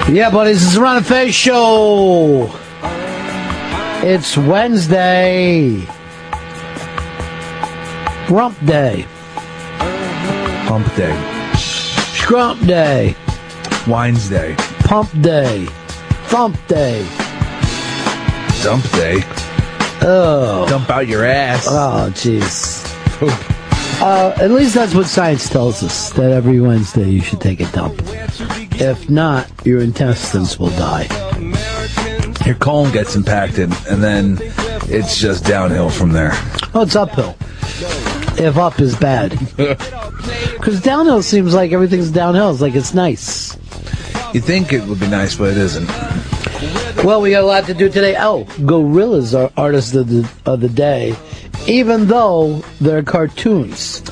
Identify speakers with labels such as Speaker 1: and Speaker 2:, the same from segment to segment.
Speaker 1: Yeah, buddies, it's the Ron Fez Show. It's Wednesday. Rump Day.
Speaker 2: Pump Day.
Speaker 1: Scrump Day.
Speaker 2: Wines Day.
Speaker 1: Pump Day. Thump Day.
Speaker 2: Dump Day.
Speaker 1: Oh.
Speaker 2: Dump out your ass.
Speaker 1: Oh, jeez. At least that's what science tells us, that every Wednesday you should take a dump. If not, your intestines will die.
Speaker 2: Your colon gets impacted, and then it's just downhill from there.
Speaker 1: Oh, it's uphill. If up is bad. Because downhill seems like everything's downhill. It's like it's nice.
Speaker 2: You think it would be nice, but it isn't.
Speaker 1: Well, we got a lot to do today. Oh, gorillas are artists of the day, even though they're cartoons.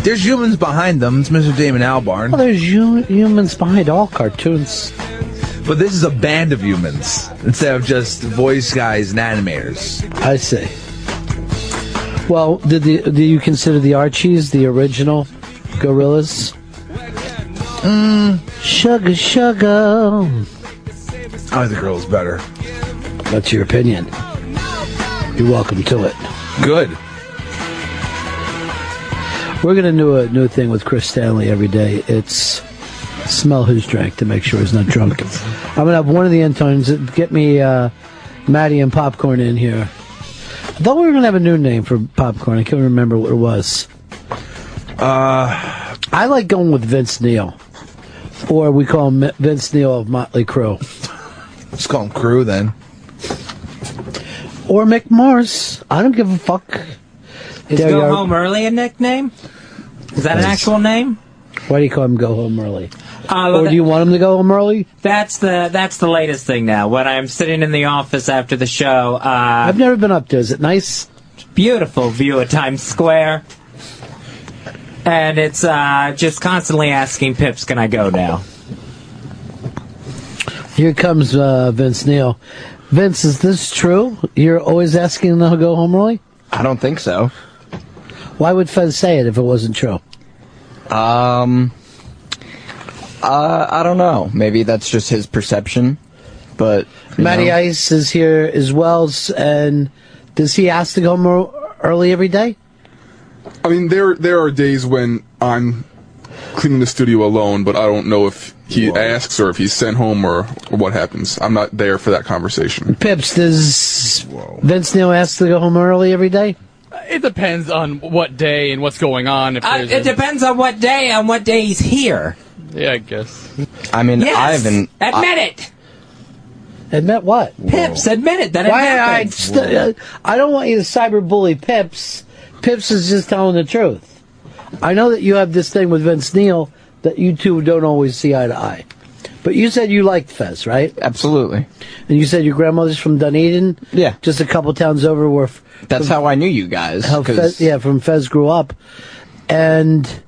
Speaker 2: There's humans behind them. It's Mr. Damon Albarn.
Speaker 1: Well, there's humans behind all cartoons.
Speaker 2: But this is a band of humans instead of just voice guys and animators.
Speaker 1: I see. Well, do you consider the Archies the original gorillas? Sugar, sugar.
Speaker 2: I like the girls better.
Speaker 1: That's your opinion. You're welcome to it.
Speaker 2: Good.
Speaker 1: We're going to do a new thing with Chris Stanley every day. It's smell his drink to make sure he's not drunk. I'm going to have one of the interns get me Maddie and Popcorn in here. I thought we were going to have a new name for Popcorn. I can't remember what it was. I like going with Vince Neil. Or we call him Vince Neil of Motley Crue.
Speaker 2: Let's call him Crew then.
Speaker 1: Or Mick Mars. I don't give a fuck.
Speaker 3: Is Go Home Early a nickname? Is that an actual name?
Speaker 1: Why do you call him Go Home Early? Or do you want him to go home early?
Speaker 3: That's the latest thing now. When I'm sitting in the office after the show...
Speaker 1: I've never been up there. Is it nice?
Speaker 3: Beautiful view of Times Square. And it's just constantly asking Pips, can I go now?
Speaker 1: Here comes Vince Neil. Vince, is this true? You're always asking them to go home early?
Speaker 4: I don't think so.
Speaker 1: Why would Fez say it if it wasn't true?
Speaker 4: I don't know. Maybe that's just his perception. But
Speaker 1: Matty Ice is here as well, and does he ask to go home early every day?
Speaker 5: I mean, there are days when I'm cleaning the studio alone, but I don't know if he asks or if he's sent home or what happens. I'm not there for that conversation.
Speaker 1: Pips, does Vince Neil ask to go home early every day?
Speaker 6: It depends on what day and what's going on.
Speaker 3: It depends on what day he's here.
Speaker 6: Yeah, I guess.
Speaker 4: I mean,
Speaker 3: yes,
Speaker 4: I haven't...
Speaker 3: Admit it!
Speaker 1: Admit what?
Speaker 3: Pips, admit it, that it happened.
Speaker 1: I don't want you to cyberbully Pips. Pips is just telling the truth. I know that you have this thing with Vince Neil that you two don't always see eye to eye. But you said you liked Fez, right?
Speaker 4: Absolutely.
Speaker 1: And you said your grandmother's from Dunedin?
Speaker 4: Yeah.
Speaker 1: Just a couple towns over where...
Speaker 4: That's how I knew you guys.
Speaker 1: From Fez grew up. And...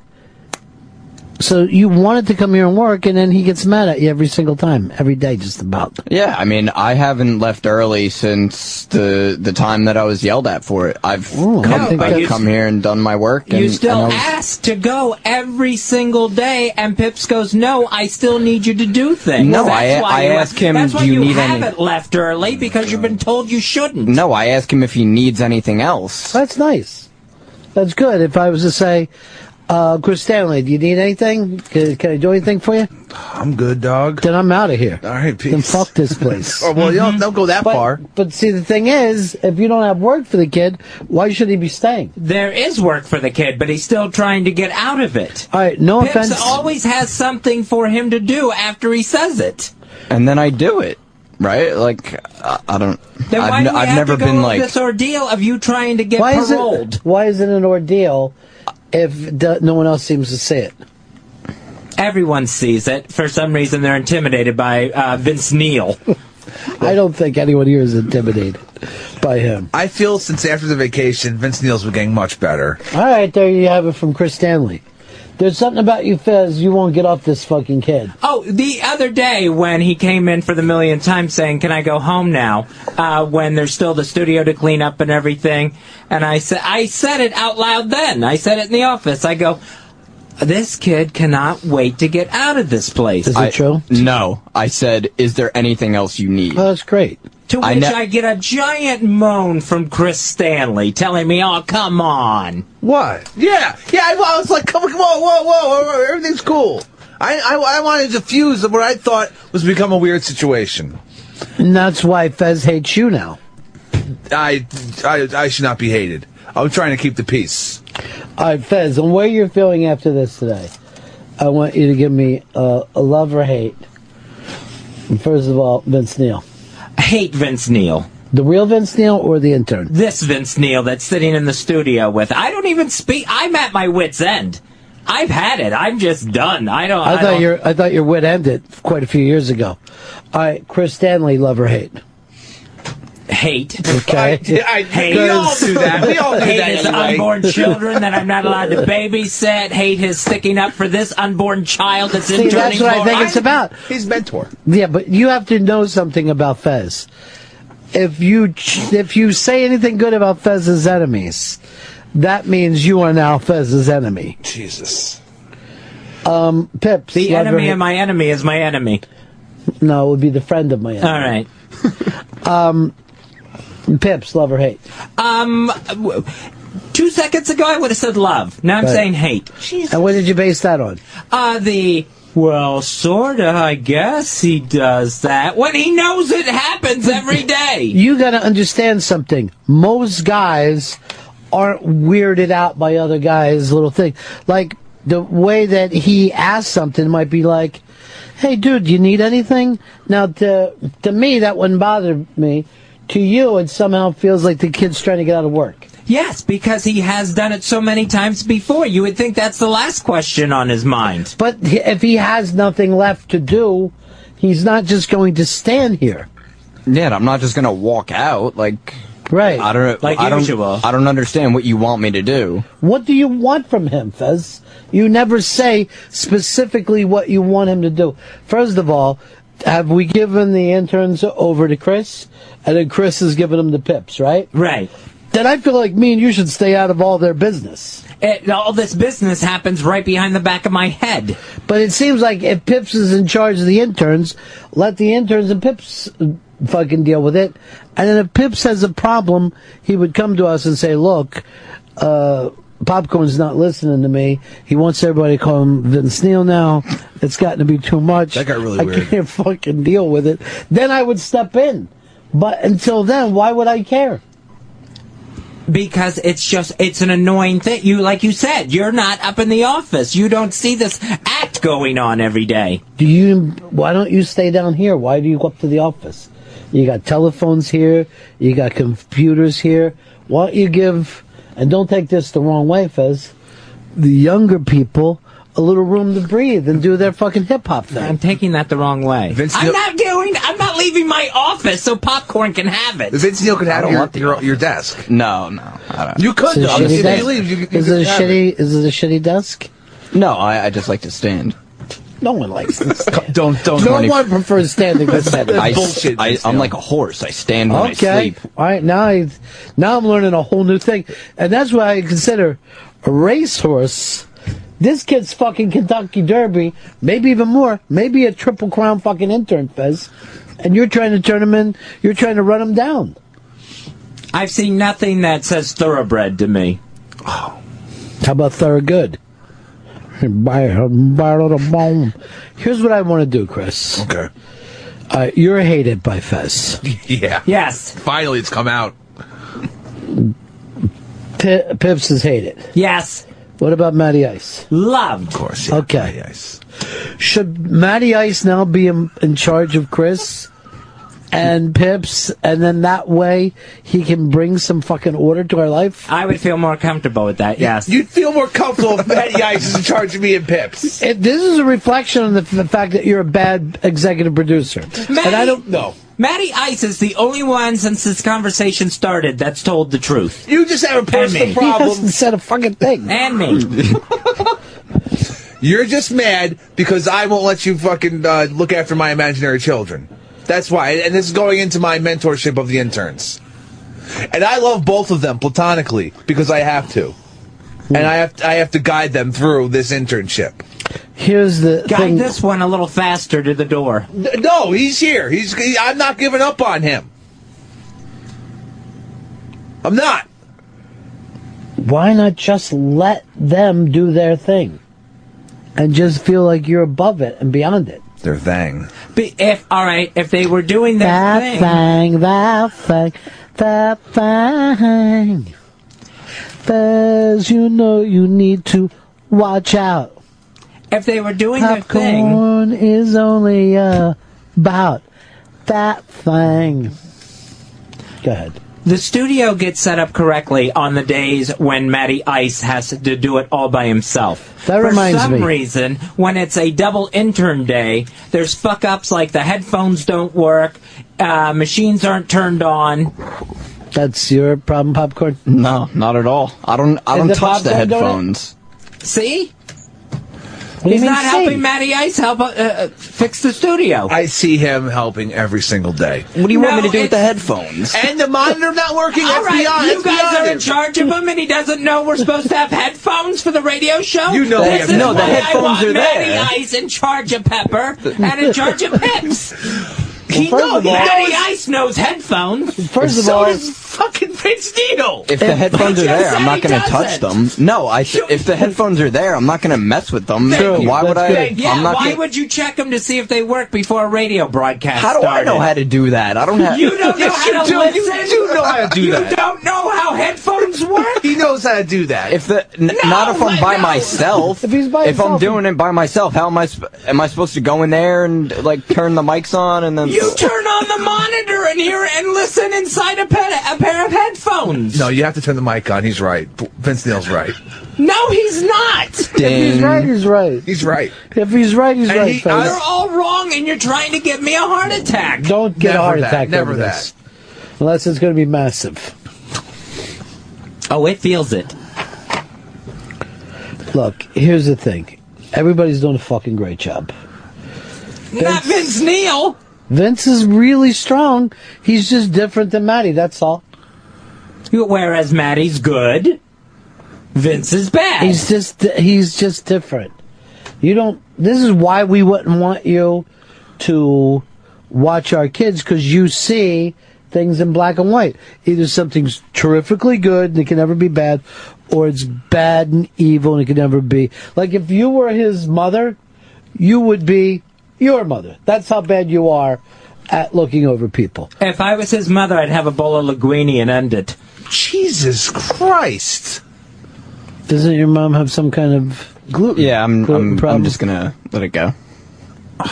Speaker 1: So you wanted to come here and work, and then he gets mad at you every single time, every day, just about.
Speaker 4: Yeah, I mean, I haven't left early since the time that I was yelled at for it. I've come here and done my work.
Speaker 3: You still ask to go every single day, and Pips goes, "No, I still need you to do things."
Speaker 4: No, I ask him,
Speaker 3: "That's why
Speaker 4: do you need
Speaker 3: haven't left early because you've been told you shouldn't."
Speaker 4: No, I ask him if he needs anything else.
Speaker 1: That's nice. That's good. If I was to say. Chris Stanley, do you need anything? Can I do anything for you?
Speaker 2: I'm good, dog.
Speaker 1: Then I'm out of here.
Speaker 2: All right, peace.
Speaker 1: Then fuck this place.
Speaker 2: Oh, well, don't go that far.
Speaker 1: But see, the thing is, if you don't have work for the kid, why should he be staying?
Speaker 3: There is work for the kid, but he's still trying to get out of it.
Speaker 1: All right, no
Speaker 3: Pips
Speaker 1: offense.
Speaker 3: always has something for him to do after he says it.
Speaker 4: And then I do it. Right? Like, I don't...
Speaker 3: Then why do we
Speaker 4: I've
Speaker 3: have
Speaker 4: never
Speaker 3: to go
Speaker 4: been
Speaker 3: through
Speaker 4: like...
Speaker 3: this ordeal of you trying to get paroled?
Speaker 1: Why is it an ordeal if no one else seems to see it?
Speaker 3: Everyone sees it. For some reason, they're intimidated by Vince Neil.
Speaker 1: I don't think anyone here is intimidated by him.
Speaker 2: I feel since after the vacation, Vince Neil's been getting much better.
Speaker 1: All right, there you have it from Chris Stanley. There's something about you, Fez, you won't get off this fucking kid.
Speaker 3: Oh, the other day when he came in for the millionth time saying, "Can I go home now?" When there's still the studio to clean up and everything. And I said it out loud then. I said it in the office. I go, This kid cannot wait to get out of this place.
Speaker 1: Is it true?
Speaker 4: No. I said, is there anything else you need?
Speaker 1: Oh, that's great.
Speaker 3: To which I get a giant moan from Chris Stanley telling me, oh, come on.
Speaker 2: What? Yeah. I was like, come on, whoa, everything's cool. I wanted to fuse what I thought was become a weird situation.
Speaker 1: And that's why Fez hates you now.
Speaker 2: I should not be hated. I'm trying to keep the peace.
Speaker 1: All right, Fez, and where you're feeling after this today, I want you to give me a love or hate. First of all, Vince Neil.
Speaker 3: I hate Vince Neil.
Speaker 1: The real Vince Neil or the intern?
Speaker 3: This Vince Neil that's sitting in the studio with. I don't even speak. I'm at my wit's end. I've had it. I'm just done. I thought
Speaker 1: your wit ended quite a few years ago. All right, Chris Stanley, love or hate?
Speaker 3: Hate.
Speaker 1: Okay.
Speaker 3: Hate.
Speaker 2: We all do that. We all do
Speaker 3: hate
Speaker 2: that
Speaker 3: his
Speaker 2: anyway.
Speaker 3: unborn children that I'm not allowed to babysit. Hate his sticking up for this unborn child that's interning.
Speaker 1: That's what I think it's about.
Speaker 2: His mentor.
Speaker 1: Yeah, but you have to know something about Fez. If you say anything good about Fez's enemies, that means you are now Fez's enemy.
Speaker 2: Jesus.
Speaker 1: Pips.
Speaker 3: The enemy of my enemy is my enemy.
Speaker 1: No, it would be the friend of my enemy.
Speaker 3: All right.
Speaker 1: Pips, love or hate?
Speaker 3: 2 seconds ago, I would have said love. Now I'm saying hate.
Speaker 1: Jesus. And what did you base that on?
Speaker 3: Well, sorta, I guess he does that. When he knows it happens every day.
Speaker 1: You gotta understand something. Most guys aren't weirded out by other guys' little thing. Like, the way that he asks something might be like, hey, dude, do you need anything? Now, to me, that wouldn't bother me. To you, it somehow feels like the kid's trying to get out of work.
Speaker 3: Yes, because he has done it so many times before. You would think that's the last question on his mind.
Speaker 1: But if he has nothing left to do, he's not just going to stand here.
Speaker 4: Yeah, I'm not just going to walk out. Like,
Speaker 1: right.
Speaker 4: I don't understand what you want me to do.
Speaker 1: What do you want from him, Fez? You never say specifically what you want him to do. First of all, have we given the interns over to Chris? And then Chris has given them the Pips, right?
Speaker 3: Right.
Speaker 1: Then I feel like me and you should stay out of all their business.
Speaker 3: All this business happens right behind the back of my head.
Speaker 1: But it seems like if Pips is in charge of the interns, let the interns and Pips fucking deal with it. And then if Pips has a problem, he would come to us and say, look, Popcorn's not listening to me. He wants everybody to call him Vince Neil now. It's gotten to be too much.
Speaker 2: That got really weird.
Speaker 1: I can't fucking deal with it. Then I would step in. But until then, why would I care?
Speaker 3: Because it's an annoying thing. Like you said, you're not up in the office. You don't see this act going on every day.
Speaker 1: Why don't you stay down here? Why do you go up to the office? You got telephones here. You got computers here. Why don't you give, and don't take this the wrong way, Fez, the younger people a little room to breathe and do their fucking hip-hop thing.
Speaker 3: I'm taking that the wrong way. I'm not leaving my office so Popcorn can have it.
Speaker 2: Vince Neil could have your desk.
Speaker 4: No. I don't.
Speaker 2: You could, though.
Speaker 1: Is it a shitty desk?
Speaker 4: No, I just like to stand.
Speaker 1: No one likes this.
Speaker 2: Don't.
Speaker 1: No one prefers standing to standing.
Speaker 4: I'm like a horse. I stand when I sleep.
Speaker 1: All right, now I'm learning a whole new thing. And that's why I consider a racehorse. This kid's fucking Kentucky Derby, maybe even more, maybe a Triple Crown fucking intern, Fez. And you're trying to turn him in, you're trying to run him down.
Speaker 3: I've seen nothing that says thoroughbred to me.
Speaker 1: Oh. How about Thorogood? Here's what I want to do, Chris.
Speaker 2: Okay.
Speaker 1: You're hated by Fez.
Speaker 2: Yeah.
Speaker 3: Yes.
Speaker 2: Finally, it's come out.
Speaker 1: Pips is hated.
Speaker 3: Yes.
Speaker 1: What about Matty Ice?
Speaker 3: Loved.
Speaker 2: Of course, yeah.
Speaker 1: Okay.
Speaker 2: Matty Ice.
Speaker 1: Should Matty Ice now be in charge of Chris and Pips, and then that way he can bring some fucking order to our life?
Speaker 3: I would feel more comfortable with that, yes.
Speaker 2: You'd feel more comfortable if Matty Ice is in charge of me and Pips.
Speaker 1: This is a reflection on the fact that you're a bad executive producer. And I don't know.
Speaker 3: Matty Ice is the only one since this conversation started that's told the truth.
Speaker 2: You just have a personal problem.
Speaker 1: He hasn't said a fucking thing.
Speaker 3: And me.
Speaker 2: You're just mad because I won't let you fucking look after my imaginary children. That's why. And this is going into my mentorship of the interns. And I love both of them platonically because I have to. and I have to guide them through this internship.
Speaker 1: Here's the
Speaker 3: Guide
Speaker 1: thing.
Speaker 3: this one a little faster to the door.
Speaker 2: No, he's here. I'm not giving up on him. I'm not.
Speaker 1: Why not just let them do their thing? And just feel like you're above it and beyond it.
Speaker 2: Their thing.
Speaker 3: If they were doing their thing.
Speaker 1: That thing. Fez, you know you need to watch out.
Speaker 3: If they were doing their thing.
Speaker 1: Popcorn is only about that thing. Go ahead.
Speaker 3: The studio gets set up correctly on the days when Matty Ice has to do it all by himself.
Speaker 1: That reminds me.
Speaker 3: For some reason, when it's a double intern day, there's fuck-ups like the headphones don't work, machines aren't turned on.
Speaker 1: That's your problem, Popcorn?
Speaker 4: No, not at all. I don't touch the headphones.
Speaker 3: See?
Speaker 1: He's
Speaker 3: not helping Matty Ice fix the studio.
Speaker 2: I see him helping every single day.
Speaker 4: What do you want me to do with the headphones?
Speaker 2: And the monitor not working.
Speaker 3: All right, you guys are in
Speaker 2: him.
Speaker 3: charge of him, and he doesn't know we're supposed to have headphones for the radio show?
Speaker 2: You know
Speaker 3: this
Speaker 2: we have
Speaker 3: is
Speaker 4: the
Speaker 3: why
Speaker 4: headphones
Speaker 3: I
Speaker 4: are
Speaker 3: want Matty
Speaker 4: there.
Speaker 3: Ice in charge of Pepper and in charge of Pips. Matty Ice knows headphones.
Speaker 1: First of
Speaker 2: So
Speaker 1: all,
Speaker 2: does fucking Vince Neil.
Speaker 4: If the headphones are
Speaker 3: just
Speaker 4: there,
Speaker 3: said
Speaker 4: I'm not
Speaker 3: he
Speaker 4: going to touch them. No, if the headphones are there, I'm not going to mess with them. Why would I?
Speaker 3: Yeah, why would you check them to see if they work before a radio broadcast
Speaker 4: How do
Speaker 3: started?
Speaker 4: I know how to do that? I don't have.
Speaker 3: You don't know
Speaker 2: Yes,
Speaker 3: how to
Speaker 2: you do.
Speaker 3: listen?
Speaker 2: You do know how to do that.
Speaker 3: You don't know how headphones work?
Speaker 2: He knows how to do that.
Speaker 4: Not if I'm by myself.
Speaker 1: If he's by
Speaker 4: If I'm
Speaker 1: himself,
Speaker 4: doing it by myself, how am I supposed to go in there and like turn the mics on and then?
Speaker 3: You turn on the monitor and hear and listen inside a pair of headphones.
Speaker 2: No, you have to turn the mic on. He's right. Vince Neil's right.
Speaker 3: No, he's not.
Speaker 1: if he's right, he's right.
Speaker 2: He's right.
Speaker 1: If he's right, he's right. Fez.
Speaker 3: You're all wrong, and you're trying to give me a heart attack.
Speaker 1: Don't get a heart attack
Speaker 2: Never
Speaker 1: over
Speaker 2: that.
Speaker 1: this. Unless it's going to be massive.
Speaker 3: Oh, it feels it.
Speaker 1: Look, here's the thing. Everybody's doing a fucking great job.
Speaker 3: Not Vince Neil.
Speaker 1: Vince is really strong. He's just different than Matty, that's all.
Speaker 3: Whereas Matty's good, Vince is bad.
Speaker 1: He's just different. This is why we wouldn't want you to watch our kids, because you see things in black and white. Either something's terrifically good and it can never be bad, or it's bad and evil and it can never be. Like if you were his mother, you would be your mother. That's how bad you are at looking over people.
Speaker 3: If I was his mother, I'd have a bowl of linguine and end it.
Speaker 2: Jesus Christ.
Speaker 1: Doesn't your mom have some kind of gluten?
Speaker 4: Yeah,
Speaker 1: gluten problem?
Speaker 4: I'm just gonna let it go.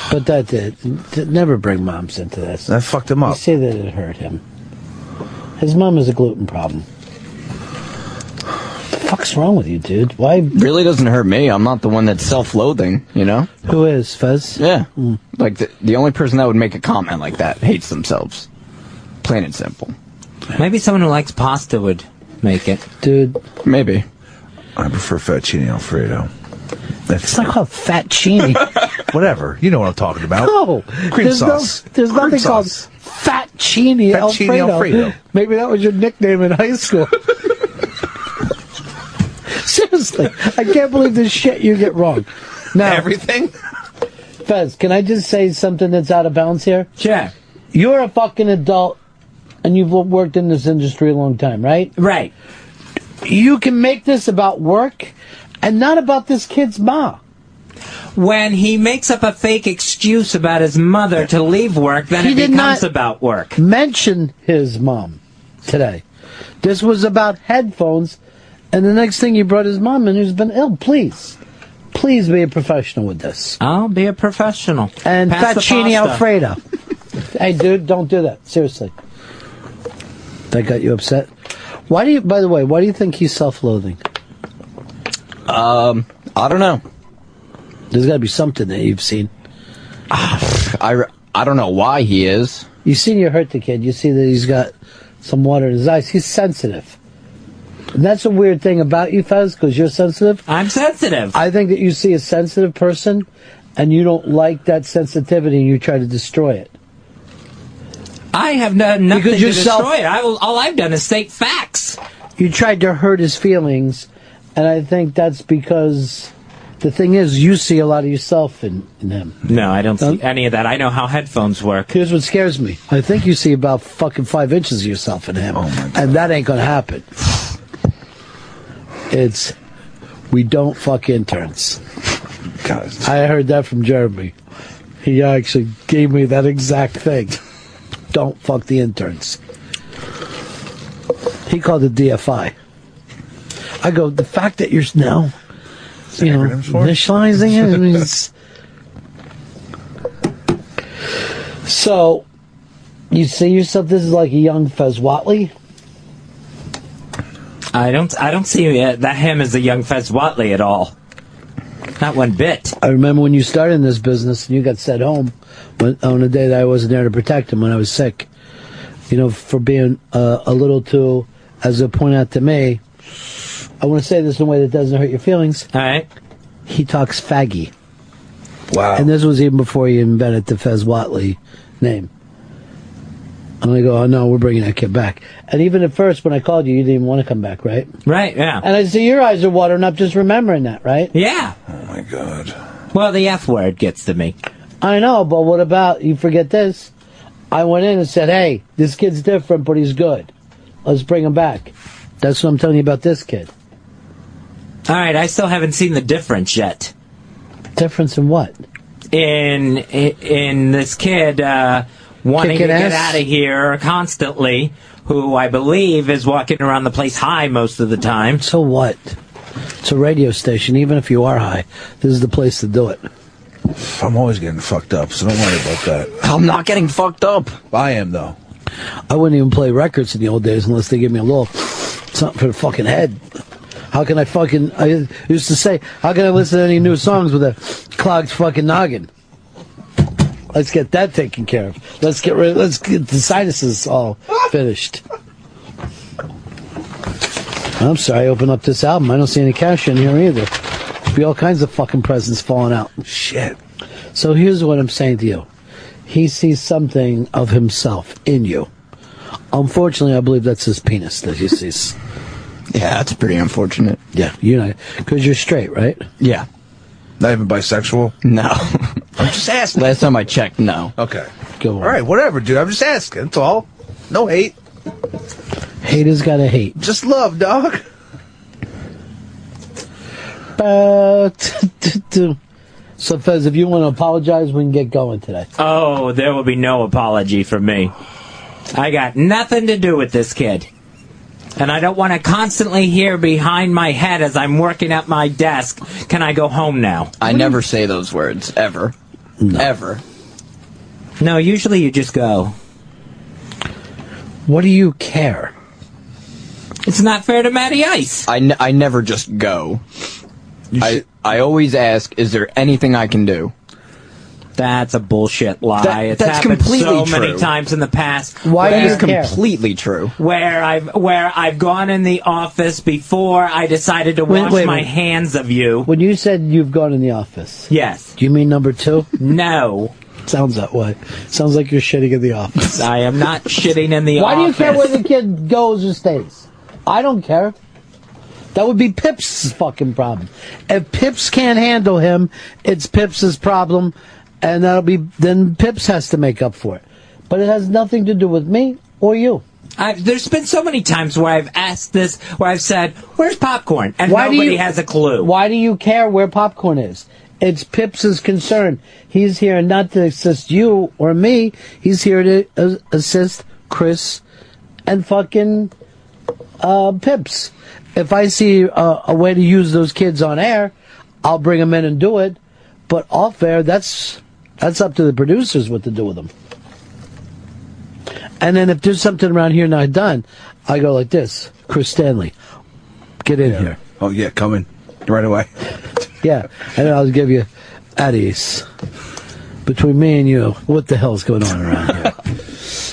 Speaker 1: But that did never bring moms into this.
Speaker 2: That fucked him
Speaker 1: You
Speaker 2: up.
Speaker 1: say that it hurt him. His mom has a gluten problem. What the fuck's wrong with you, dude? Why?
Speaker 4: Really doesn't hurt me. I'm not the one that's self-loathing, you know?
Speaker 1: Who is, Fez?
Speaker 4: Yeah. Like, the only person that would make a comment like that hates themselves. Plain and simple.
Speaker 3: Maybe someone who likes pasta would make it.
Speaker 1: Dude.
Speaker 4: Maybe.
Speaker 2: I prefer fettuccine Alfredo.
Speaker 1: It's not called fettuccine.
Speaker 2: Whatever. You know what I'm talking about.
Speaker 1: No.
Speaker 2: Cream sauce.
Speaker 1: There's
Speaker 2: Cream
Speaker 1: nothing called
Speaker 2: sauce.
Speaker 1: fettuccine Alfredo. Maybe that was your nickname in high school. Seriously. I can't believe this shit you get wrong. Now,
Speaker 2: Everything?
Speaker 1: Fez, can I just say something that's out of bounds here?
Speaker 3: Sure.
Speaker 1: You're a fucking adult, and you've worked in this industry a long time, right?
Speaker 3: Right.
Speaker 1: You can make this about work and not about this kid's mom.
Speaker 3: When he makes up a fake excuse about his mother to leave work, then
Speaker 1: He
Speaker 3: it
Speaker 1: did
Speaker 3: becomes
Speaker 1: not
Speaker 3: about work.
Speaker 1: Mention his mom today. This was about headphones, and the next thing you brought his mom in who's been ill. Please be a professional with this.
Speaker 3: I'll be a professional.
Speaker 1: And
Speaker 3: Pass the
Speaker 1: fettuccine
Speaker 3: pasta.
Speaker 1: Alfredo. Hey, dude, don't do that. Seriously. That got you upset? By the way, why do you think he's self-loathing?
Speaker 4: I don't know.
Speaker 1: There's got to be something that you've seen.
Speaker 4: I don't know why he is.
Speaker 1: You've seen you hurt the kid. You see that he's got some water in his eyes. He's sensitive. And that's a weird thing about you, Fez, because you're sensitive.
Speaker 3: I'm sensitive.
Speaker 1: I think that you see a sensitive person, and you don't like that sensitivity, and you try to destroy it.
Speaker 3: I have done nothing
Speaker 1: Because
Speaker 3: to
Speaker 1: yourself-
Speaker 3: destroy it. All I've done is state facts.
Speaker 1: You tried to hurt his feelings And I think that's because the thing is, you see a lot of yourself in him.
Speaker 3: No, I don't see any of that. I know how headphones work.
Speaker 1: Here's what scares me. I think you see about fucking 5 inches of yourself in him.
Speaker 2: Oh, my God.
Speaker 1: And that ain't gonna happen. We don't fuck interns.
Speaker 2: God.
Speaker 1: I heard that from Jeremy. He actually gave me that exact thing. Don't fuck the interns. He called it DFI. I go, the fact that you're now, initializing it, I mean, so, you see yourself, this is like a young Fez Whatley?
Speaker 3: I don't see that him as a young Fez Whatley at all. Not one bit.
Speaker 1: I remember when you started in this business and you got sent home on a day that I wasn't there to protect him when I was sick. For being a little too, as it pointed out to me, I want to say this in a way that doesn't hurt your feelings.
Speaker 3: All right.
Speaker 1: He talks faggy.
Speaker 2: Wow.
Speaker 1: And this was even before he invented the Fez Whatley name. And I go, oh no, we're bringing that kid back. And even at first, when I called you didn't even want to come back, right?
Speaker 3: Right, yeah.
Speaker 1: And I see your eyes are watering up just remembering that, right?
Speaker 3: Yeah.
Speaker 2: Oh my God.
Speaker 3: Well, the F word gets to me.
Speaker 1: I know, but what about, you forget this? I went in and said, hey, this kid's different, but he's good. Let's bring him back. That's what I'm telling you about this kid.
Speaker 3: All right, I still haven't seen the difference yet.
Speaker 1: Difference in what?
Speaker 3: In this kid wanting to get out of here constantly, who I believe is walking around the place high most of the time.
Speaker 1: So what? It's a radio station. Even if you are high, this is the place to do it.
Speaker 2: I'm always getting fucked up, so don't worry about that.
Speaker 4: I'm not getting fucked up.
Speaker 2: I am, though.
Speaker 1: I wouldn't even play records in the old days unless they give me a little something for the fucking head. I used to say, how can I listen to any new songs with a clogged fucking noggin? Let's get that taken care of. Let's get the sinuses all finished. I'm sorry, I opened up this album. I don't see any cash in here either. There'll be all kinds of fucking presents falling out.
Speaker 2: Shit.
Speaker 1: So here's what I'm saying to you. He sees something of himself in you. Unfortunately, I believe that's his penis that he sees.
Speaker 4: Yeah, that's pretty unfortunate.
Speaker 1: Yeah, because you're straight, right?
Speaker 4: Yeah.
Speaker 2: Not even bisexual?
Speaker 4: No.
Speaker 2: I'm just asking.
Speaker 4: Last time I checked, no.
Speaker 2: Okay.
Speaker 1: Go on.
Speaker 2: All right, whatever, dude. I'm just asking. That's all. No hate.
Speaker 1: Haters gotta hate.
Speaker 2: Just love, dog.
Speaker 1: So, Fez, if you want to apologize, we can get going today.
Speaker 3: Oh, there will be no apology from me. I got nothing to do with this kid. And I don't want to constantly hear behind my head as I'm working at my desk, can I go home now?
Speaker 4: I never say those words, ever.
Speaker 1: No.
Speaker 4: Ever.
Speaker 3: No, usually you just go.
Speaker 1: What do you care?
Speaker 3: It's not fair to Matty Ice.
Speaker 4: I never just go. I always ask, is there anything I can do?
Speaker 3: That's a bullshit lie. It's
Speaker 4: that's
Speaker 3: happened
Speaker 4: completely
Speaker 3: so
Speaker 4: true.
Speaker 3: many times in the past.
Speaker 1: Why do you
Speaker 4: That's
Speaker 1: care?
Speaker 4: completely true.
Speaker 3: Where I've gone in the office before I decided to wash my hands of you.
Speaker 1: When you said you've gone in the office,
Speaker 3: Yes.
Speaker 1: do you mean number 2?
Speaker 3: No.
Speaker 1: Sounds that way. Sounds like you're shitting in the office.
Speaker 3: I am not shitting in the office.
Speaker 1: Why do you care where the kid goes or stays? I don't care. That would be Pip's fucking problem. If Pips can't handle him, it's Pip's problem, and then Pips has to make up for it. But it has nothing to do with me or you.
Speaker 3: There's been so many times where I've asked this, where I've said, where's popcorn? And nobody has a clue.
Speaker 1: Why do you care where popcorn is? It's Pip's concern. He's here not to assist you or me. He's here to assist Chris and fucking Pips. If I see a way to use those kids on air, I'll bring them in and do it. But off air, that's up to the producers what to do with them. And then if there's something around here not done, I go like this. Chris Stanley, get in here.
Speaker 2: Oh, yeah, coming right away.
Speaker 1: Yeah, and then I'll give you at ease. Between me and you, what the hell's going on around here?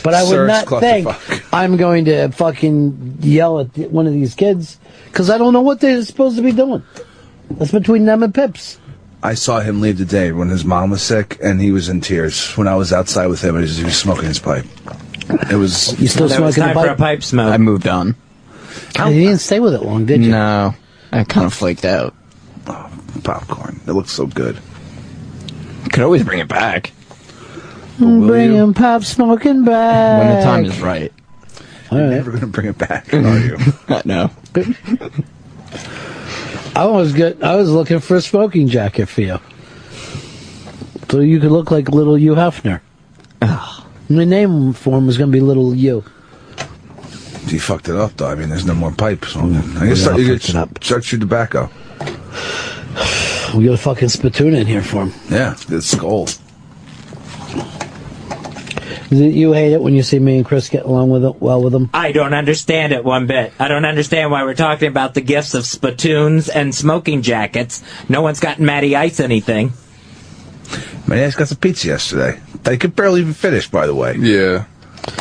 Speaker 1: But I would not think I'm going to fucking yell at one of these kids, because I don't know what they're supposed to be doing. That's between them and Pips.
Speaker 2: I saw him leave today when his mom was sick, and he was in tears when I was outside with him, and he was smoking his pipe. It was...
Speaker 1: You still smoking
Speaker 3: time
Speaker 1: a pipe?
Speaker 3: for a pipe smoke.
Speaker 4: I moved on.
Speaker 1: You didn't stay with it long, did you?
Speaker 4: No. I kind of flaked out.
Speaker 2: Oh, popcorn. It looks so good.
Speaker 4: Could always bring it back.
Speaker 1: Bringing Pop Smoking back.
Speaker 4: When the time is right.
Speaker 2: You're never going to bring it back, are you?
Speaker 4: No.
Speaker 1: I was looking for a smoking jacket for you. So you could look like little Hugh Hefner. My name for him was going to be Little You.
Speaker 2: You fucked it up, though. I mean, there's no more pipes. I guess you start your tobacco.
Speaker 1: We got a fucking spittoon in here for him.
Speaker 2: Yeah, it's gold.
Speaker 1: You hate it when you see me and Chris get along with him?
Speaker 3: I don't understand it one bit. I don't understand why we're talking about the gifts of spittoons and smoking jackets. No one's gotten Matty Ice anything.
Speaker 2: Matty Ice got some pizza yesterday. They could barely even finish, by the way.
Speaker 5: Yeah.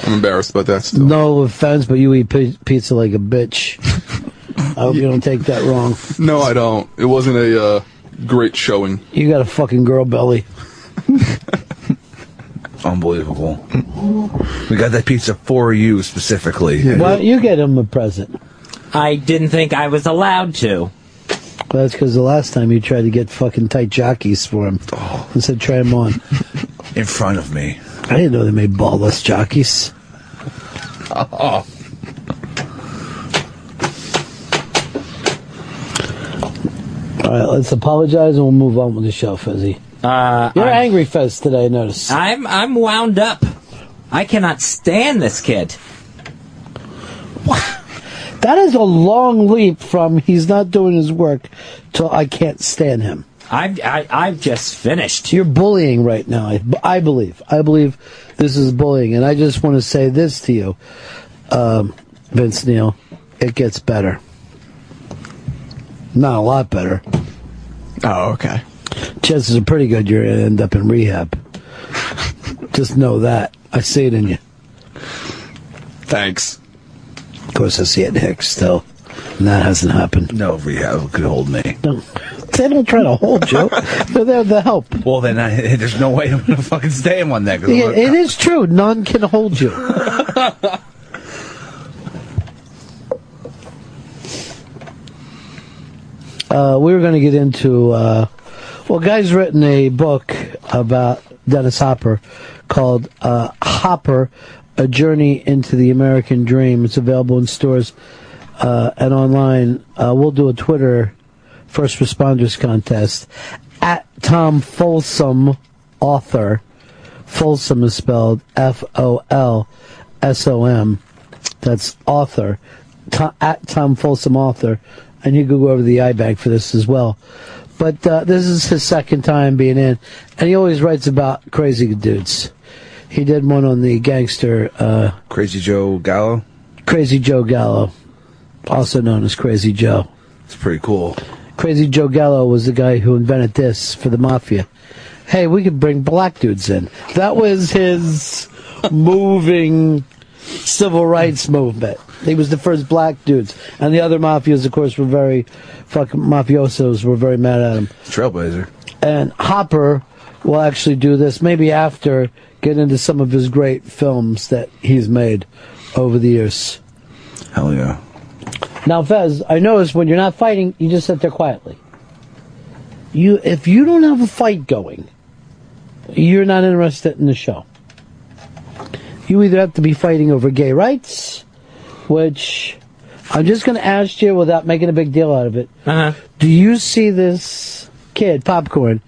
Speaker 5: I'm embarrassed about that still.
Speaker 1: No offense, but you eat pizza like a bitch. I hope you don't take that wrong.
Speaker 5: No, I don't. It wasn't a great showing.
Speaker 1: You got a fucking girl belly.
Speaker 2: Unbelievable. We got that pizza for you specifically.
Speaker 1: Yeah. Why don't you get him a present?
Speaker 3: I didn't think I was allowed to.
Speaker 1: Well, that's because the last time you tried to get fucking tight jockeys for him. And said try them on.
Speaker 2: In front of me.
Speaker 1: I didn't know they made ballless jockeys.
Speaker 2: Oh.
Speaker 1: All right, let's apologize and we'll move on with the show, Fezzy. You're angry, Fez, today, I notice.
Speaker 3: I'm wound up. I cannot stand this kid.
Speaker 1: That is a long leap from he's not doing his work to I can't stand him.
Speaker 3: I've just finished.
Speaker 1: You're bullying right now, I believe. I believe this is bullying, and I just want to say this to you, Vince Neil. It gets better. Not a lot better.
Speaker 4: Oh, okay.
Speaker 1: Chances are pretty good you're going to end up in rehab. Just know that. I see it in you.
Speaker 4: Thanks.
Speaker 1: Of course, I see it in Hicks still. And that hasn't happened.
Speaker 2: No rehab could hold me.
Speaker 1: No. They don't try to hold you. They're there to help.
Speaker 2: Well, then there's no way I'm going to fucking stay in one neck.
Speaker 1: Yeah, it is true. None can hold you. We were going to get into... Guy's written a book about Dennis Hopper called Hopper, A Journey into the American Dream. It's available in stores and online. We'll do a Twitter First Responders Contest at Tom Folsom Author. Folsom is spelled Folsom. That's author. At Tom Folsom Author. And you can go over to the iBank for this as well. But this is his second time being in. And he always writes about crazy dudes. He did one on the gangster...
Speaker 2: Crazy Joe Gallo?
Speaker 1: Crazy Joe Gallo. Also known as Crazy Joe.
Speaker 2: It's pretty cool.
Speaker 1: Crazy Joe Gallo was the guy who invented this for the mafia. Hey, we could bring black dudes in. That was his moving civil rights movement. He was the first black dudes. And the other mafias, of course, mafiosos were very mad at him.
Speaker 2: Trailblazer.
Speaker 1: And Hopper will actually do this maybe after get into some of his great films that he's made over the years.
Speaker 2: Hell yeah.
Speaker 1: Now, Fez, I notice when you're not fighting, you just sit there quietly. If you don't have a fight going, you're not interested in the show. You either have to be fighting over gay rights, which I'm just going to ask you without making a big deal out of it. Do you see this kid, Popcorn,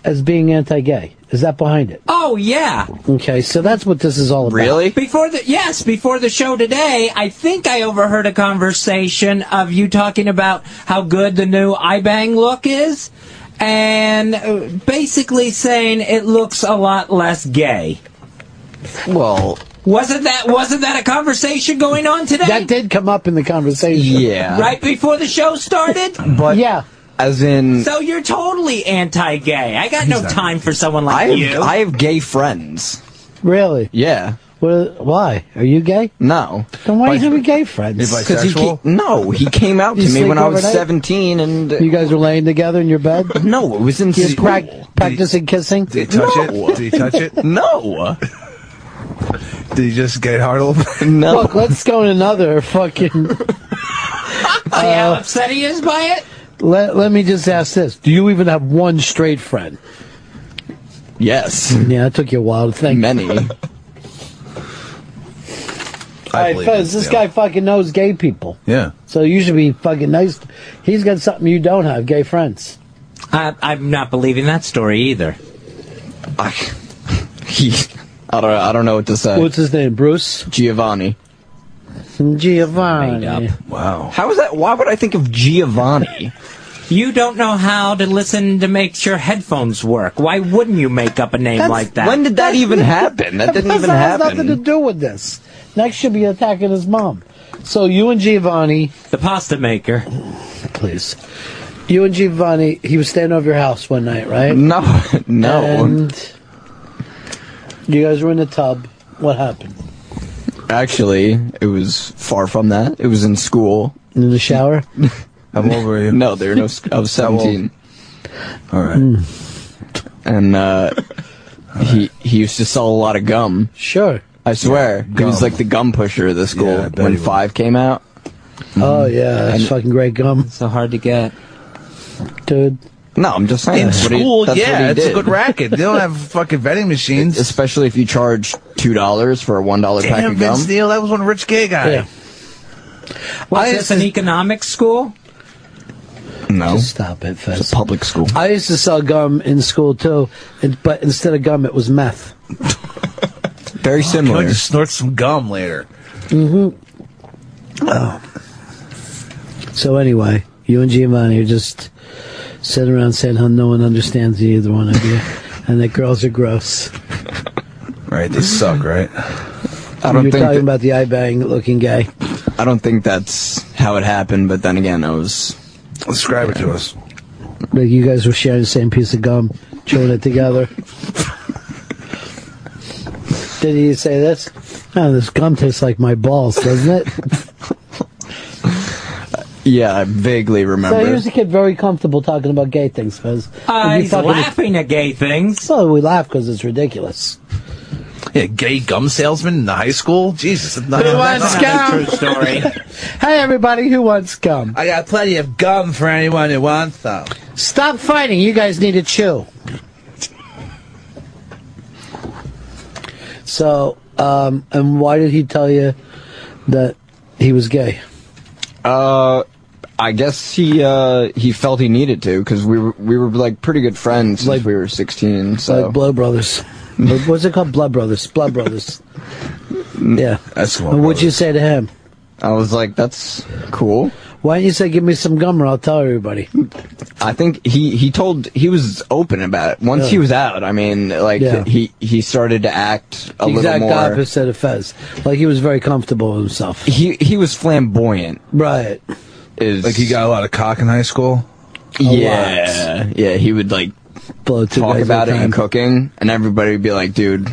Speaker 1: as being anti-gay? Is that behind it?
Speaker 3: Oh, yeah.
Speaker 1: Okay, so that's what this is all about.
Speaker 4: Really?
Speaker 3: Before the show today, I think I overheard a conversation of you talking about how good the new iBang look is, and basically saying it looks a lot less gay.
Speaker 4: Well...
Speaker 3: Wasn't that a conversation going on today?
Speaker 1: That did come up in the conversation.
Speaker 4: Yeah.
Speaker 3: Right before the show started?
Speaker 4: But
Speaker 1: yeah.
Speaker 4: As in...
Speaker 3: So you're totally anti-gay. I got no time for someone like you.
Speaker 4: I have gay friends.
Speaker 1: Really?
Speaker 4: Yeah.
Speaker 1: Well, why? Are you gay?
Speaker 4: No.
Speaker 1: Then why do you have gay friends?
Speaker 4: He came out to me when I was 17, and
Speaker 1: you guys were laying together in your bed.
Speaker 4: No, it was in school.
Speaker 1: Practicing kissing.
Speaker 2: Did he touch it? Did he touch it?
Speaker 4: No.
Speaker 2: Did he just get hard a little bit?
Speaker 4: No.
Speaker 1: Look, let's go in another fucking...
Speaker 3: See how upset he is by it?
Speaker 1: Let me just ask this. Do you even have one straight friend?
Speaker 4: Yes.
Speaker 1: Yeah, it took you a while to think.
Speaker 4: Many.
Speaker 1: All right, Fez, this guy fucking knows gay people.
Speaker 2: Yeah.
Speaker 1: So you should be fucking nice. He's got something you don't have, gay friends.
Speaker 3: I'm not believing that story either.
Speaker 4: I don't know what to say.
Speaker 1: What's his name? Bruce?
Speaker 4: Giovanni.
Speaker 1: Giovanni.
Speaker 3: Made up.
Speaker 2: Wow.
Speaker 4: How is that? Why would I think of Giovanni?
Speaker 3: You don't know how to listen to make sure headphones work. Why wouldn't you make up a name like that?
Speaker 4: When did that even happen? That didn't even happen.
Speaker 1: That has nothing to do with this. Next should be attacking his mom. So you and Giovanni...
Speaker 3: The pasta maker.
Speaker 1: Please. You and Giovanni, he was staying over your house one night, right?
Speaker 4: No.
Speaker 1: And you guys were in the tub. What happened?
Speaker 4: Actually, it was far from that. It was in school.
Speaker 1: In the shower?
Speaker 2: How old were you?
Speaker 4: No, I was 17.
Speaker 2: All right.
Speaker 4: And he used to sell a lot of gum.
Speaker 1: Sure.
Speaker 4: I swear. He was like the gum pusher of the school when 5 came out.
Speaker 1: Oh, yeah. That's fucking great gum.
Speaker 3: So hard to get.
Speaker 1: Dude.
Speaker 4: No, I'm just saying.
Speaker 2: In school,
Speaker 4: that's what he
Speaker 2: it's
Speaker 4: did.
Speaker 2: a good racket. They don't have fucking vending machines.
Speaker 4: Especially if you charge $2 for a $1 pack
Speaker 2: Damn,
Speaker 4: of gum.
Speaker 2: Vince Neil, that was one rich gay guy.
Speaker 1: Yeah.
Speaker 3: Was this an economics school?
Speaker 4: No.
Speaker 1: Just stop it, Fez.
Speaker 4: It's a public school.
Speaker 1: I used to sell gum in school, too. But instead of gum, it was meth.
Speaker 4: Very
Speaker 2: Can
Speaker 4: similar.
Speaker 2: I just snort some gum later?
Speaker 1: Mm-hmm. Oh. So anyway, you and Giovanni are just sitting around saying how no one understands either one of you, and that girls are gross.
Speaker 2: Right, they suck, right?
Speaker 1: You're talking about the eye-bang looking gay.
Speaker 4: I don't think that's how it happened, but then again, I was...
Speaker 2: Describe it to us.
Speaker 1: Like you guys were sharing the same piece of gum, chewing it together. Did he say this? Oh, this gum tastes like my balls, doesn't it?
Speaker 4: Yeah, I vaguely remember.
Speaker 1: So here's a kid very comfortable talking about gay things, Fez.
Speaker 3: He's laughing at gay things.
Speaker 1: So we laugh because it's ridiculous.
Speaker 2: Yeah, gay gum salesman in the high school? Jesus.
Speaker 1: Who wants gum?
Speaker 3: True story.
Speaker 1: Hey, everybody, who wants gum?
Speaker 2: I got plenty of gum for anyone who wants some.
Speaker 1: Stop fighting. You guys need to chew. So, and why did he tell you that he was gay?
Speaker 4: I guess he felt he needed to, because we were like pretty good friends since we were 16. So
Speaker 1: like Blood Brothers. What's it called? Blood Brothers. Blood Brothers. Yeah.
Speaker 2: That's
Speaker 1: And what'd you say to him?
Speaker 4: I was like, that's cool.
Speaker 1: Why don't you say, give me some gum or I'll tell everybody?
Speaker 4: I think he was open about it. Once he was out, I mean, like, he started to act a little more...
Speaker 1: Exact opposite of Fez. Like, he was very comfortable with himself.
Speaker 4: He was flamboyant.
Speaker 1: Right.
Speaker 2: Like, he got a lot of cock in high school?
Speaker 4: Yeah. Yeah, he would, like,
Speaker 1: blow
Speaker 4: talk about it in cooking, and everybody would be like, dude,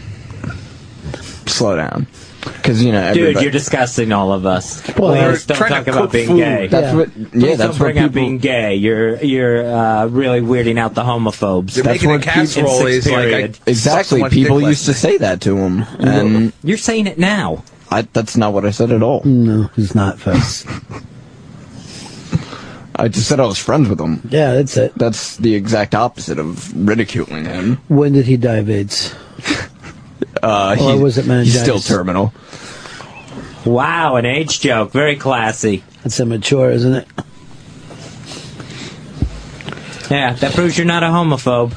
Speaker 4: slow down. Because, you know,
Speaker 3: dude, you're disgusting all of us.
Speaker 1: Well,
Speaker 3: Please don't talk about being gay.
Speaker 4: That's what.
Speaker 3: Please
Speaker 4: that's
Speaker 3: don't bring
Speaker 4: what
Speaker 3: up being gay. You're really weirding out the homophobes.
Speaker 2: They're making a casserole. He's like,
Speaker 4: exactly. People used to say that to him, and
Speaker 3: you're saying it now.
Speaker 4: That's not what I said at all.
Speaker 1: No, he's not, Fez.
Speaker 4: I just said I was friends with him.
Speaker 1: Yeah, that's it.
Speaker 4: That's the exact opposite of ridiculing him.
Speaker 1: When did he die of AIDS? Or was it meningitis?
Speaker 4: He's still terminal.
Speaker 3: Wow, an age joke. Very classy.
Speaker 1: That's immature, isn't it?
Speaker 3: Yeah, that proves you're not a homophobe.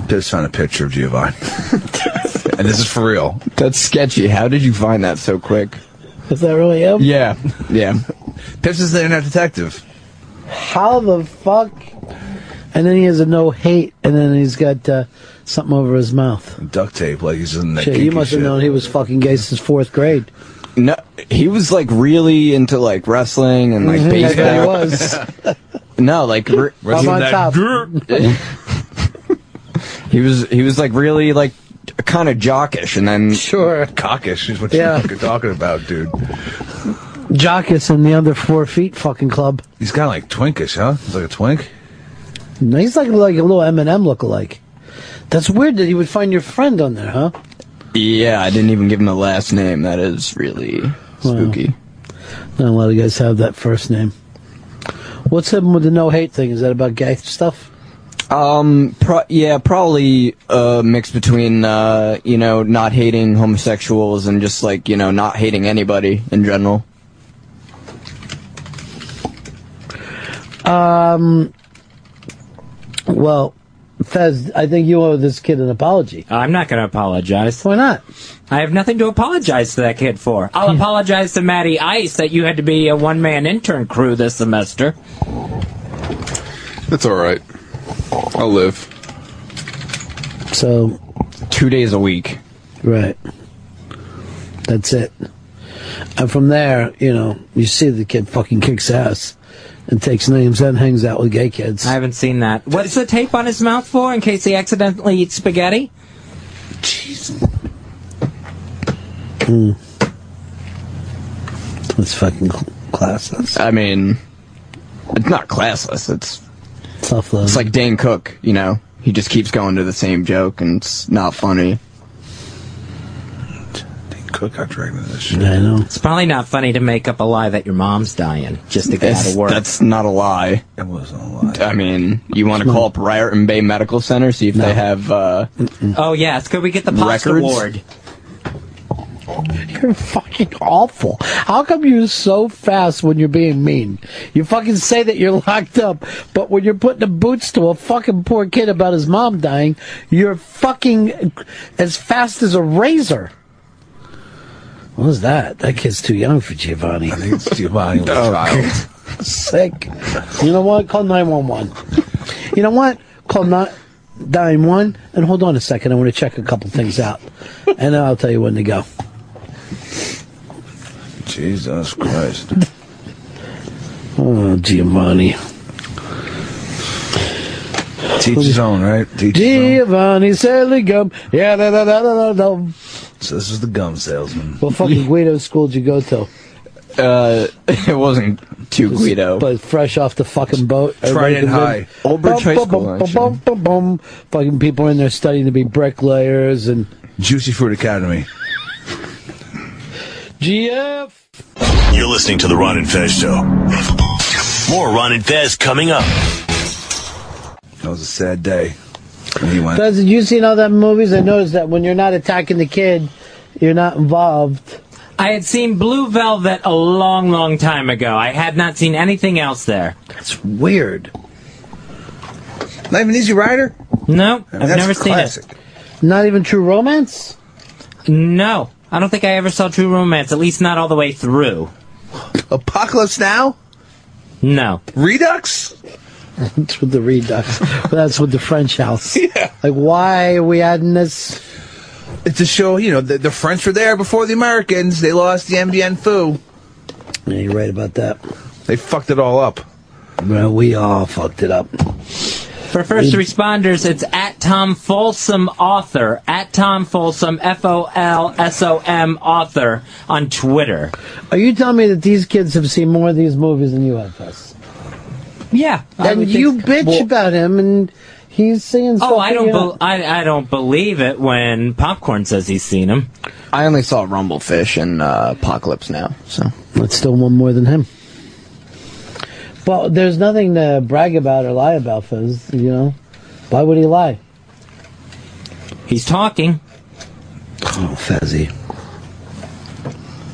Speaker 2: Just found a picture of Giovanni. And this is for real.
Speaker 4: That's sketchy. How did you find that so quick?
Speaker 1: Is that really him?
Speaker 4: Yeah. Yeah.
Speaker 2: Pips is the internet detective.
Speaker 1: How the fuck? And then he has a no hate, and then he's got something over his mouth.
Speaker 2: Duct tape, like he's in that.
Speaker 1: Shit, you must have known he was fucking gay since 4th grade.
Speaker 4: No, he was like really into like wrestling and like baseball.
Speaker 1: Yeah, he was.
Speaker 4: No, like
Speaker 1: I'm on top.
Speaker 4: He was like really like kind of jockish, and then
Speaker 1: Sure.
Speaker 2: Cockish is what you're fucking talking about, dude.
Speaker 1: Jockish in the under 4 feet fucking club.
Speaker 2: He's kind of like twinkish, huh? He's like a twink.
Speaker 1: No, he's like a little Eminem lookalike. That's weird that he would find your friend on there, huh?
Speaker 4: yeah, I didn't even give him a last name. That is really spooky.
Speaker 1: Not a lot of guys have that first name. What's up with the no hate thing? Is that about gay stuff?
Speaker 4: Probably a mix between, not hating homosexuals and just, not hating anybody in general.
Speaker 1: Well, Fez, I think you owe this kid an apology.
Speaker 3: I'm not going to apologize.
Speaker 1: Why not?
Speaker 3: I have nothing to apologize to that kid for. I'll apologize to Matty Ice that you had to be a one-man intern crew this semester.
Speaker 5: That's all right. I'll live.
Speaker 1: So,
Speaker 4: 2 days a week.
Speaker 1: Right. That's it. And from there, you see the kid fucking kicks ass and takes names and hangs out with gay kids.
Speaker 3: I haven't seen that. What's the tape on his mouth for, in case he accidentally eats spaghetti?
Speaker 1: Jeez. That's fucking classless.
Speaker 4: I mean, it's not classless. It's
Speaker 1: tough love.
Speaker 4: It's like Dane Cook, He just keeps going to the same joke, and it's not funny.
Speaker 2: Cook got dragged into this shit.
Speaker 1: Yeah, I know.
Speaker 3: It's probably not funny to make up a lie that your mom's dying just to get out of work.
Speaker 4: That's not a lie.
Speaker 2: It wasn't a lie.
Speaker 4: I mean, you want to call up Raritan Bay Medical Center, see if they have
Speaker 3: Oh, yes. Could we get the Post
Speaker 4: records?
Speaker 3: Award?
Speaker 1: You're fucking awful. How come you're so fast when you're being mean? You fucking say that you're locked up, but when you're putting the boots to a fucking poor kid about his mom dying, you're fucking as fast as a razor. What was that? That kid's too young for Giovanni.
Speaker 2: I think it's Giovanni with a child.
Speaker 1: Sick. You know what? Call 911. You know what? Call 911 and hold on a second. I want to check a couple things out. And then I'll tell you when to go.
Speaker 2: Jesus Christ.
Speaker 1: Oh, Giovanni.
Speaker 2: Teach his own, right? Teach
Speaker 1: Giovanni Saligum. Yeah, da.
Speaker 2: So this is the gum salesman.
Speaker 1: What fucking Guido school did you go to?
Speaker 4: It wasn't too Guido.
Speaker 1: But fresh off the fucking boat.
Speaker 2: Trident High.
Speaker 4: Old Bridge High School, actually.
Speaker 1: Fucking people in there studying to be bricklayers and...
Speaker 2: Juicy Fruit Academy.
Speaker 1: GF!
Speaker 7: You're listening to The Ron and Fez Show. More Ron and Fez coming up.
Speaker 2: That was a sad day when he went.
Speaker 1: Fez, did you see all that movies? I noticed that when you're not attacking the kid, you're not involved.
Speaker 3: I had seen Blue Velvet a long, long time ago. I had not seen anything else there.
Speaker 1: That's weird.
Speaker 2: Not even Easy Rider?
Speaker 3: No, I've never seen it.
Speaker 1: Not even True Romance?
Speaker 3: No, I don't think I ever saw True Romance, at least not all the way through.
Speaker 2: Apocalypse Now?
Speaker 3: No.
Speaker 2: Redux?
Speaker 1: That's with the Redux. That's with the French house.
Speaker 2: Yeah.
Speaker 1: Like, why are we adding this?
Speaker 2: It's a show, the French were there before the Americans. They lost the MBN foo.
Speaker 1: Yeah, you're right about that.
Speaker 2: They fucked it all up.
Speaker 1: Well, we all fucked it up.
Speaker 3: For first responders, it's at Tom Folsom Author, at Tom Folsom, Folsom Author on Twitter.
Speaker 1: Are you telling me that these kids have seen more of these movies than you have, Fez?
Speaker 3: Yeah.
Speaker 1: And you bitch about him, and he's saying stuff.
Speaker 3: Oh, I don't believe it when Popcorn says he's seen him.
Speaker 4: I only saw Rumblefish and Apocalypse Now, so.
Speaker 1: That's still one more than him. Well, there's nothing to brag about or lie about, Fez, Why would he lie?
Speaker 3: He's talking.
Speaker 1: Oh, Fezzy.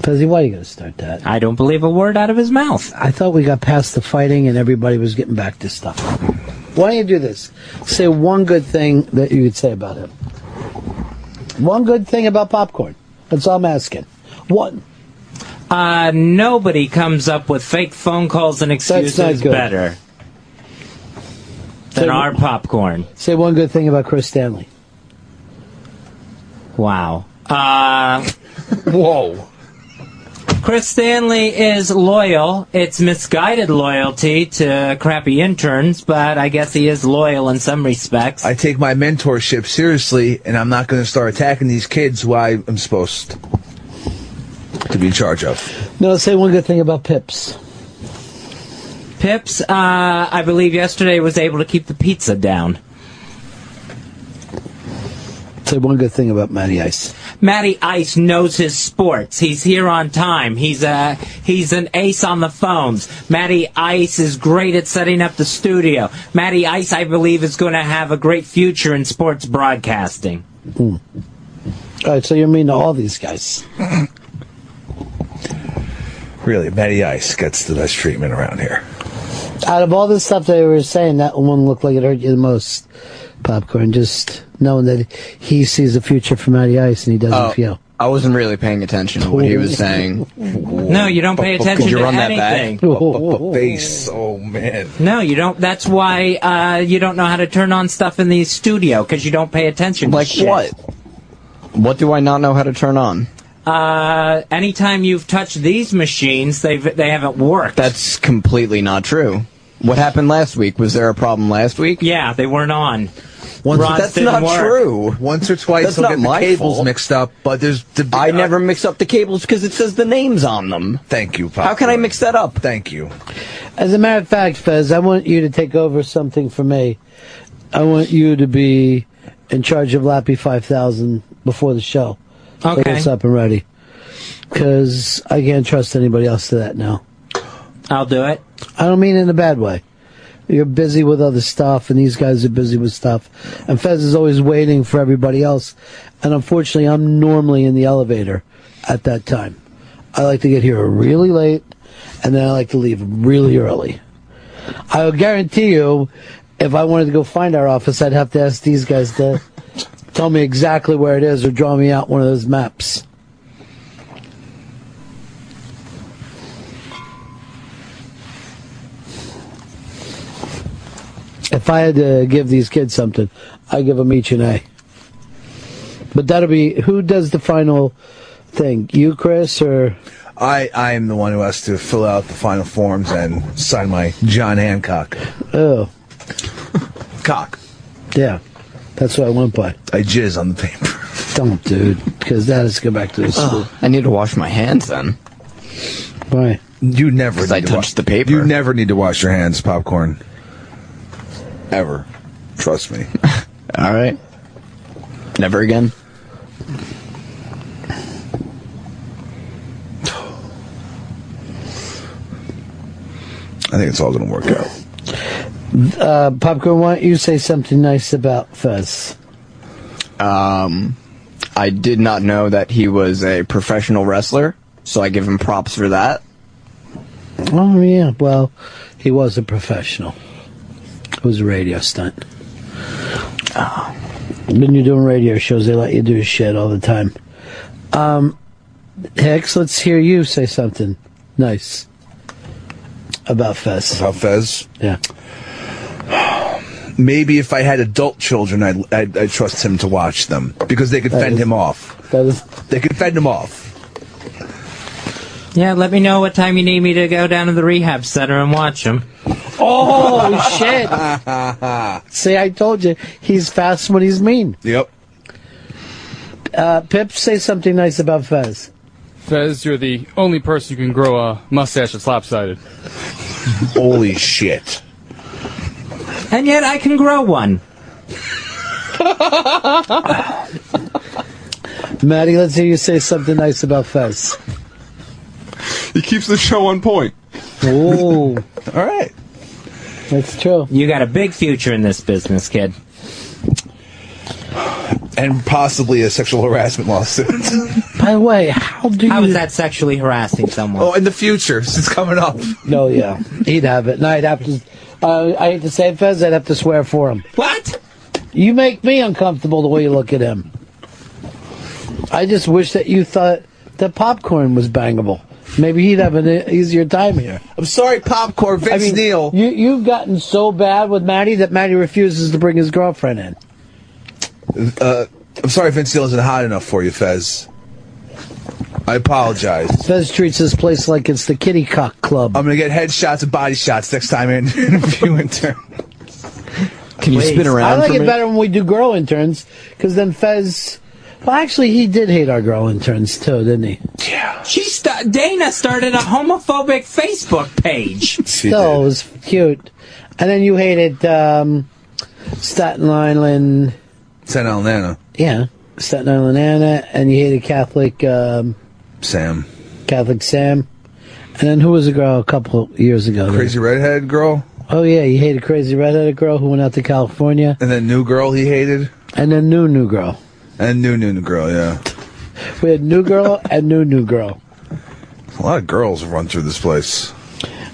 Speaker 1: Fezzy, why are you going to start that?
Speaker 3: I don't believe a word out of his mouth.
Speaker 1: I thought we got past the fighting and everybody was getting back to stuff. Why don't you do this? Say one good thing that you could say about him. One good thing about Popcorn. That's all I'm asking. One.
Speaker 3: Nobody comes up with fake phone calls and excuses better than our Popcorn.
Speaker 1: Say one good thing about Chris Stanley.
Speaker 3: Wow.
Speaker 2: Whoa.
Speaker 3: Chris Stanley is loyal. It's misguided loyalty to crappy interns, but I guess he is loyal in some respects.
Speaker 2: I take my mentorship seriously, and I'm not going to start attacking these kids who I am supposed to be in charge of.
Speaker 1: No, say one good thing about Pips.
Speaker 3: Pips, I believe yesterday was able to keep the pizza down.
Speaker 1: Say one good thing about Matty Ice.
Speaker 3: Matty Ice knows his sports. He's here on time. He's an ace on the phones. Matty Ice is great at setting up the studio. Matty Ice, I believe, is going to have a great future in sports broadcasting.
Speaker 1: All right, so you're mean to all these guys.
Speaker 2: Really, Matty Ice gets the best treatment around here.
Speaker 1: Out of all the stuff they were saying, that one looked like it hurt you the most, Popcorn. Just knowing that he sees a future for Matty Ice and he doesn't feel.
Speaker 4: I wasn't really paying attention to what he was saying.
Speaker 3: No, you don't pay attention to anything.
Speaker 2: Face, oh man.
Speaker 3: No, you don't. That's why you don't know how to turn on stuff in the studio, because you don't pay attention.
Speaker 4: Like
Speaker 3: to
Speaker 4: what? What do I not know how to turn on?
Speaker 3: Anytime you've touched these machines, they haven't worked.
Speaker 4: That's completely not true. What happened last week? Was there a problem last week?
Speaker 3: Yeah, they weren't on.
Speaker 4: That's not true.
Speaker 2: Once or twice
Speaker 4: That's
Speaker 2: they'll
Speaker 4: not
Speaker 2: get the
Speaker 4: my
Speaker 2: cables
Speaker 4: fault.
Speaker 2: mixed up, but there's...
Speaker 4: I never mix up the cables because it says the names on them.
Speaker 2: Thank you, Popcorn.
Speaker 4: How can I mix that up?
Speaker 2: Thank you.
Speaker 1: As a matter of fact, Fez, I want you to take over something for me. I want you to be in charge of Lappy 5000 before the show.
Speaker 3: Okay.
Speaker 1: So it's up and ready. Because I can't trust anybody else to that now.
Speaker 3: I'll do it.
Speaker 1: I don't mean in a bad way. You're busy with other stuff, and these guys are busy with stuff. And Fez is always waiting for everybody else. And unfortunately, I'm normally in the elevator at that time. I like to get here really late, and then I like to leave really early. I'll guarantee you, if I wanted to go find our office, I'd have to ask these guys to tell me exactly where it is or draw me out one of those maps. If I had to give these kids something, I'd give them each an A. But that'll be, who does the final thing? You, Chris, or?
Speaker 2: I am the one who has to fill out the final forms and sign my John Hancock.
Speaker 1: Oh.
Speaker 2: Cock.
Speaker 1: Yeah. That's what I went by.
Speaker 2: I jizz on the paper.
Speaker 1: Don't, dude, because that has to go back to the school.
Speaker 4: I need to wash my hands then.
Speaker 1: Why?
Speaker 2: You never need
Speaker 4: I
Speaker 2: to
Speaker 4: touched the paper.
Speaker 2: You never need to wash your hands, Popcorn. Ever. Trust me.
Speaker 4: All right. Never again.
Speaker 2: I think it's all going to work out.
Speaker 1: Popcorn, why don't you say something nice about Fez?
Speaker 4: I did not know that he was a professional wrestler, so I give him props for that.
Speaker 1: Oh, yeah. Well, he was a professional. It was a radio stunt. When you're doing radio shows, they let you do shit all the time. Hicks, let's hear you say something nice about Fez.
Speaker 2: About Fez?
Speaker 1: Yeah.
Speaker 2: Maybe if I had adult children, I'd trust him to watch them because they could fend him off. They could fend him off.
Speaker 3: Yeah, let me know what time you need me to go down to the rehab center and watch him.
Speaker 1: Oh, shit. See, I told you, he's fast when he's mean.
Speaker 2: Yep.
Speaker 1: Pip, say something nice about Fez.
Speaker 6: Fez, you're the only person who can grow a mustache that's lopsided.
Speaker 2: Holy shit.
Speaker 3: And yet I can grow one.
Speaker 1: Maddie, let's hear you say something nice about Fez.
Speaker 5: He keeps the show on point.
Speaker 1: Oh.
Speaker 2: All right.
Speaker 1: That's true.
Speaker 3: You got a big future in this business, kid.
Speaker 2: And possibly a sexual harassment lawsuit.
Speaker 1: By the way, how
Speaker 3: is that sexually harassing someone?
Speaker 2: Oh, in the future, it's coming up.
Speaker 1: No, yeah. He'd have it. And I'd have to, I hate to say it, Fez, I'd have to swear for him.
Speaker 3: What?
Speaker 1: You make me uncomfortable the way you look at him. I just wish that you thought that Popcorn was bangable. Maybe he'd have an easier time here.
Speaker 2: I'm sorry, Popcorn, Vince Neil.
Speaker 1: You've gotten so bad with Matty that Matty refuses to bring his girlfriend in.
Speaker 2: I'm sorry Vince Neil isn't hot enough for you, Fez. I apologize.
Speaker 1: Fez treats this place like it's the Kitty Cock Club.
Speaker 2: I'm going to get headshots and body shots next time I interview intern.
Speaker 4: Can you spin around
Speaker 1: I like
Speaker 4: for
Speaker 1: it
Speaker 4: me?
Speaker 1: better when we do girl interns, because then Fez... Well, actually, he did hate our girl interns, too, didn't he?
Speaker 2: Yeah.
Speaker 3: Dana started a homophobic Facebook page.
Speaker 1: Still, it was cute. And then you hated Staten Island.
Speaker 2: Staten Island Nana.
Speaker 1: Yeah. Staten Island Anna, and you hated Catholic
Speaker 2: Sam.
Speaker 1: Catholic Sam. And then who was the girl a couple years ago?
Speaker 2: Crazy redhead girl?
Speaker 1: Oh, yeah, he hated crazy redheaded girl who went out to California.
Speaker 2: And then new girl he hated?
Speaker 1: And then new girl.
Speaker 2: And new girl, yeah.
Speaker 1: We had new girl and new girl.
Speaker 2: A lot of girls run through this place.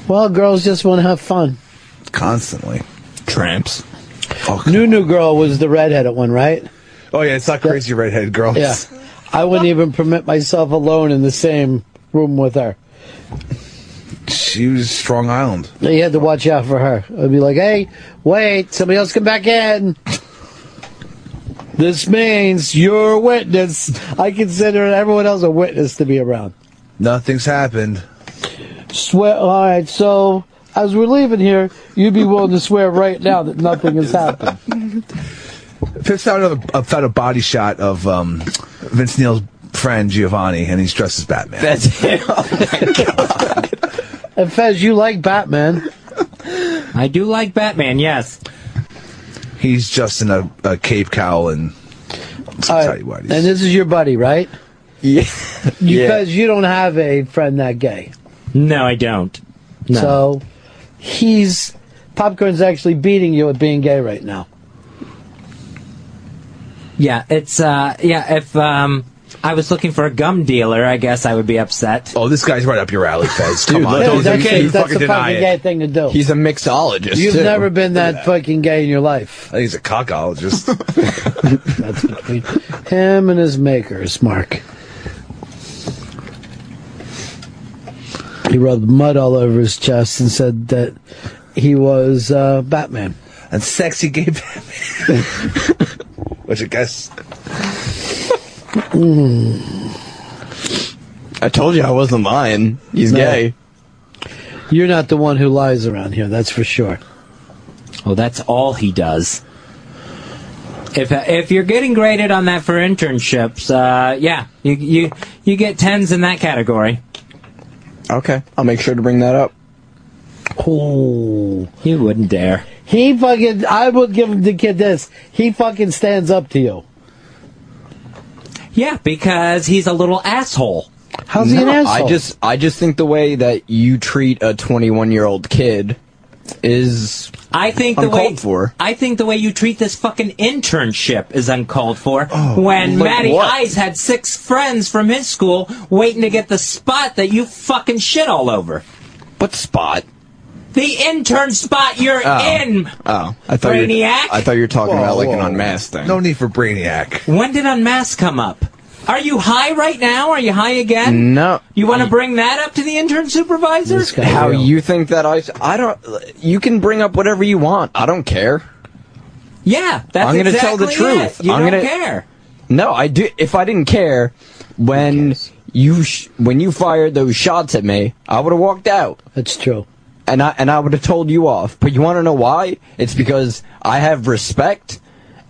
Speaker 1: Well, girls just want to have fun.
Speaker 2: Constantly.
Speaker 4: Tramps.
Speaker 2: Oh,
Speaker 1: new girl was the redheaded one, right?
Speaker 2: Oh, yeah, it's not crazy redhead girls.
Speaker 1: Yeah. I wouldn't even permit myself alone in the same room with her.
Speaker 2: She was Strong Island.
Speaker 1: You had to watch out for her. I'd be like, hey, wait, somebody else come back in. This means you're a witness. I consider everyone else a witness to be around.
Speaker 2: Nothing's happened.
Speaker 1: Swear. All right, so as we're leaving here, you'd be willing to swear right now that nothing has happened.
Speaker 2: Fifth found a body shot of Vince Neil's friend Giovanni, and he's dressed as Batman.
Speaker 4: That's him. Oh my God.
Speaker 1: And Fez, you like Batman?
Speaker 3: I do like Batman, yes.
Speaker 2: He's just in a cape cowl and some tight whities.
Speaker 1: And this is your buddy, right?
Speaker 4: Yeah.
Speaker 1: Because you don't have a friend that gay.
Speaker 3: No, I don't. No.
Speaker 1: So Popcorn's actually beating you at being gay right now.
Speaker 3: Yeah, it's if I was looking for a gum dealer, I guess I would be upset.
Speaker 2: Oh, this guy's right up your alley, Fez.
Speaker 4: Dude,
Speaker 2: come on.
Speaker 1: Dude,
Speaker 2: You can't
Speaker 1: that's
Speaker 2: fucking
Speaker 1: a
Speaker 2: deny
Speaker 1: fucking
Speaker 2: it.
Speaker 1: gay thing to do.
Speaker 4: He's a mixologist,
Speaker 1: You've
Speaker 4: too.
Speaker 1: never been that fucking gay in your life.
Speaker 2: I think he's a cockologist.
Speaker 1: That's between him and his makers, Mark. He rubbed mud all over his chest and said that he was Batman.
Speaker 2: And sexy gay Batman. Which I guess...
Speaker 4: I told you I wasn't lying. He's gay.
Speaker 1: You're not the one who lies around here, that's for sure.
Speaker 3: Well, that's all he does. If you're getting graded on that for internships, yeah, you get 10s in that category.
Speaker 4: Okay, I'll make sure to bring that up.
Speaker 1: Oh,
Speaker 3: you wouldn't dare.
Speaker 1: I would give the kid this. He fucking stands up to you.
Speaker 3: Yeah, because he's a little asshole.
Speaker 1: How's he an asshole?
Speaker 4: I just think the way that you treat a 21-year-old kid is uncalled for.
Speaker 3: I think the way you treat this fucking internship is uncalled for.
Speaker 4: Oh,
Speaker 3: when
Speaker 4: like
Speaker 3: Matty
Speaker 4: what?
Speaker 3: Eyes had 6 friends from his school waiting to get the spot that you fucking shit all over.
Speaker 4: What spot?
Speaker 3: The intern spot you're in.
Speaker 4: Oh, I thought
Speaker 3: Brainiac.
Speaker 4: you were talking about like an unmasked thing.
Speaker 2: No need for Brainiac.
Speaker 3: When did Unmasked come up? Are you high right now? Are you high again?
Speaker 4: No.
Speaker 3: You want to bring that up to the intern supervisor?
Speaker 4: How you think that I don't... You can bring up whatever you want. I don't care.
Speaker 3: Yeah, that's
Speaker 4: I'm going to tell the
Speaker 3: exactly
Speaker 4: truth.
Speaker 3: it. You don't care.
Speaker 4: No, I do. If I didn't care, when you fired those shots at me, I would have walked out.
Speaker 1: That's true.
Speaker 4: And I would have told you off. But you want to know why? It's because I have respect,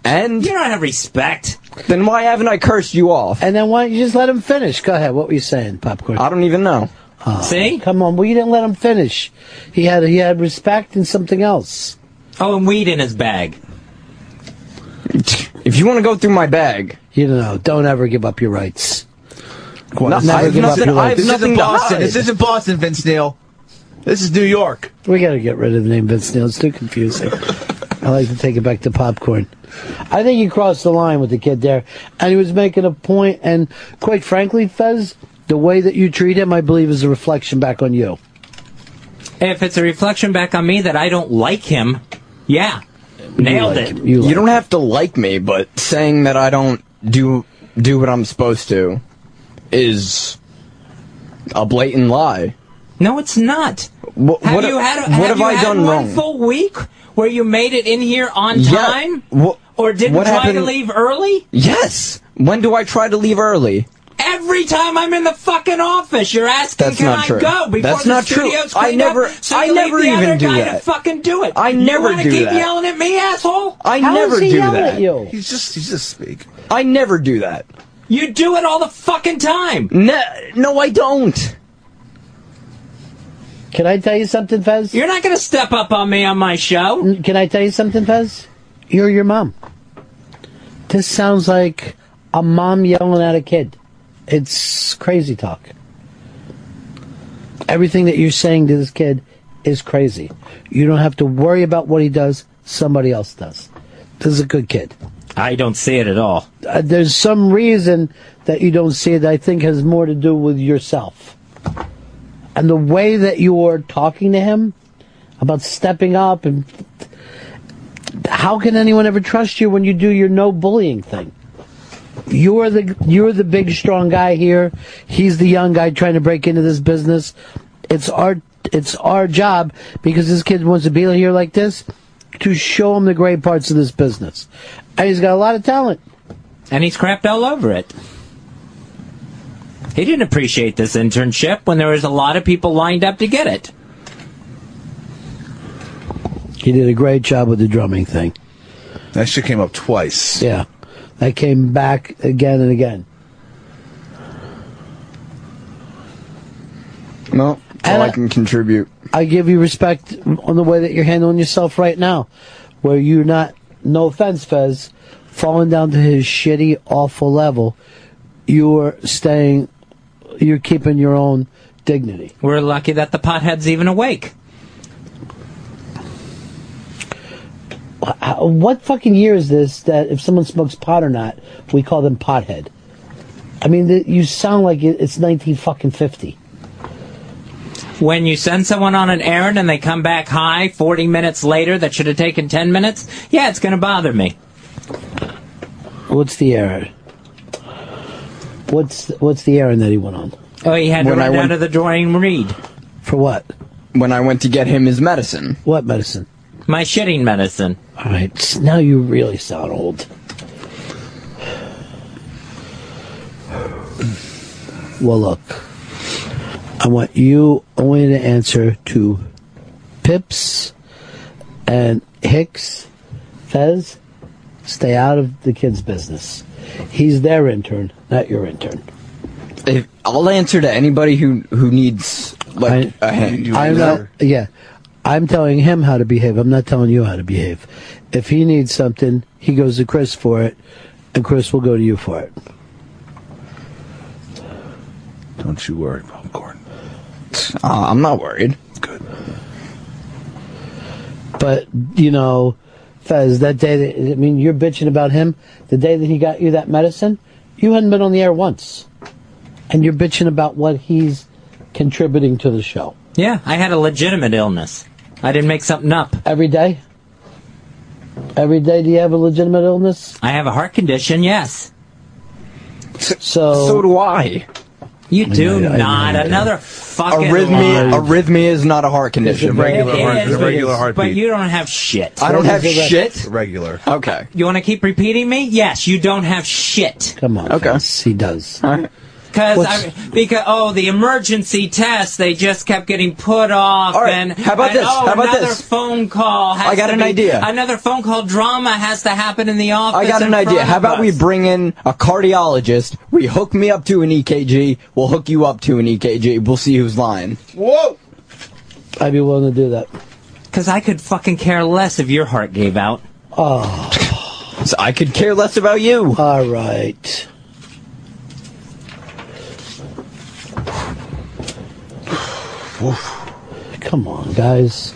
Speaker 4: and...
Speaker 3: You don't have respect.
Speaker 4: Then why haven't I cursed you off?
Speaker 1: And then why don't you just let him finish? Go ahead. What were you saying, Popcorn?
Speaker 4: I don't even know.
Speaker 3: See?
Speaker 1: Come on. Well, you didn't let him finish. He had respect and something else.
Speaker 3: Oh, and weed in his bag.
Speaker 4: If you want to go through my bag...
Speaker 1: You know, don't ever give up your rights.
Speaker 4: No, I have nothing to hide.
Speaker 2: This isn't Boston, Vince Neil. This is New York.
Speaker 1: We got to get rid of the name Vince Neil. It's too confusing. I like to take it back to Popcorn. I think you crossed the line with the kid there. And he was making a point, and quite frankly, Fez, the way that you treat him, I believe, is a reflection back on you.
Speaker 3: If it's a reflection back on me that I don't like him, yeah. Nailed it.
Speaker 4: You don't have to like me, but saying that I don't do what I'm supposed to is a blatant lie.
Speaker 3: No, it's not.
Speaker 4: What have I done wrong?
Speaker 3: One full week where you made it in here on time? Or didn't try to leave early?
Speaker 4: Yes. When do I try to leave early?
Speaker 3: Every time I'm in the fucking office, you're asking,
Speaker 4: That's
Speaker 3: can
Speaker 4: not
Speaker 3: I
Speaker 4: true.
Speaker 3: go before
Speaker 4: That's
Speaker 3: the
Speaker 4: not true.
Speaker 3: studio's
Speaker 4: I
Speaker 3: cleaned
Speaker 4: never-
Speaker 3: up, so
Speaker 4: I
Speaker 3: you
Speaker 4: never
Speaker 3: leave the
Speaker 4: even
Speaker 3: other
Speaker 4: do
Speaker 3: guy
Speaker 4: that.
Speaker 3: to fucking do it.
Speaker 4: I never
Speaker 3: You want to
Speaker 4: do
Speaker 3: keep
Speaker 4: that.
Speaker 3: yelling at me, asshole?
Speaker 4: I
Speaker 1: How
Speaker 4: never
Speaker 1: is he
Speaker 4: do
Speaker 1: yelling
Speaker 4: that.
Speaker 1: at you?
Speaker 2: He's just speak.
Speaker 4: I never do that.
Speaker 3: You do it all the fucking time.
Speaker 4: No, I don't.
Speaker 1: Can I tell you something, Fez?
Speaker 3: You're not going to step up on me on my show.
Speaker 1: Can I tell you something, Fez? You're your mom. This sounds like a mom yelling at a kid. It's crazy talk. Everything that you're saying to this kid is crazy. You don't have to worry about what he does. Somebody else does. This is a good kid.
Speaker 3: I don't see it at all.
Speaker 1: There's some reason that you don't see it that I think has more to do with yourself. And the way that you're talking to him about stepping up, and how can anyone ever trust you when you do your no bullying thing? You're the big strong guy here. He's the young guy trying to break into this business. It's our job, because this kid wants to be here like this, to show him the great parts of this business. And he's got a lot of talent.
Speaker 3: And he's crapped all over it. He didn't appreciate this internship when there was a lot of people lined up to get it.
Speaker 1: He did a great job with the drumming thing.
Speaker 2: That shit came up twice.
Speaker 1: Yeah. That came back again and again.
Speaker 4: No, that's all I can contribute.
Speaker 1: I give you respect on the way that you're handling yourself right now, where you're not, no offense, Fez, falling down to his shitty, awful level. You're keeping your own dignity.
Speaker 3: We're lucky that the pothead's even awake.
Speaker 1: What fucking year is this that if someone smokes pot or not, we call them pothead? I mean, you sound like it's 1950.
Speaker 3: When you send someone on an errand and they come back high 40 minutes later that should have taken 10 minutes, yeah, it's going to bother me.
Speaker 1: What's the errand? What's the errand that he went on?
Speaker 3: Oh, he had to run down to the door and read.
Speaker 1: For what?
Speaker 4: When I went to get him his medicine.
Speaker 1: What medicine?
Speaker 3: My shitting medicine.
Speaker 1: All right, now you really sound old. Well, look, I want you only to answer to Pips and Hicks. Fez, stay out of the kid's business. He's their intern, not your intern.
Speaker 4: I'll answer to anybody who needs a hand.
Speaker 1: I'm telling him how to behave. I'm not telling you how to behave. If he needs something, he goes to Chris for it, and Chris will go to you for it.
Speaker 2: Don't you worry, Popcorn.
Speaker 4: I'm not worried.
Speaker 2: Good.
Speaker 1: But, Fez, that day, you're bitching about him. The day that he got you that medicine, you hadn't been on the air once. And you're bitching about what he's contributing to the show.
Speaker 3: Yeah, I had a legitimate illness. I didn't make something up.
Speaker 1: Every day? Every day do you have a legitimate illness?
Speaker 3: I have a heart condition, yes.
Speaker 4: So do I.
Speaker 3: You do not. Another fucking
Speaker 4: arrhythmia is not a heart condition.
Speaker 2: It's a regular heartbeat.
Speaker 3: But you don't have shit.
Speaker 4: I don't have shit?
Speaker 2: Regular.
Speaker 4: Okay.
Speaker 3: You want to keep repeating me? Yes, you don't have shit.
Speaker 1: Come on. Okay. Fez, he does.
Speaker 4: All right.
Speaker 3: Because the emergency test, they just kept getting put off.
Speaker 4: All right.
Speaker 3: And
Speaker 4: how about this? How about
Speaker 3: another
Speaker 4: this?
Speaker 3: phone call.
Speaker 4: I got an idea.
Speaker 3: Another phone call drama has to happen in the office.
Speaker 4: I got an idea. How about we bring in a cardiologist? We hook me up to an EKG. We'll hook you up to an EKG. We'll see who's lying.
Speaker 2: Whoa!
Speaker 1: I'd be willing to do that.
Speaker 3: Because I could fucking care less if your heart gave out.
Speaker 1: Oh.
Speaker 4: So I could care less about you.
Speaker 1: All right. Come on, guys.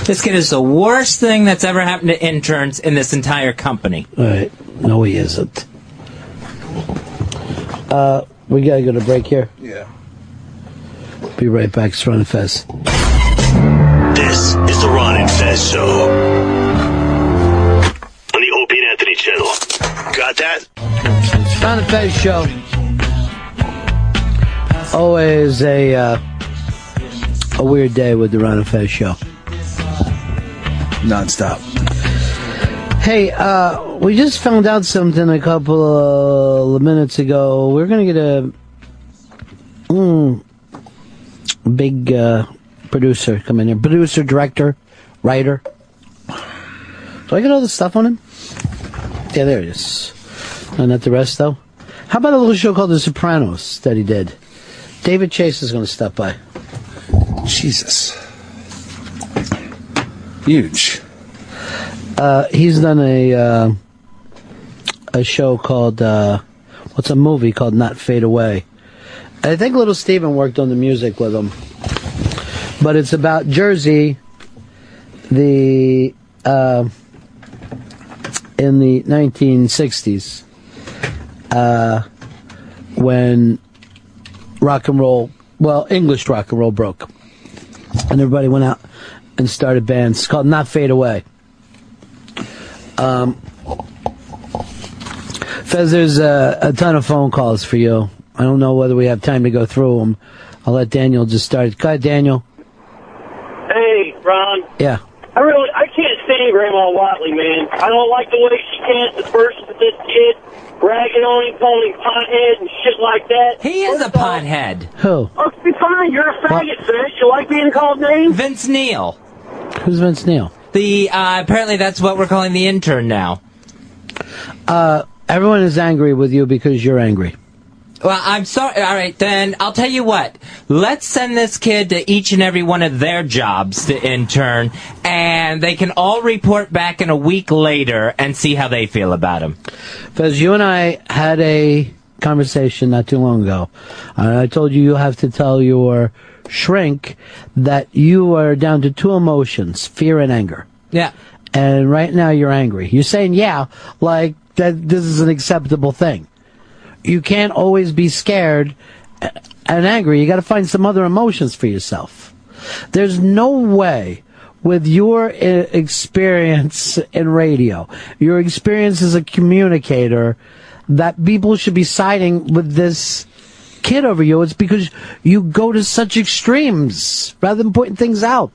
Speaker 3: This kid is the worst thing that's ever happened to interns in this entire company.
Speaker 1: All right. No, he isn't. We gotta go to break here.
Speaker 2: Yeah.
Speaker 1: Be right back. It's Ron Fez.
Speaker 7: This is the Ron and Fez Show. On the Opie and Anthony channel. Got that?
Speaker 1: Ron and Fez Show. Always a weird day with the Ron and Fez Show.
Speaker 2: Non-stop.
Speaker 1: Hey, we just found out something a couple of minutes ago. We're going to get a big producer come in here. Producer, director, writer. Do I get all this stuff on him? Yeah, there it is. Not the rest, though. How about a little show called The Sopranos that he did? David Chase is going to stop by.
Speaker 2: Jesus. Huge.
Speaker 1: He's done a a show called, what's a movie called Not Fade Away. I think Little Steven worked on the music with him. But it's about Jersey, in the 1960s, when rock and roll, English rock and roll broke. And everybody went out and started bands. It's called Not Fade Away. Fez, there's a ton of phone calls for you. I don't know whether we have time to go through them. I'll let Daniel just start. Go ahead, Daniel.
Speaker 8: Hey, Ron.
Speaker 1: Yeah.
Speaker 8: I can't stand Grandma Watley, man. I don't like the way she can't disperse with this kid, bragging on him, calling him pothead and shit like that.
Speaker 3: He is a pothead.
Speaker 1: Who?
Speaker 8: Okay, fine. You're a faggot, Fez. You like being called names?
Speaker 3: Vince Neil.
Speaker 1: Who's Vince Neil?
Speaker 3: Apparently that's what we're calling the intern now.
Speaker 1: Everyone is angry with you because you're angry.
Speaker 3: Well, I'm sorry. All right, then I'll tell you what. Let's send this kid to each and every one of their jobs to intern, and they can all report back in a week later and see how they feel about him.
Speaker 1: Because you and I had a conversation not too long ago. I told you have to tell your shrink that you are down to two emotions, fear and anger.
Speaker 3: Yeah.
Speaker 1: And right now you're angry. You're saying, yeah, like that this is an acceptable thing. You can't always be scared and angry. You got to find some other emotions for yourself. There's no way, with your experience in radio, your experience as a communicator, that people should be siding with this kid over you. It's because you go to such extremes rather than pointing things out.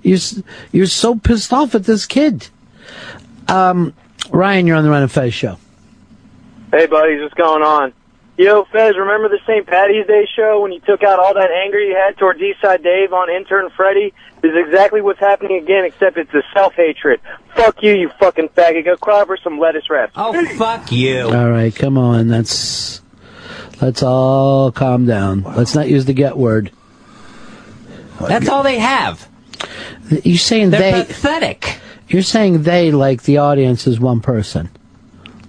Speaker 1: You're so pissed off at this kid. Ryan, you're on the Ron and Fez show.
Speaker 8: Hey, buddies, what's going on? Yo, Fez, remember the St. Patty's Day show when you took out all that anger you had towards Eastside Dave on intern Freddie? This is exactly what's happening again, except it's the self-hatred. Fuck you, you fucking faggot. Go cry for some lettuce wraps.
Speaker 3: Oh, fuck you.
Speaker 1: All right, come on. Let's all calm down. Let's not use the get word.
Speaker 3: That's all they have.
Speaker 1: You're saying
Speaker 3: They're pathetic.
Speaker 1: You're saying they like the audience is one person.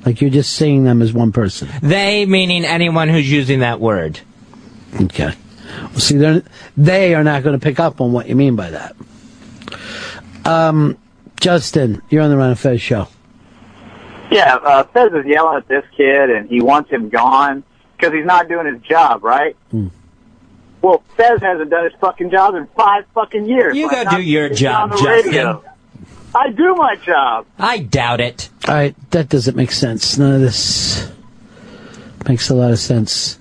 Speaker 1: Like you're just seeing them as one person.
Speaker 3: They meaning anyone who's using that word.
Speaker 1: Okay. Well, see, they are not going to pick up on what you mean by that. Justin, you're on the Ron and Fez show.
Speaker 9: Yeah, Fez is yelling at this kid, and he wants him gone because he's not doing his job, right? Well, Fez hasn't done his fucking job in 5 fucking years.
Speaker 3: You go do your job, Justin.
Speaker 9: Radio. I do my job.
Speaker 3: I doubt it.
Speaker 1: All right, that doesn't make sense. None of this makes a lot of sense.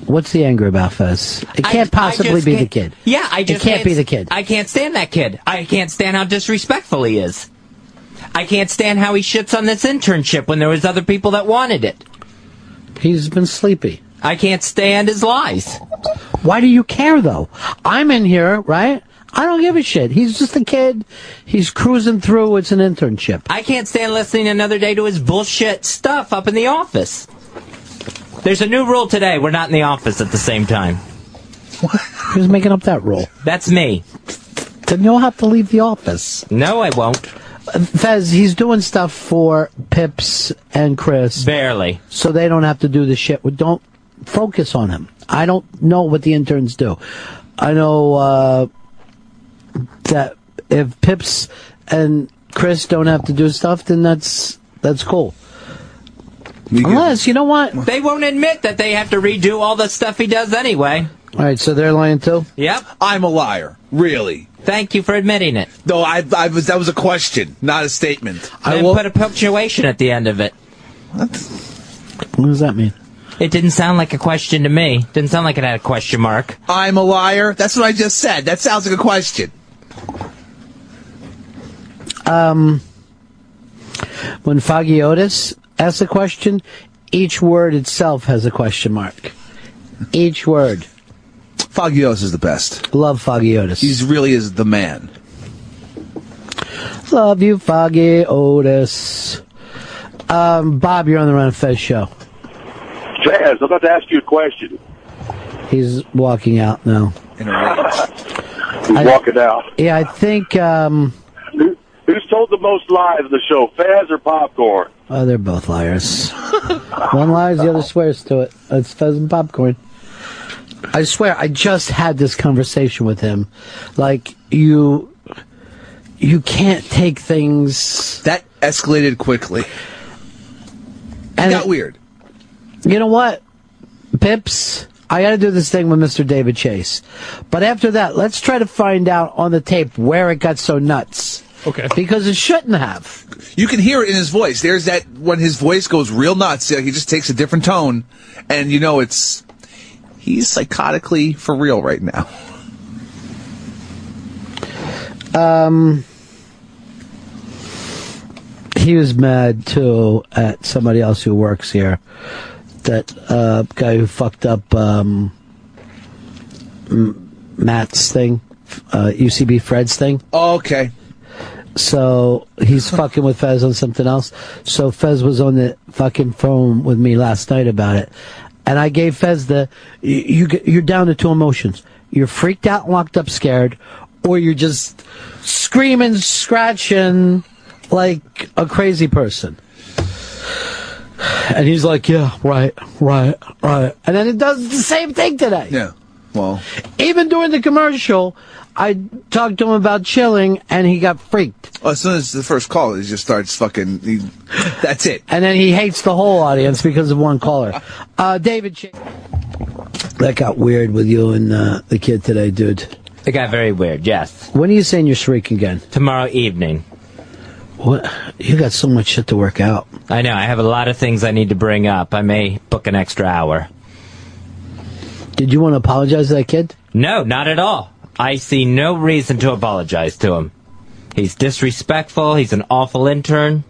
Speaker 1: What's the anger about, Fez? It can't possibly be the kid.
Speaker 3: Yeah, it
Speaker 1: can't be the kid.
Speaker 3: I can't stand that kid. I can't stand how disrespectful he is. I can't stand how he shits on this internship when there was other people that wanted it.
Speaker 1: He's been sleepy.
Speaker 3: I can't stand his lies.
Speaker 1: Why do you care, though? I'm in here, right? I don't give a shit. He's just a kid. He's cruising through. It's an internship.
Speaker 3: I can't stand listening another day to his bullshit stuff up in the office. There's a new rule today. We're not in the office at the same time.
Speaker 1: What? Who's making up that rule?
Speaker 3: That's me.
Speaker 1: Then you'll have to leave the office.
Speaker 3: No, I won't.
Speaker 1: Fez, he's doing stuff for Pips and Chris.
Speaker 3: Barely.
Speaker 1: So they don't have to do the shit. Don't focus on him. I don't know what the interns do. I know that if Pips and Chris don't have to do stuff, then that's cool. Unless, you know what?
Speaker 3: They won't admit that they have to redo all the stuff he does anyway.
Speaker 1: All right, so they're lying too?
Speaker 3: Yep.
Speaker 2: I'm a liar. Really.
Speaker 3: Thank you for admitting it.
Speaker 2: No, that was a question, not a statement.
Speaker 3: Then put a punctuation at the end of it.
Speaker 2: What
Speaker 1: does that mean?
Speaker 3: It didn't sound like a question to me. Didn't sound like it had a question mark.
Speaker 2: I'm a liar? That's what I just said. That sounds like a question.
Speaker 1: When Foggy Otis asks a question, each word itself has a question mark. Each word.
Speaker 2: Foggy Otis is the best.
Speaker 1: Love Foggy Otis.
Speaker 2: He really is the man.
Speaker 1: Love you, Foggy Otis. Bob, you're on the Ron and Fez show.
Speaker 10: Fez, I'm about to ask you a question.
Speaker 1: He's walking out now.
Speaker 10: He's walking out.
Speaker 1: Yeah, I think...
Speaker 10: Who's told the most lies of the show, Fez or Popcorn?
Speaker 1: Oh, they're both liars. One lies, the other swears to it. It's Fez and Popcorn. I swear, I just had this conversation with him. Like, you can't take things...
Speaker 2: That escalated quickly.
Speaker 1: And
Speaker 2: it got weird.
Speaker 1: You know what, Pips? I got to do this thing with Mr. David Chase. But after that, let's try to find out on the tape where it got so nuts.
Speaker 6: Okay.
Speaker 1: Because it shouldn't have.
Speaker 2: You can hear it in his voice. There's that, when his voice goes real nuts, he just takes a different tone, and you know he's psychotically for real right now.
Speaker 1: He was mad, too, at somebody else who works here. That guy who fucked up Matt's thing, UCB Fred's thing.
Speaker 2: Oh, okay.
Speaker 1: So he's fucking with Fez on something else. So Fez was on the fucking phone with me last night about it. And I gave Fez you're down to two emotions. You're freaked out, locked up, scared, or you're just screaming, scratching like a crazy person. And he's like, yeah, right. And then it does the same thing today.
Speaker 2: Yeah. Well,
Speaker 1: even during the commercial, I talked to him about chilling, and he got freaked.
Speaker 2: Well, as soon as the first call, he just starts fucking... that's it.
Speaker 1: And then he hates the whole audience because of one caller. David... That got weird with you and the kid today, dude.
Speaker 3: It got very weird, yes.
Speaker 1: When are you saying you're shrieking again?
Speaker 3: Tomorrow evening.
Speaker 1: What? You got so much shit to work out.
Speaker 3: I know. I have a lot of things I need to bring up. I may book an extra hour.
Speaker 1: Did you want to apologize to that kid?
Speaker 3: No, not at all. I see no reason to apologize to him. He's disrespectful. He's an awful intern.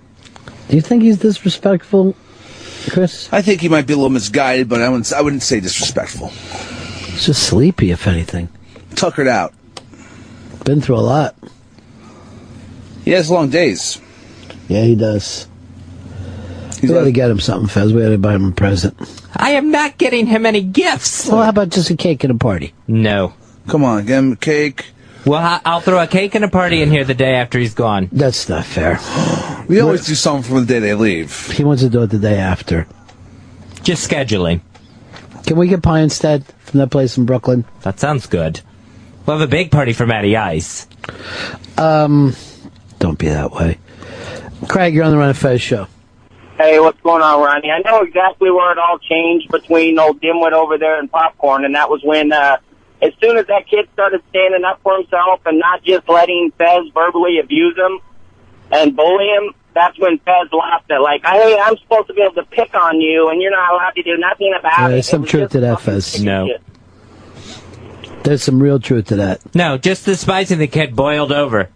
Speaker 1: Do you think he's disrespectful, Chris?
Speaker 2: I think he might be a little misguided, but I wouldn't say disrespectful.
Speaker 1: He's just sleepy, if anything.
Speaker 2: Tuckered out.
Speaker 1: Been through a lot.
Speaker 2: He has long days.
Speaker 1: Yeah, he does. We got to get him something, Fez. We got to buy him a present.
Speaker 3: I am not getting him any gifts.
Speaker 1: Well, how about just a cake and a party?
Speaker 3: No.
Speaker 2: Come on, get him a cake.
Speaker 3: Well, I'll throw a cake and a party in here the day after he's gone.
Speaker 1: That's not fair.
Speaker 2: We always do something for the day they leave.
Speaker 1: He wants to do it the day after.
Speaker 3: Just scheduling.
Speaker 1: Can we get pie instead from that place in Brooklyn?
Speaker 3: That sounds good. We'll have a big party for Matty Ice.
Speaker 1: Don't be that way. Craig, you're on the Ron Fez show.
Speaker 11: Hey, what's going on, Ronnie? I know exactly where it all changed between old Dimwit over there and Popcorn, and that was when, as soon as that kid started standing up for himself and not just letting Fez verbally abuse him and bully him, that's when Fez laughed at, like, hey, I'm supposed to be able to pick on you, and you're not allowed to do nothing about it.
Speaker 1: There's some truth to that, Fez.
Speaker 3: No.
Speaker 1: There's some real truth to that.
Speaker 3: No, just despising the kid boiled over.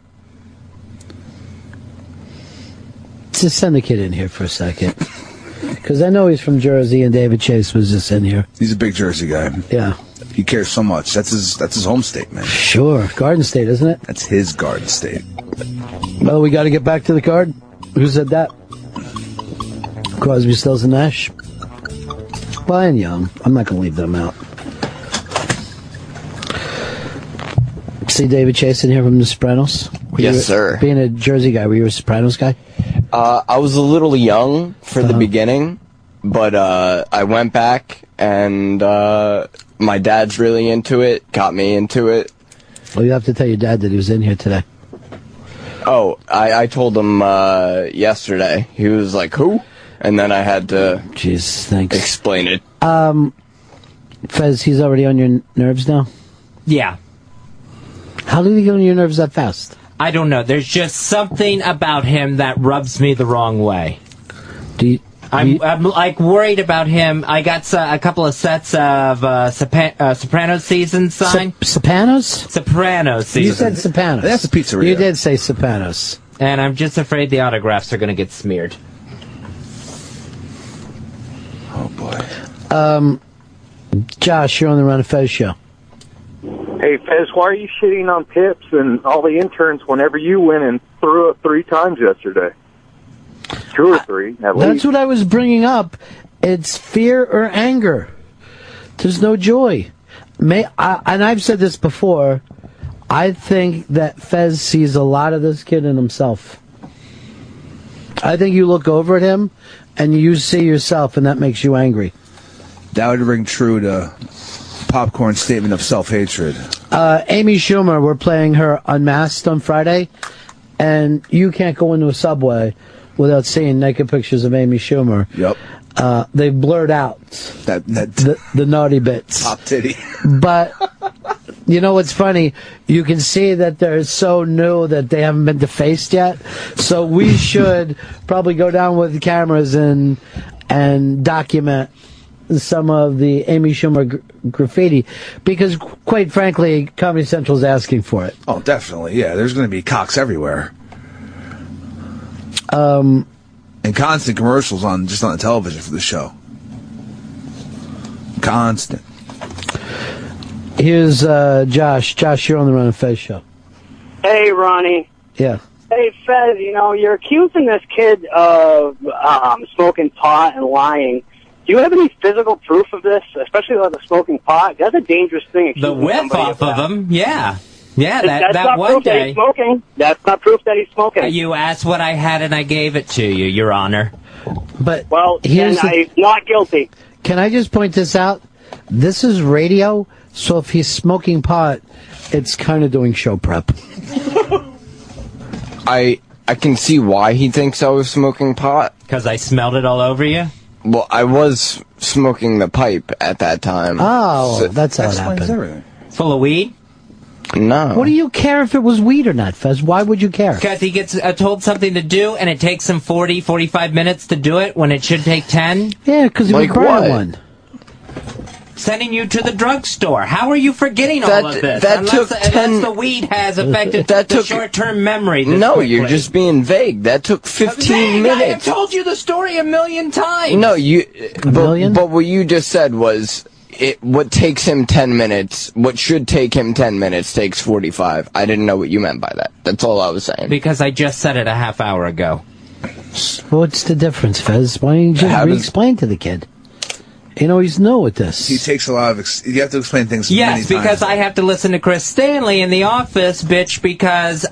Speaker 1: Just send the kid in here for a second. Because I know he's from Jersey, and David Chase was just in here.
Speaker 2: He's a big Jersey guy.
Speaker 1: Yeah.
Speaker 2: He cares so much. That's his home state, man.
Speaker 1: Sure. Garden State, isn't it?
Speaker 2: That's his Garden State.
Speaker 1: Well, we got to get back to the card. Who said that? Crosby, Stills, and Nash. Well, and Young. I'm not going to leave them out. See David Chase in here from The Sopranos?
Speaker 4: Yes, sir.
Speaker 1: Being a Jersey guy, were you a Sopranos guy?
Speaker 4: I was a little young for the beginning, but I went back, and my dad's really into it, got me into it.
Speaker 1: Well, you have to tell your dad that he was in here today.
Speaker 4: Oh, I told him yesterday. He was like, who? And then I had to explain it.
Speaker 1: Fez, he's already on your nerves now?
Speaker 3: Yeah.
Speaker 1: How did he get on your nerves that fast?
Speaker 3: I don't know. There's just something about him that rubs me the wrong way. I'm like worried about him. I got a couple of sets of Sopranos season signed.
Speaker 1: Sopranos?
Speaker 3: Sopranos season.
Speaker 1: You said Sopranos.
Speaker 2: That's a pizzeria.
Speaker 1: You did say Sopranos.
Speaker 3: And I'm just afraid the autographs are going to get smeared.
Speaker 2: Oh, boy.
Speaker 1: Josh, you're on the Ron Fez show.
Speaker 10: Hey, Fez, why are you shitting on Pips and all the interns whenever you went and threw up 3 times yesterday? 2 or 3, at least.
Speaker 1: That's what I was bringing up. It's fear or anger. There's no joy. And I've said this before, I think that Fez sees a lot of this kid in himself. I think you look over at him and you see yourself, and that makes you angry.
Speaker 2: That would ring true to Popcorn's statement of self-hatred.
Speaker 1: Amy Schumer, we're playing her Unmasked on Friday, and you can't go into a Subway without seeing naked pictures of Amy Schumer.
Speaker 2: Yep.
Speaker 1: They blurred out the naughty bits.
Speaker 2: Top titty.
Speaker 1: But you know what's funny? You can see that they're so new that they haven't been defaced yet. So we should probably go down with the cameras and document some of the Amy Schumer graffiti, because quite frankly, Comedy Central's asking for it.
Speaker 2: Oh, definitely. Yeah, there's going to be cocks everywhere. And constant commercials on the television for the show. Constant.
Speaker 1: Here's Josh. Josh, you're on the Ron Fez show.
Speaker 12: Hey, Ronnie.
Speaker 1: Yeah.
Speaker 12: Hey, Fez, you're accusing this kid of smoking pot and lying. Do you have any physical proof of this, especially about the smoking pot? That's a dangerous thing.
Speaker 3: The whiff off of him, yeah. Yeah,
Speaker 12: that's
Speaker 3: that
Speaker 12: not
Speaker 3: one
Speaker 12: proof
Speaker 3: day.
Speaker 12: that he's smoking. That's not proof that he's smoking.
Speaker 3: You asked what I had and I gave it to you, Your Honor.
Speaker 1: But
Speaker 12: then I'm not guilty.
Speaker 1: Can I just point this out? This is radio, so if he's smoking pot, it's kind of doing show prep.
Speaker 4: I can see why he thinks I was smoking pot.
Speaker 3: Because I smelled it all over you?
Speaker 4: Well, I was smoking the pipe at that time.
Speaker 1: Oh,
Speaker 4: So-
Speaker 1: that's how it happened.
Speaker 3: Full of weed?
Speaker 4: No.
Speaker 1: What do you care if it was weed or not, Fez? Why would you care?
Speaker 3: Because he gets told something to do, and it takes him 40, 45 minutes to do it when it should take 10?
Speaker 1: Yeah, because he was burning one.
Speaker 3: Sending you to the drugstore. How are you forgetting all of this? Unless the weed has affected the short-term memory.
Speaker 4: No, you're just being vague. That took 15 minutes.
Speaker 3: I have told you the story a million times.
Speaker 4: No, but what you just said was what takes him 10 minutes, what should take him 10 minutes takes 45. I didn't know what you meant by that. That's all I was saying.
Speaker 3: Because I just said it a half hour ago.
Speaker 1: What's the difference, Fez? Why don't you just re-explain to the kid? He's new at this.
Speaker 2: He takes a lot of... you have to explain things many times.
Speaker 3: Yes, because I have to listen to Chris Stanley in the office, bitch, because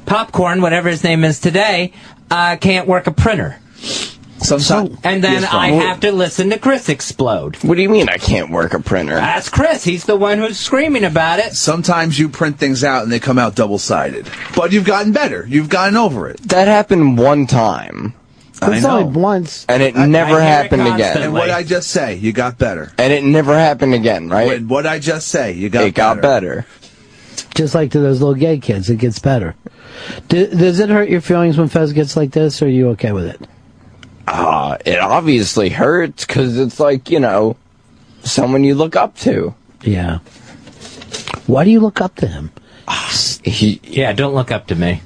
Speaker 3: Popcorn, whatever his name is today, can't work a printer. And then I have to listen to Chris explode.
Speaker 4: What do you mean I can't work a printer?
Speaker 3: That's Chris. He's the one who's screaming about it.
Speaker 2: Sometimes you print things out and they come out double-sided. But you've gotten better. You've gotten over it.
Speaker 4: That happened one time.
Speaker 2: I know.
Speaker 1: Only once.
Speaker 4: And it never happened again.
Speaker 2: And what I just say, you got better.
Speaker 4: And it never happened again, right?
Speaker 2: What I just say, you got better.
Speaker 4: It got better.
Speaker 1: Just like to those little gay kids, it gets better. Does it hurt your feelings when Fez gets like this, or are you okay with it?
Speaker 4: It obviously hurts, because it's like, someone you look up to.
Speaker 1: Yeah. Why do you look up to him?
Speaker 3: Don't look up to me.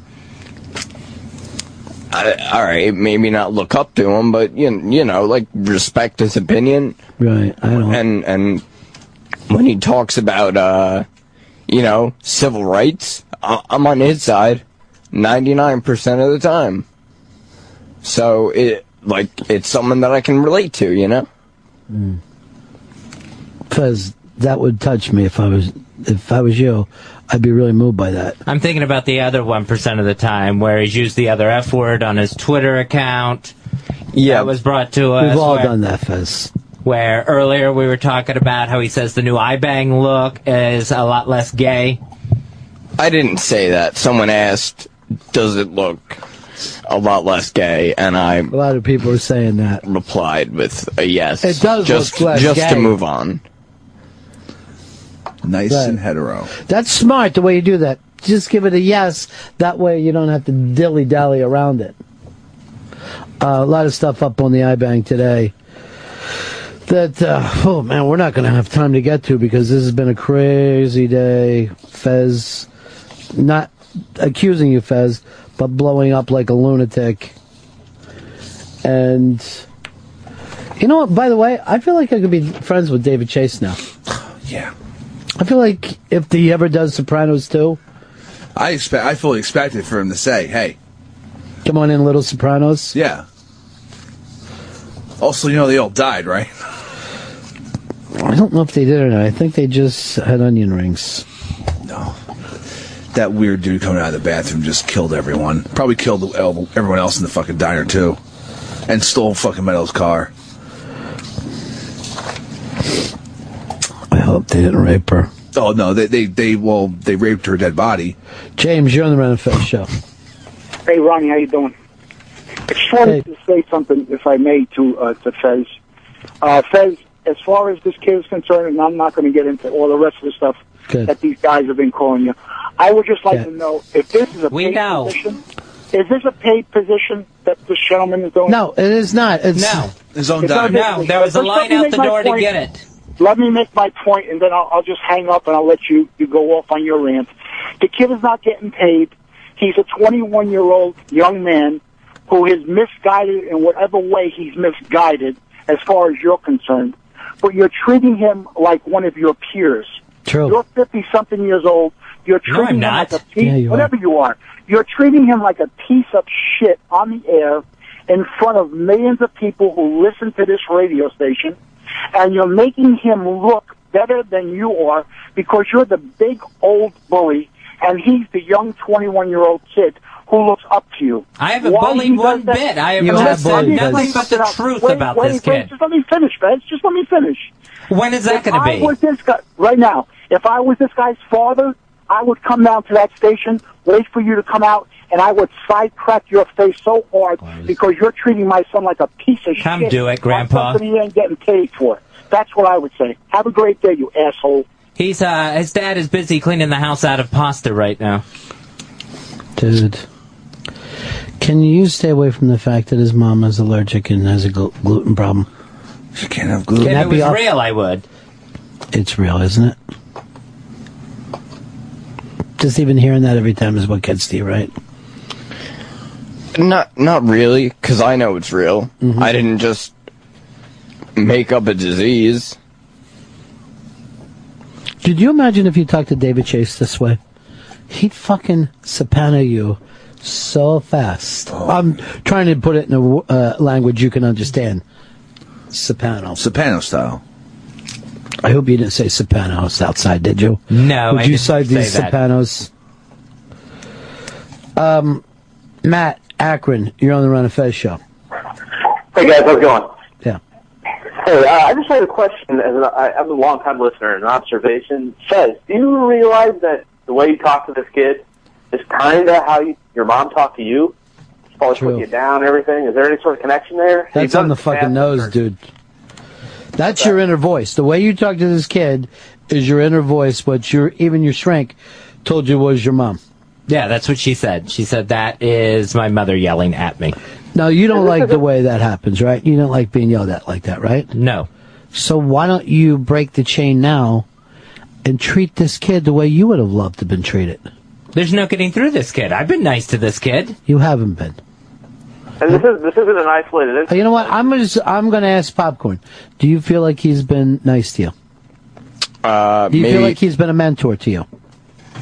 Speaker 4: All right, maybe not look up to him, but respect his opinion.
Speaker 1: Right. I don't.
Speaker 4: And when he talks about civil rights, I'm on his side 99% of the time. So it's something that I can relate to,
Speaker 1: Because that would touch me if I was you. I'd be really moved by that.
Speaker 3: I'm thinking about the other 1% of the time where he's used the other F word on his Twitter account.
Speaker 4: Yeah.
Speaker 3: That was brought to us.
Speaker 1: We've all done that, Fez.
Speaker 3: Where earlier we were talking about how he says the new iBang look is a lot less gay.
Speaker 4: I didn't say that. Someone asked, does it look a lot less gay? And a
Speaker 1: lot of people are saying that.
Speaker 4: Replied with a yes.
Speaker 1: It does
Speaker 4: look
Speaker 1: less
Speaker 4: just
Speaker 1: gay.
Speaker 4: to move on.
Speaker 2: Nice and hetero.
Speaker 1: That's smart, the way you do that. Just give it a yes. That way you don't have to dilly-dally around it. A lot of stuff up on the iBang today that, we're not going to have time to get to because this has been a crazy day. Fez, not accusing you, Fez, but blowing up like a lunatic. And, you know what, by the way, I feel like I could be friends with David Chase now.
Speaker 2: Yeah.
Speaker 1: I feel like if he ever does Sopranos too,
Speaker 2: I fully expected for him to say, "Hey,
Speaker 1: come on in, Little Sopranos."
Speaker 2: Yeah. Also, they all died, right?
Speaker 1: I don't know if they did or not. I think they just had onion rings.
Speaker 2: No. That weird dude coming out of the bathroom just killed everyone. Probably killed everyone else in the fucking diner, too. And stole fucking Meadow's car.
Speaker 1: I hope they didn't rape her.
Speaker 2: Oh, no, they raped her dead body.
Speaker 1: James, you're on the Ron Fez show.
Speaker 13: Hey, Ronnie, how you doing? I just wanted to say something, if I may, to Fez. Fez, as far as this kid is concerned, and I'm not going to get into all the rest of the stuff that these guys have been calling you, I would just like to know if this is a paid position. Is this a paid position that this gentleman is doing?
Speaker 1: No, it is not. It's
Speaker 2: his own
Speaker 3: dime. No, there was a line out the door to get it.
Speaker 13: Let me make my point, and then I'll just hang up and I'll let you go off on your rant. The kid is not getting paid. He's a 21-year-old young man who is misguided in whatever way he's misguided as far as you're concerned. But you're treating him like one of your peers.
Speaker 1: True.
Speaker 13: You're 50-something years old. You're treating him like a piece, whatever you are. You're treating him like a piece of shit on the air in front of millions of people who listen to this radio station. And you're making him look better than you are because you're the big old bully and he's the young 21-year-old kid who looks up to you.
Speaker 3: I haven't bullied one bit. I have said nothing but the truth about this kid.
Speaker 13: Just let me finish, Fez. Just let me finish.
Speaker 3: When is that going to be?
Speaker 13: If I was this guy, right now, if I was this guy's father, I would come down to that station, wait for you to come out, and I would side crack your face so hard because you're treating my son like a piece of shit.
Speaker 3: Come do it, Grandpa.
Speaker 13: Something he ain't getting paid for. That's what I would say. Have a great day, you asshole.
Speaker 3: His dad is busy cleaning the house out of pasta right now.
Speaker 1: Dude. Can you stay away from the fact that his mom is allergic and has a gluten problem?
Speaker 2: She can't have gluten.
Speaker 3: If it was real, I would.
Speaker 1: It's real, isn't it? Just even hearing that every time is what gets to you, right?
Speaker 4: Not really, because I know it's real. Mm-hmm. I didn't just make up a disease.
Speaker 1: Did you imagine if you talked to David Chase this way? He'd fucking subpoena you so fast. Oh. I'm trying to put it in a language you can understand. Soprano style. I hope you didn't say Sopranos outside, did you?
Speaker 3: No,
Speaker 1: Would you cite these Sopranos? Matt, Akron, you're on the Ron Fez show.
Speaker 14: Hey guys, how's it going?
Speaker 1: Yeah.
Speaker 14: Hey, I just had a question. I'm a long-time listener, an observation. Fez, do you realize that the way you talk to this kid is kind of how your mom talked to you? As far as putting you down and everything? Is there any sort of connection there?
Speaker 1: That's on the fucking nose, dude. That's your inner voice. The way you talk to this kid is your inner voice, what even your shrink told you was your mom.
Speaker 3: Yeah, that's what she said. She said, that is my mother yelling at me.
Speaker 1: Now, you don't like the way that happens, right? You don't like being yelled at like that, right?
Speaker 3: No.
Speaker 1: So why don't you break the chain now and treat this kid the way you would have loved to have been treated?
Speaker 3: There's no getting through this kid. I've been nice to this kid.
Speaker 1: You haven't been.
Speaker 14: And this isn't an isolated incident.
Speaker 1: You know what? I'm going to ask Popcorn. Do you feel like he's been nice to you? Do you feel like he's been a mentor to you?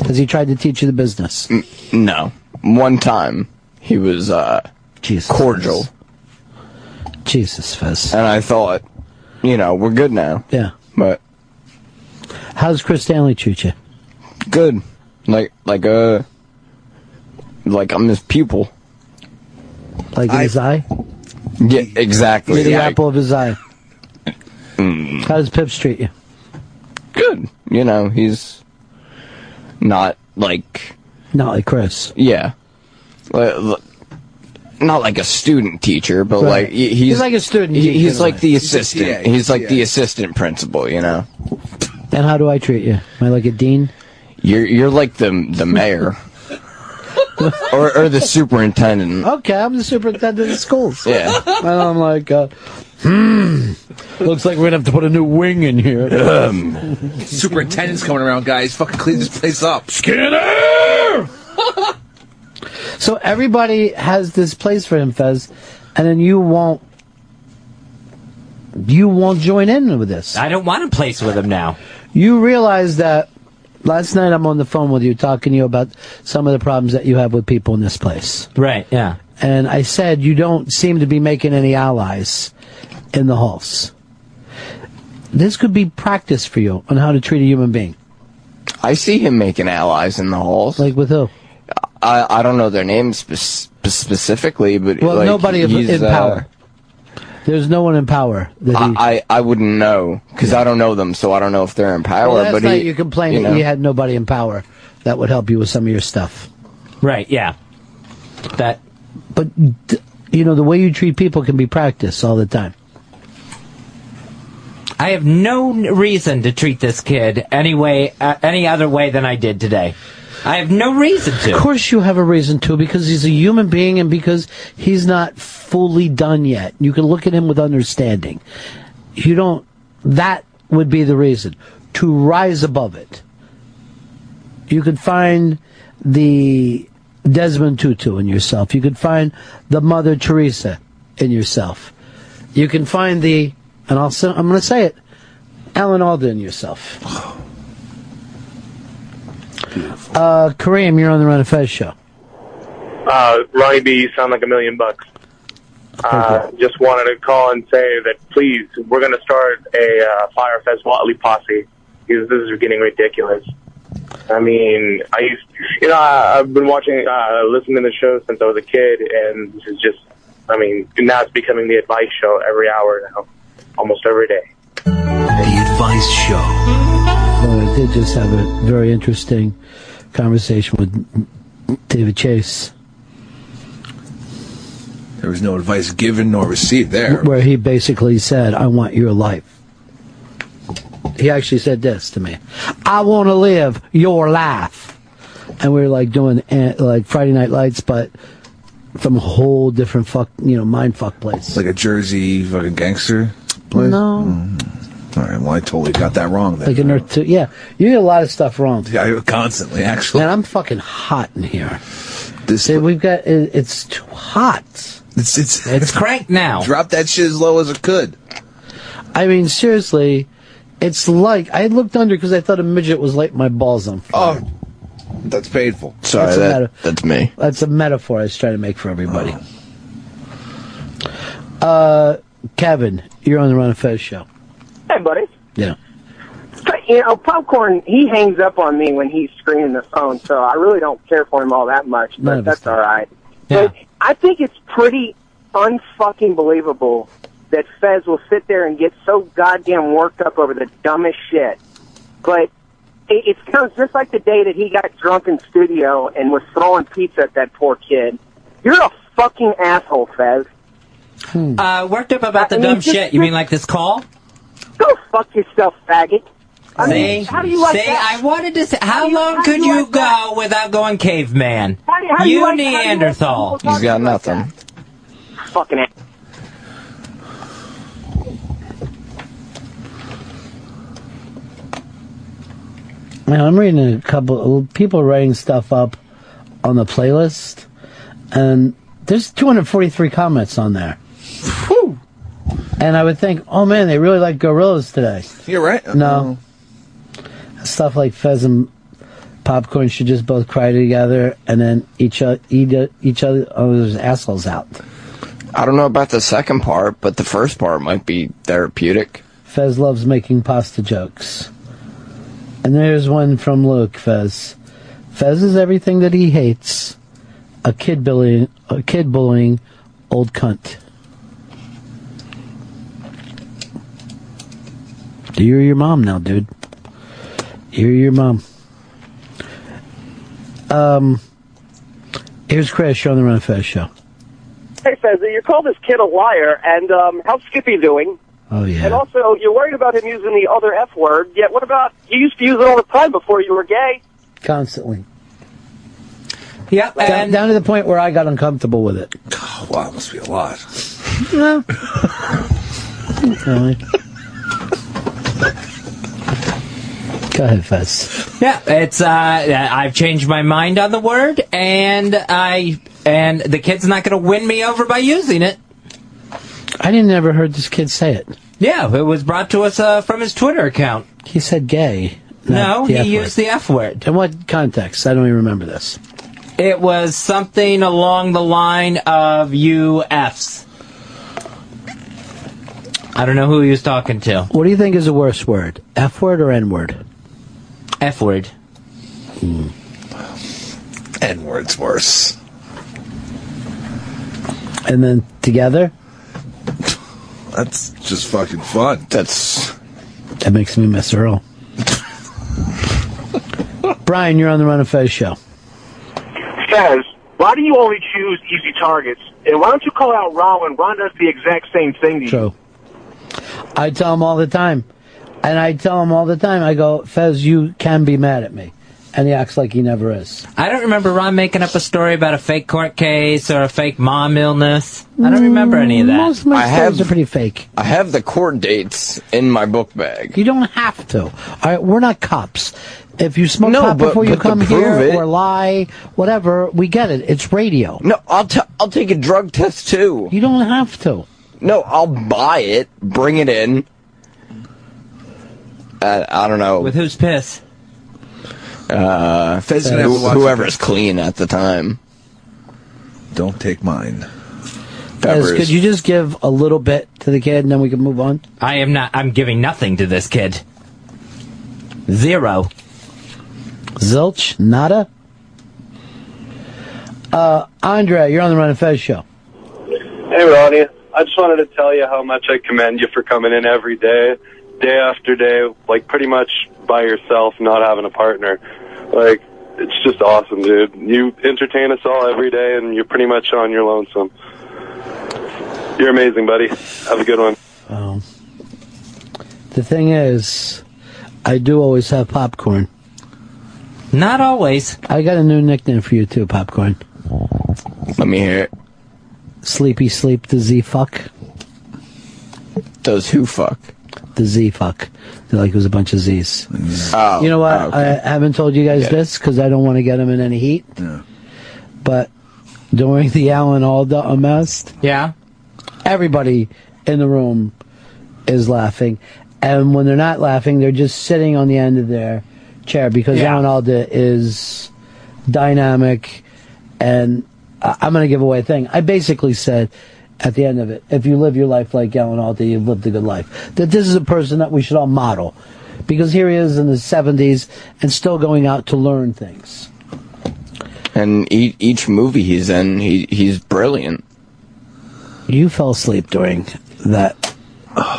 Speaker 1: Has he tried to teach you the business?
Speaker 4: No. One time, he was cordial.
Speaker 1: Fez. Jesus, Fez.
Speaker 4: And I thought, we're good now.
Speaker 1: Yeah.
Speaker 4: But
Speaker 1: how's Chris Stanley treat you?
Speaker 4: Good. Like I'm his pupil.
Speaker 1: Like in his eye?
Speaker 4: Yeah, exactly.
Speaker 1: You're the apple of his eye. How does Pips treat you?
Speaker 4: Good. He's not like
Speaker 1: Chris.
Speaker 4: Yeah. Not like a student teacher, but
Speaker 1: right. He's like a student teacher.
Speaker 4: He's like the assistant. He's like the assistant principal, And
Speaker 1: how do I treat you? Am I like a dean?
Speaker 4: You're like the mayor. or the superintendent.
Speaker 1: Okay, I'm the superintendent of schools.
Speaker 4: Yeah.
Speaker 1: And I'm like, looks like we're going to have to put a new wing in here.
Speaker 2: Superintendent's coming around, guys. Fucking clean this place up.
Speaker 1: Skinner! So everybody has this place for him, Fez, and then you won't join in with this.
Speaker 3: I don't want a place with him now.
Speaker 1: You realize that last night I'm on the phone with you talking to you about some of the problems that you have with people in this place.
Speaker 3: Right, yeah.
Speaker 1: And I said you don't seem to be making any allies in the halls. This could be practice for you on how to treat a human being.
Speaker 4: I see him making allies in the halls.
Speaker 1: Like with who?
Speaker 4: I don't know their names specifically, but
Speaker 1: well,
Speaker 4: like,
Speaker 1: nobody in power. There's no one in power. That
Speaker 4: I wouldn't know because I don't know them, so I don't know if they're in power.
Speaker 1: Well, last
Speaker 4: but
Speaker 1: night you complained that you had nobody in power that would help you with some of your stuff.
Speaker 3: Right? Yeah. But
Speaker 1: the way you treat people can be practiced all the time.
Speaker 3: I have no reason to treat this kid any other way than I did today. I have no reason to.
Speaker 1: Of course you have a reason to, because he's a human being and because he's not fully done yet. You can look at him with understanding. That would be the reason. To rise above it. You could find the Desmond Tutu in yourself. You could find the Mother Teresa in yourself. You can find I'm going to say it, Alan Alda in yourself. Kareem, you're on the Ron Fez show.
Speaker 15: Ronnie B, you sound like $1 million. Just wanted to call and say that please, we're going to start a Fire Fez Watley posse because this is getting ridiculous. I mean, I've been watching, listening to the show since I was a kid, and this is just, now it's becoming the advice show every hour now, almost every day.
Speaker 7: The Advice Show.
Speaker 1: Well, I did just have a very interesting conversation with David Chase.
Speaker 2: There was no advice given nor received there.
Speaker 1: Where he basically said, I want your life. He actually said this to me. I want to live your life. And we were like doing like Friday Night Lights, but from a whole different mind fuck place.
Speaker 2: Like a Jersey fucking gangster place?
Speaker 1: No.
Speaker 2: All right, well, I totally got that wrong then.
Speaker 1: Like yeah, you get a lot of stuff wrong.
Speaker 2: Yeah, constantly, actually.
Speaker 1: Man, I'm fucking hot in here. It's too hot.
Speaker 3: It's cranked now.
Speaker 2: Drop that shit as low as it could.
Speaker 1: I mean, seriously, it's like, I looked under because I thought a midget was lighting my balls on fire.
Speaker 2: Oh, that's painful.
Speaker 4: Sorry, that's me.
Speaker 1: That's a metaphor I was trying to make for everybody. Kevin, you're on the Ron Fez show.
Speaker 12: Hey, buddy.
Speaker 1: Yeah.
Speaker 12: Popcorn, he hangs up on me when he's screening the phone, so I really don't care for him all that much, but that's all right.
Speaker 3: Yeah.
Speaker 12: But I think it's pretty unfucking believable that Fez will sit there and get so goddamn worked up over the dumbest shit. But it sounds just like the day that he got drunk in studio and was throwing pizza at that poor kid. You're a fucking asshole, Fez.
Speaker 3: Worked up about the dumb shit. You mean like this call?
Speaker 12: Go fuck yourself, faggot.
Speaker 3: How
Speaker 12: do you like
Speaker 3: that? I wanted to say, how long could you go without going caveman? You Neanderthal.
Speaker 4: He's got nothing.
Speaker 12: Fucking ass.
Speaker 1: Man, I'm reading a couple of people writing stuff up on the playlist, and there's 243 comments on there. Whew. And I would think, oh man, they really like Gorillaz today.
Speaker 2: You're right.
Speaker 1: No. Stuff like Fez and Popcorn should just both cry together and then eat each other's assholes out.
Speaker 4: I don't know about the second part, but the first part might be therapeutic.
Speaker 1: Fez loves making pasta jokes. And there's one from Luke, Fez. Fez is everything that he hates. A kid bullying old cunt. You're your mom now, dude. You're your mom. Here's Chris on the Ron Fez show.
Speaker 16: Hey, Fez, you call this kid a liar, and how's Skippy doing?
Speaker 1: Oh, yeah.
Speaker 16: And also, you're worried about him using the other F word, yet what about, you used to use it all the time before you were gay?
Speaker 1: Constantly.
Speaker 3: Yep.
Speaker 1: Down to the point where I got uncomfortable with it.
Speaker 2: Oh, wow, must be a lot.
Speaker 1: No. Really. Go ahead, Fez.
Speaker 3: Yeah, it's I've changed my mind on the word, and the kid's not going to win me over by using it.
Speaker 1: I didn't ever heard this kid say it.
Speaker 3: Yeah, it was brought to us from his Twitter account.
Speaker 1: He said gay.
Speaker 3: No, he used the F word.
Speaker 1: In what context? I don't even remember this.
Speaker 3: It was something along the line of you Fs. I don't know who he was talking to.
Speaker 1: What do you think is the worst word? F word or N word?
Speaker 3: F word.
Speaker 2: N-word's worse.
Speaker 1: And then together?
Speaker 2: That's just fucking fun.
Speaker 1: That makes me miss Earl. Brian, you're on the Ron and Fez show.
Speaker 17: Fez, why do you only choose easy targets? And why don't you call out Ron when Ron does the exact same thing to you?
Speaker 1: True. I tell him all the time. And I tell him all the time, I go, Fez, you can be mad at me. And he acts like he never is.
Speaker 3: I don't remember Ron making up a story about a fake court case or a fake mom illness. I don't remember any of that.
Speaker 1: Most of my stories are pretty fake.
Speaker 4: I have the court dates in my book bag.
Speaker 1: You don't have to. All right, we're not cops. If you smoke pot before you come
Speaker 4: to
Speaker 1: here
Speaker 4: prove it-
Speaker 1: or lie, whatever, we get it. It's radio.
Speaker 4: No, I'll take a drug test too.
Speaker 1: You don't have to.
Speaker 4: No, I'll buy it, bring it in. I don't know.
Speaker 3: With whose piss?
Speaker 2: Fez gonna have to watch
Speaker 4: whoever's clean at the time.
Speaker 2: Don't take mine.
Speaker 1: Fez, could you just give a little bit to the kid and then we can move on?
Speaker 3: I am not. I'm giving nothing to this kid. Zero.
Speaker 1: Zilch? Nada? Andre, you're on the Ron and Fez show.
Speaker 18: Hey, Ronnie. I just wanted to tell you how much I commend you for coming in every day, day after day, like pretty much by yourself, not having a partner. Like, it's just awesome, dude. You entertain us all every day, and you're pretty much on your lonesome. You're amazing, buddy. Have a good one.
Speaker 1: The thing is, I do always have popcorn.
Speaker 3: Not always.
Speaker 1: I got a new nickname for you, too, Popcorn.
Speaker 4: Let me hear it.
Speaker 1: Sleepy Sleep the Z-Fuck.
Speaker 4: Does who fuck?
Speaker 1: The Z-Fuck. Like it was a bunch of Z's.
Speaker 4: Oh,
Speaker 1: you know what?
Speaker 4: okay.
Speaker 1: I haven't told you guys this because I don't want to get him in any heat.
Speaker 2: Yeah.
Speaker 1: But during the Alan Alda unmasked, everybody in the room is laughing. And when they're not laughing, they're just sitting on the end of their chair because Alan Alda is dynamic. And I'm going to give away a thing. I basically said at the end of it, if you live your life like Alan Alda, you've lived a good life. That this is a person that we should all model. Because here he is in his 70s and still going out to learn things.
Speaker 4: And each movie he's in, he's brilliant.
Speaker 1: You fell asleep during that.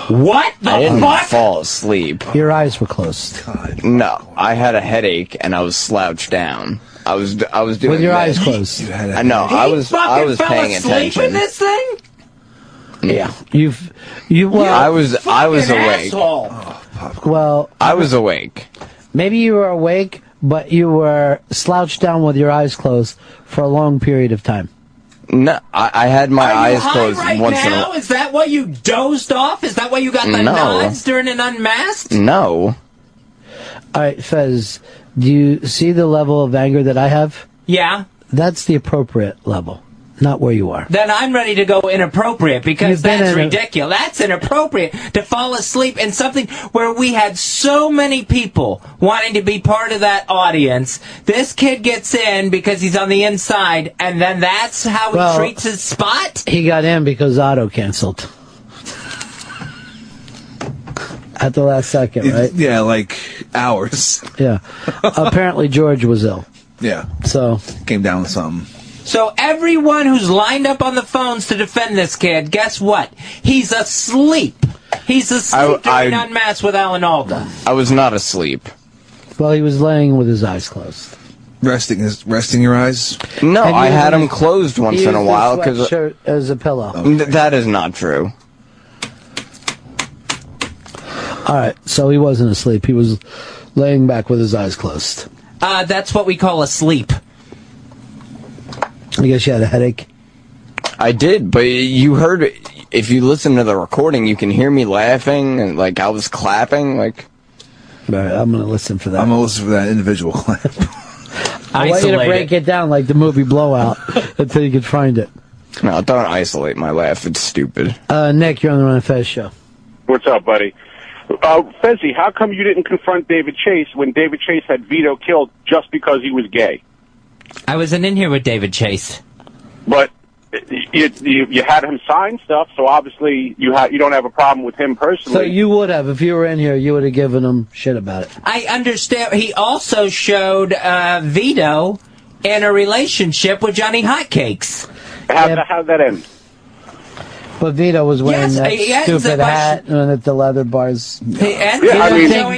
Speaker 3: What the
Speaker 4: I didn't
Speaker 3: fuck?
Speaker 4: fall asleep.
Speaker 1: Your eyes were closed.
Speaker 4: No, I had a headache and I was slouched down. I was doing
Speaker 1: with your
Speaker 4: this.
Speaker 1: eyes closed.
Speaker 4: I know. I was paying attention.
Speaker 3: In this thing?
Speaker 1: Yeah, I
Speaker 4: was awake.
Speaker 1: Well,
Speaker 4: I was awake.
Speaker 1: Maybe you were awake, but you were slouched down with your eyes closed for a long period of time.
Speaker 4: No, I had my eyes closed
Speaker 3: Right
Speaker 4: once in a
Speaker 3: now?
Speaker 4: while.
Speaker 3: Is that why you dozed off? Is that why you got the
Speaker 4: No.
Speaker 3: nods during an unmasked?
Speaker 4: No.
Speaker 1: All right, Fez, do you see the level of anger that I have?
Speaker 3: Yeah.
Speaker 1: That's the appropriate level, not where you are.
Speaker 3: Then I'm ready to go inappropriate because
Speaker 1: You've been
Speaker 3: that's
Speaker 1: in a-
Speaker 3: ridiculous. That's inappropriate to fall asleep in something where we had so many people wanting to be part of that audience. This kid gets in because he's on the inside, and then that's how he treats his spot?
Speaker 1: He got in because Otto canceled. At the last second, right?
Speaker 2: Yeah, like hours.
Speaker 1: Yeah. Apparently George was ill.
Speaker 2: Yeah.
Speaker 1: So
Speaker 2: came down with something.
Speaker 3: So everyone who's lined up on the phones to defend this kid, guess what? He's asleep. He's asleep during Unmasked with Alan Alda.
Speaker 4: I was not asleep.
Speaker 1: Well, he was laying with his eyes closed.
Speaker 2: Resting your eyes?
Speaker 4: No,
Speaker 1: And
Speaker 4: I
Speaker 1: he
Speaker 4: had
Speaker 1: used-
Speaker 4: them closed once
Speaker 1: he
Speaker 4: in a
Speaker 1: used
Speaker 4: while
Speaker 1: his
Speaker 4: because
Speaker 1: sweatshirt as a pillow.
Speaker 4: that is not true.
Speaker 1: All right, so he wasn't asleep. He was laying back with his eyes closed.
Speaker 3: That's what we call a sleep.
Speaker 1: I guess you had a headache.
Speaker 4: I did, but you heard. If you listen to the recording, you can hear me laughing and like I was clapping. Like,
Speaker 1: all right, I'm going to listen for that.
Speaker 2: I'm going to listen for that individual clap.
Speaker 1: I want you to break it down like the movie Blowout until you can find it.
Speaker 4: No, don't isolate my laugh. It's stupid.
Speaker 1: Nick, you're on the Ron Fez show.
Speaker 17: What's up, buddy? Fezzy, how come you didn't confront David Chase when David Chase had Vito killed just because he was gay?
Speaker 3: I wasn't in here with David Chase.
Speaker 17: But you had him sign stuff, so obviously you don't have a problem with him personally.
Speaker 1: So you would have, if you were in here, you would have given him shit about it.
Speaker 3: I understand. He also showed Vito in a relationship with Johnny Hotcakes.
Speaker 17: How'd that end?
Speaker 1: But Vito was wearing that stupid hat at the leather bars.
Speaker 3: Showing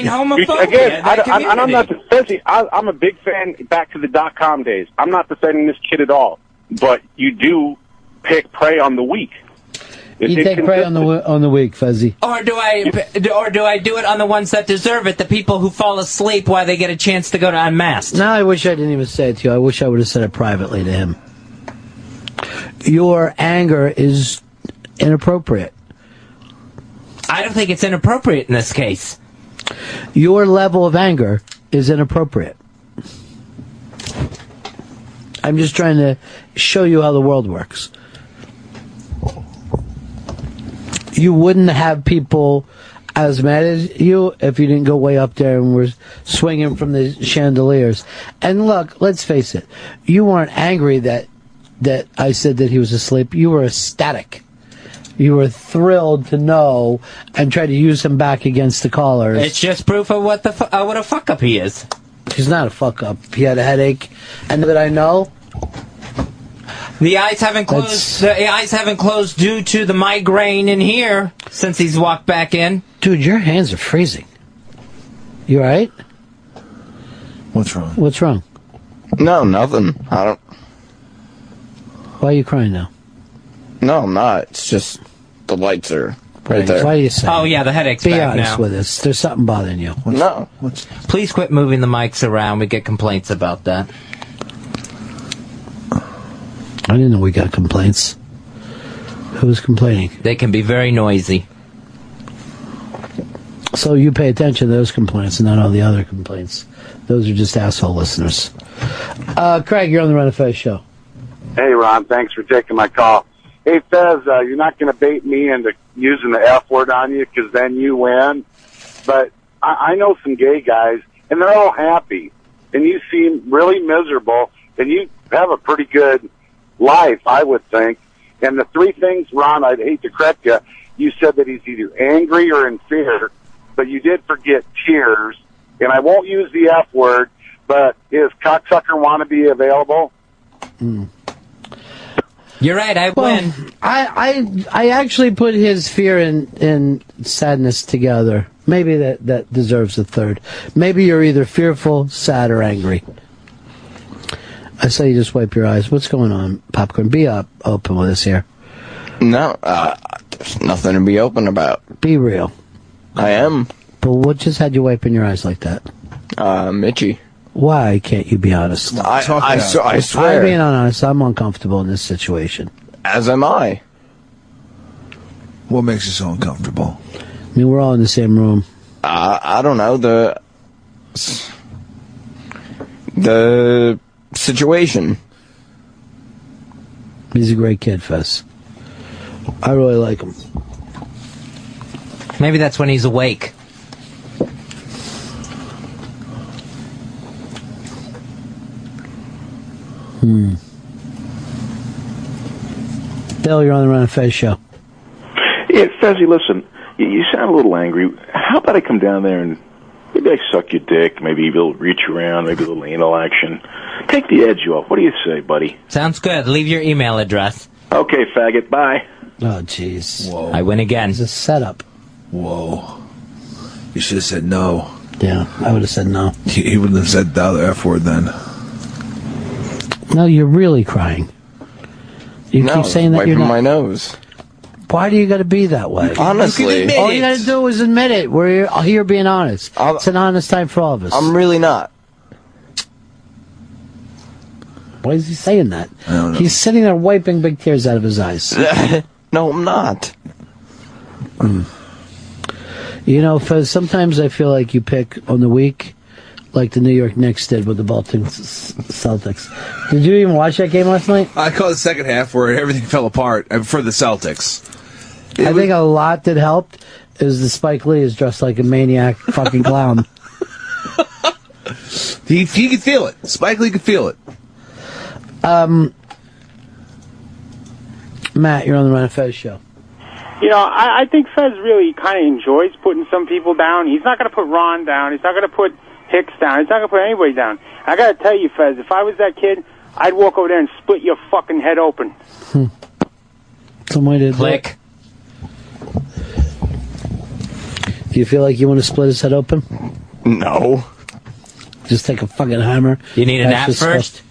Speaker 3: homophobia.
Speaker 17: Again, I'm not defending. I'm a big fan back to the .com days. I'm not defending this kid at all. But you do prey on the weak.
Speaker 1: You take prey on the weak, Fuzzy.
Speaker 3: Or do I do it on the ones that deserve it? The people who fall asleep while they get a chance to go to Unmasked.
Speaker 1: No, I wish I didn't even say it to you. I wish I would have said it privately to him. Your anger is inappropriate.
Speaker 3: I don't think it's inappropriate in this case.
Speaker 1: Your level of anger is inappropriate. I'm just trying to show you how the world works. You wouldn't have people as mad as you if you didn't go way up there and were swinging from the chandeliers. And look, let's face it, you weren't angry that I said that he was asleep. You were ecstatic. You were thrilled to know and try to use him back against the callers.
Speaker 3: It's just proof of what a fuck up he is.
Speaker 1: He's not a fuck up. He had a headache, and that I know.
Speaker 3: The eyes haven't closed. The eyes haven't closed due to the migraine in here since he's walked back in.
Speaker 1: Dude, your hands are freezing. You all right?
Speaker 2: What's wrong?
Speaker 1: What's wrong?
Speaker 4: No, nothing. I don't.
Speaker 1: Why are you crying now?
Speaker 4: No, I'm not. It's just the lights are right there.
Speaker 1: Why are you saying?
Speaker 3: Oh yeah, the headache's
Speaker 1: Be
Speaker 3: back
Speaker 1: honest
Speaker 3: now.
Speaker 1: with us. There's something bothering you.
Speaker 4: No.
Speaker 3: Please quit moving the mics around. We get complaints about that.
Speaker 1: I didn't know we got complaints. Who was complaining?
Speaker 3: They can be very noisy.
Speaker 1: So you pay attention to those complaints and not all the other complaints. Those are just asshole listeners. Craig, you're on the Ron Fez show.
Speaker 19: Hey, Ron, thanks for taking my call. Hey, Fez, you're not going to bait me into using the F word on you because then you win. But I know some gay guys, and they're all happy. And you seem really miserable, and you have a pretty good life, I would think. And the three things, Ron, I'd hate to correct you. You said that he's either angry or in fear, but you did forget tears. And I won't use the F word, but is cocksucker wannabe available?
Speaker 3: You're right, I win.
Speaker 1: I actually put his fear and sadness together. Maybe that deserves a third. Maybe you're either fearful, sad, or angry. I say you just wipe your eyes. What's going on, Popcorn? Be open with us here.
Speaker 4: No, there's nothing to be open about.
Speaker 1: Be real.
Speaker 4: I am.
Speaker 1: But what just had you wiping your eyes like that?
Speaker 4: Itchy.
Speaker 1: Why can't you be honest?
Speaker 4: I swear.
Speaker 1: I'm being honest. I'm uncomfortable in this situation.
Speaker 4: As am I.
Speaker 2: What makes you so uncomfortable?
Speaker 1: I mean, we're all in the same room.
Speaker 4: I don't know. The situation.
Speaker 1: He's a great kid, Fez. I really like him.
Speaker 3: Maybe that's when he's awake.
Speaker 1: Bill, you're on the Ron Fez show.
Speaker 20: Yeah, Fezzy, listen, you sound a little angry. How about I come down there and maybe I suck your dick, maybe we'll reach around, maybe a little anal action. Take the edge off. What do you say, buddy?
Speaker 3: Sounds good. Leave your email address.
Speaker 20: Okay, faggot. Bye.
Speaker 1: Oh, jeez.
Speaker 2: Whoa.
Speaker 3: I win again.
Speaker 1: It's a setup.
Speaker 2: Whoa. You should have said no.
Speaker 1: Yeah, I would have said no.
Speaker 2: He wouldn't have said the other F word then.
Speaker 1: No, you're really crying. You keep saying that you're not.
Speaker 4: My nose.
Speaker 1: Why do you got to be that way?
Speaker 4: Honestly.
Speaker 1: All you got to do is admit it. We're here being honest. It's an honest time for all of us.
Speaker 4: I'm really not.
Speaker 1: Why is he saying that?
Speaker 2: I don't know.
Speaker 1: He's sitting there wiping big tears out of his eyes.
Speaker 4: No, I'm not.
Speaker 1: You know, Fez, sometimes I feel like you pick on the weak, like the New York Knicks did with the Boston Celtics. Did you even watch that game last night?
Speaker 2: I caught the second half where everything fell apart for the Celtics.
Speaker 1: I think a lot that helped is the Spike Lee is dressed like a maniac fucking clown.
Speaker 2: He could feel it. Spike Lee could feel it.
Speaker 1: Matt, you're on the Ron Fez show.
Speaker 21: You know, I think Fez really kind of enjoys putting some people down. He's not going to put Ron down. He's not going to put Hicks down. He's not going to put anybody down. I got to tell you, Fez, if I was that kid, I'd walk over there and split your fucking head open.
Speaker 1: Somebody did.
Speaker 3: Click.
Speaker 1: Do you feel like you want to split his head open?
Speaker 4: No.
Speaker 1: Just take a fucking hammer.
Speaker 3: You need a nap first?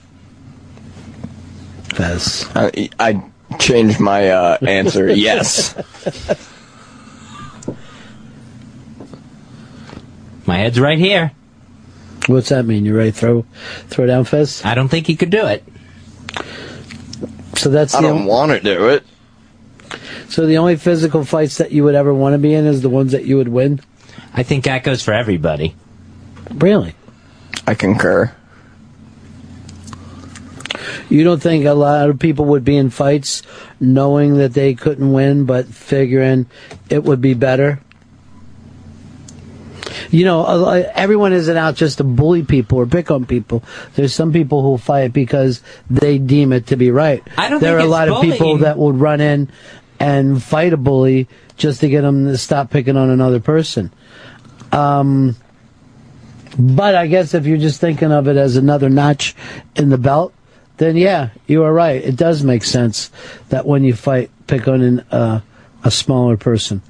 Speaker 1: Fez.
Speaker 4: I changed my answer. Yes.
Speaker 3: My head's right here.
Speaker 1: What's that mean? You ready to throw down, Fez?
Speaker 3: I don't think he could do it.
Speaker 1: So that's
Speaker 4: I don't want to do it.
Speaker 1: So the only physical fights that you would ever want to be in is the ones that you would win?
Speaker 3: I think that goes for everybody.
Speaker 1: Really?
Speaker 4: I concur.
Speaker 1: You don't think a lot of people would be in fights knowing that they couldn't win, but figuring it would be better? You know, everyone isn't out just to bully people or pick on people. There's some people who fight because they deem it to be right.
Speaker 3: I don't
Speaker 1: there
Speaker 3: think
Speaker 1: are a
Speaker 3: it's
Speaker 1: lot of people
Speaker 3: bullying.
Speaker 1: that would run in and fight a bully just to get them to stop picking on another person. But I guess if you're just thinking of it as another notch in the belt, then yeah, you are right. It does make sense that when you fight, pick on a smaller person.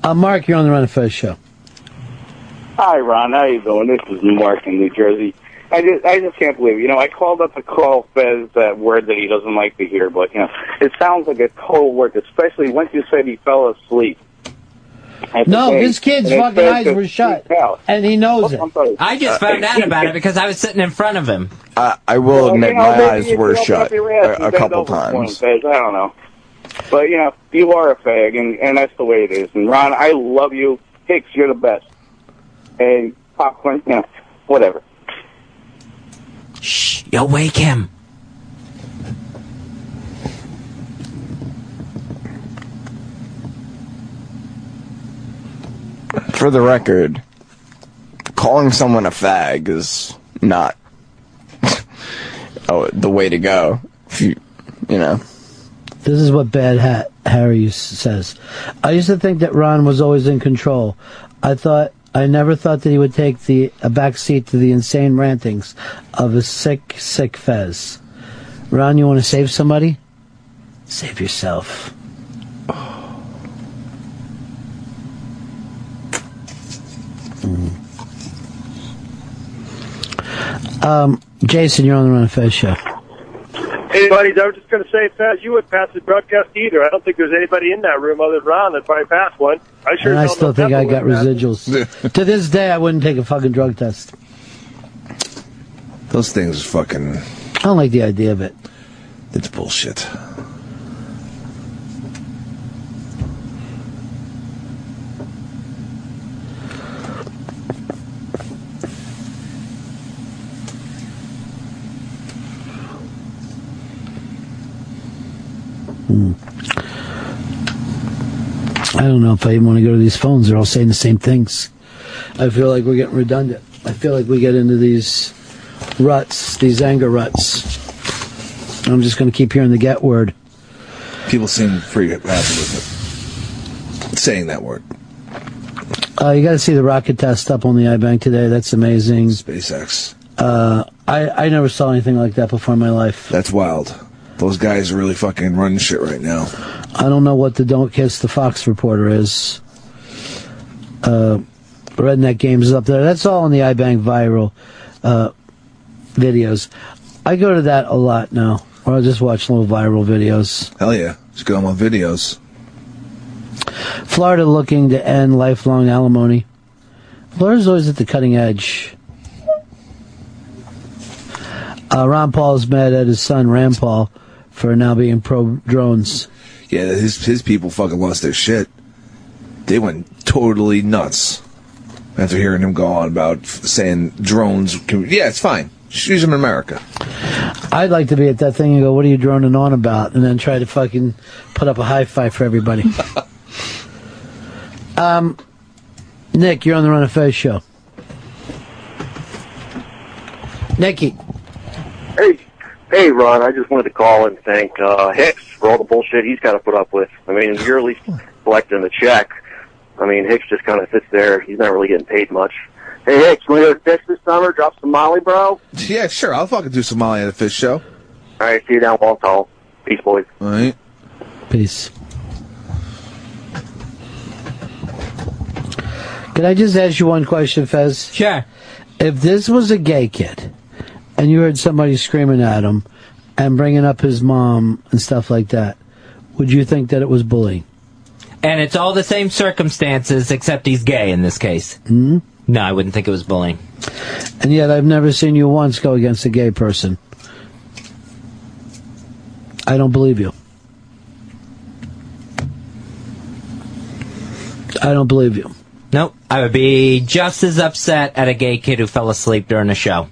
Speaker 1: Mark, you're on the Ron Fez show.
Speaker 22: Hi, Ron. How you doing? This is Mark in New Jersey. I just can't believe it. You know, I called up to call Fez that word that he doesn't like to hear, but, you know, it sounds like a total work, especially once you said he fell asleep.
Speaker 1: No, his kid's fucking eyes were shut, and he knows it.
Speaker 3: I just found out about it because I was sitting in front of him.
Speaker 4: I will admit my eyes were shut a couple times.
Speaker 22: I don't know. But, you know, you are a fag, and that's the way it is. And, Ron, I love you. Hicks, you're the best. And Popcorn, you know, whatever.
Speaker 3: Shh, you'll wake him.
Speaker 4: For the record, calling someone a fag is not the way to go. If you know.
Speaker 1: This is what Bad Hat Harry says. I used to think that Ron was always in control. I never thought that he would take a back seat to the insane rantings of a sick Fez. Ron, you want to save somebody? Save yourself. Jason, you're on the Ron Fez show.
Speaker 10: Hey, buddies, I was just going to say, Fez, you wouldn't pass the drug test either. I don't think there's anybody in that room other than Ron that probably passed one.
Speaker 1: I still think I got residuals. To this day, I wouldn't take a fucking drug test.
Speaker 2: Those things are fucking...
Speaker 1: I don't like the idea of it.
Speaker 2: It's bullshit.
Speaker 1: I don't know if I even want to go to these phones. They're all saying the same things. I feel like we're getting redundant. I feel like we get into these ruts, these anger ruts. I'm just going to keep hearing the get word.
Speaker 2: People seem pretty happy with it. Saying that word.
Speaker 1: You got to see the rocket test up on the iBank today. That's amazing.
Speaker 2: SpaceX.
Speaker 1: I never saw anything like that before in my life.
Speaker 2: That's wild. Those guys are really fucking running shit right now.
Speaker 1: I don't know what the Don't Kiss the Fox reporter is. Redneck Games is up there. That's all on the iBank viral videos. I go to that a lot now. Or I'll just watch little viral videos.
Speaker 2: Hell yeah. Just go on my videos.
Speaker 1: Florida looking to end lifelong alimony. Florida's always at the cutting edge. Ron Paul's mad at his son, Rand Paul, for now being pro-drones.
Speaker 2: Yeah, his people fucking lost their shit. They went totally nuts after hearing him go on about saying drones yeah, it's fine. Just use them in America.
Speaker 1: I'd like to be at that thing and go, what are you droning on about? And then try to fucking put up a high five for everybody. Nick, you're on the Ron Fez show. Nicky.
Speaker 10: Hey, Ron, I just wanted to call and thank Hicks
Speaker 14: for all the bullshit he's got to put up with. I mean, you're at least collecting the check. I mean, Hicks just kind of sits there. He's not really getting paid much. Hey, Hicks, you want to go to Fish this summer? Drop some Molly, bro?
Speaker 2: Yeah, sure. I'll fucking do some Molly at the Fish show.
Speaker 14: All right, see you down Waltall. Peace, boys.
Speaker 2: All right.
Speaker 1: Peace. Can I just ask you one question, Fez?
Speaker 3: Sure.
Speaker 1: If this was a gay kid, and you heard somebody screaming at him and bringing up his mom and stuff like that, would you think that it was bullying?
Speaker 3: And it's all the same circumstances, except he's gay in this case.
Speaker 1: Mm-hmm.
Speaker 3: No, I wouldn't think it was bullying.
Speaker 1: And yet I've never seen you once go against a gay person. I don't believe you. I don't believe you.
Speaker 3: Nope. I would be just as upset at a gay kid who fell asleep during a show.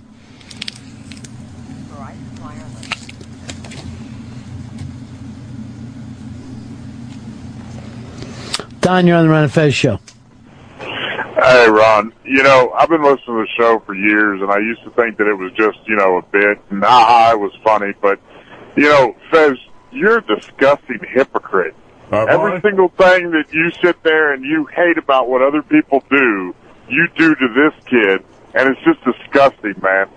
Speaker 1: Don, you're on the Ron Fez show.
Speaker 5: Hey, Ron. You know, I've been listening to the show for years, and I used to think that it was just, you know, a bit, and it was funny, but, you know, Fez, you're a disgusting hypocrite. Every single thing that you sit there and you hate about what other people do, you do to this kid, and it's just disgusting, man.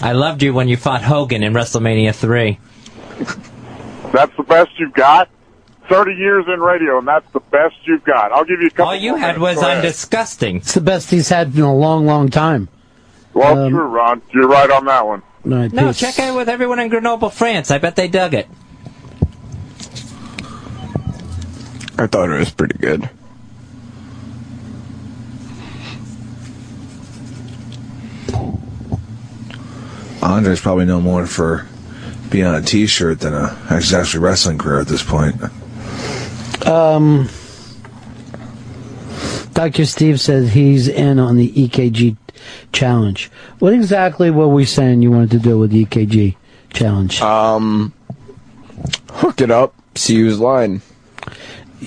Speaker 3: I loved you when you fought Hogan in WrestleMania 3.
Speaker 5: That's the best you've got? 30 years in radio, and that's the best you've got. I'll give you a couple.
Speaker 3: All you had was I'm disgusting.
Speaker 1: It's the best he's had in a long, long time.
Speaker 5: Well, true, Ron. You're right on that one.
Speaker 1: Right,
Speaker 3: No, check in with everyone in Grenoble, France. I bet they dug it.
Speaker 4: I thought it was pretty good.
Speaker 2: Andre's probably no more for being on a T-shirt than a actually wrestling career at this point.
Speaker 1: Dr. Steve says he's in on the EKG challenge. What exactly were we saying you wanted to do with the EKG challenge?
Speaker 4: Hook it up, see who's lying.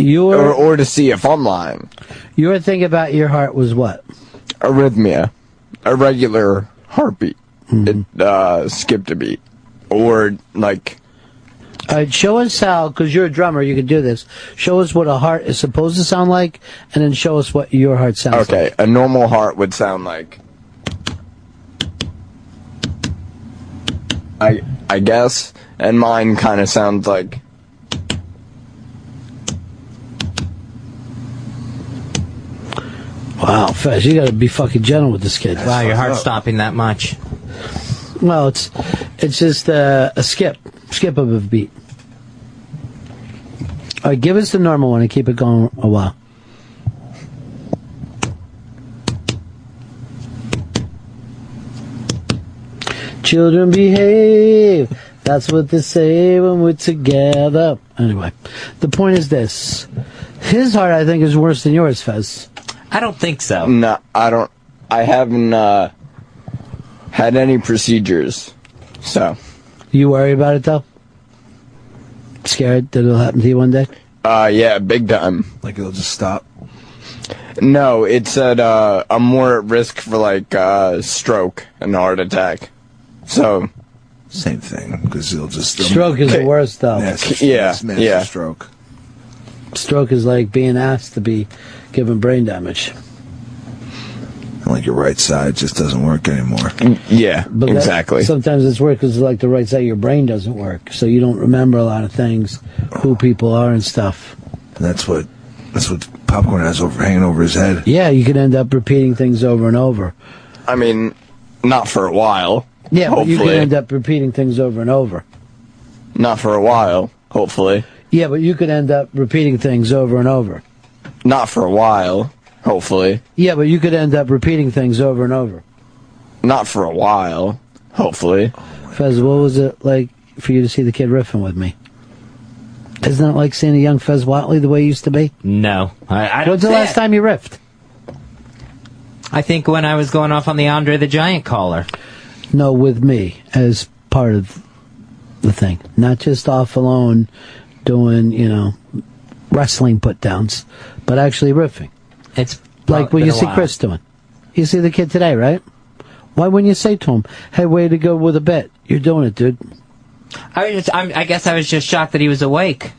Speaker 4: Or to see if I'm lying.
Speaker 1: Your thing about your heart was what?
Speaker 4: Arrhythmia. A regular heartbeat. It skipped a beat. Or, like...
Speaker 1: All right, show us how, because you're a drummer, you can do this. Show us what a heart is supposed to sound like, and then show us what your heart sounds like.
Speaker 4: Okay, a normal heart would sound like... I guess, and mine kind of sounds like...
Speaker 1: Wow, Fez, you gotta be fucking gentle with this kid.
Speaker 3: Wow, your heart's stopping that much.
Speaker 1: Well, it's just a skip of a beat. All right, give us the normal one and keep it going a while. Children behave. That's what they say when we're together. Anyway, the point is this. His heart, I think, is worse than yours, Fez.
Speaker 3: I don't think so.
Speaker 4: No, I don't. I haven't had any procedures, so.
Speaker 1: You worry about it, though? Scared that it'll happen to you one day?
Speaker 4: Yeah, big time.
Speaker 2: Like it'll just stop?
Speaker 4: No, it said I'm more at risk for, like, stroke and heart attack. So.
Speaker 2: Same thing, because it'll just...
Speaker 1: Stroke is the worst, though.
Speaker 2: Massive stroke.
Speaker 1: Stroke is like being asked to be given brain damage.
Speaker 2: Like your right side just doesn't work anymore.
Speaker 4: Yeah,
Speaker 1: but
Speaker 4: exactly.
Speaker 1: Sometimes it's work because like the right side of your brain doesn't work, so you don't remember a lot of things, who people are and stuff.
Speaker 2: And that's what Popcorn has hanging over his head.
Speaker 1: Yeah, you could end up repeating things over and over.
Speaker 4: I mean, not for a while.
Speaker 1: Yeah,
Speaker 4: hopefully.
Speaker 1: But you could end up repeating things over and over.
Speaker 4: Not for a while, hopefully.
Speaker 1: Yeah, but you could end up repeating things over and over.
Speaker 4: Not for a while, hopefully.
Speaker 1: Yeah, but you could end up repeating things over and over.
Speaker 4: Not for a while, hopefully.
Speaker 1: Fez, what was it like for you to see the kid riffing with me? Isn't it like seeing a young Fez Whatley the way he used to be?
Speaker 3: No. I don't.
Speaker 1: When's the last time you riffed?
Speaker 3: I think when I was going off on the Andre the Giant caller.
Speaker 1: No, with me as part of the thing. Not just off alone doing, wrestling put-downs, but actually riffing.
Speaker 3: It's
Speaker 1: like what you see Chris doing. You see the kid today, right? Why wouldn't you say to him, hey, way to go with a bit? You're doing it, dude.
Speaker 3: I guess I was just shocked that he was awake.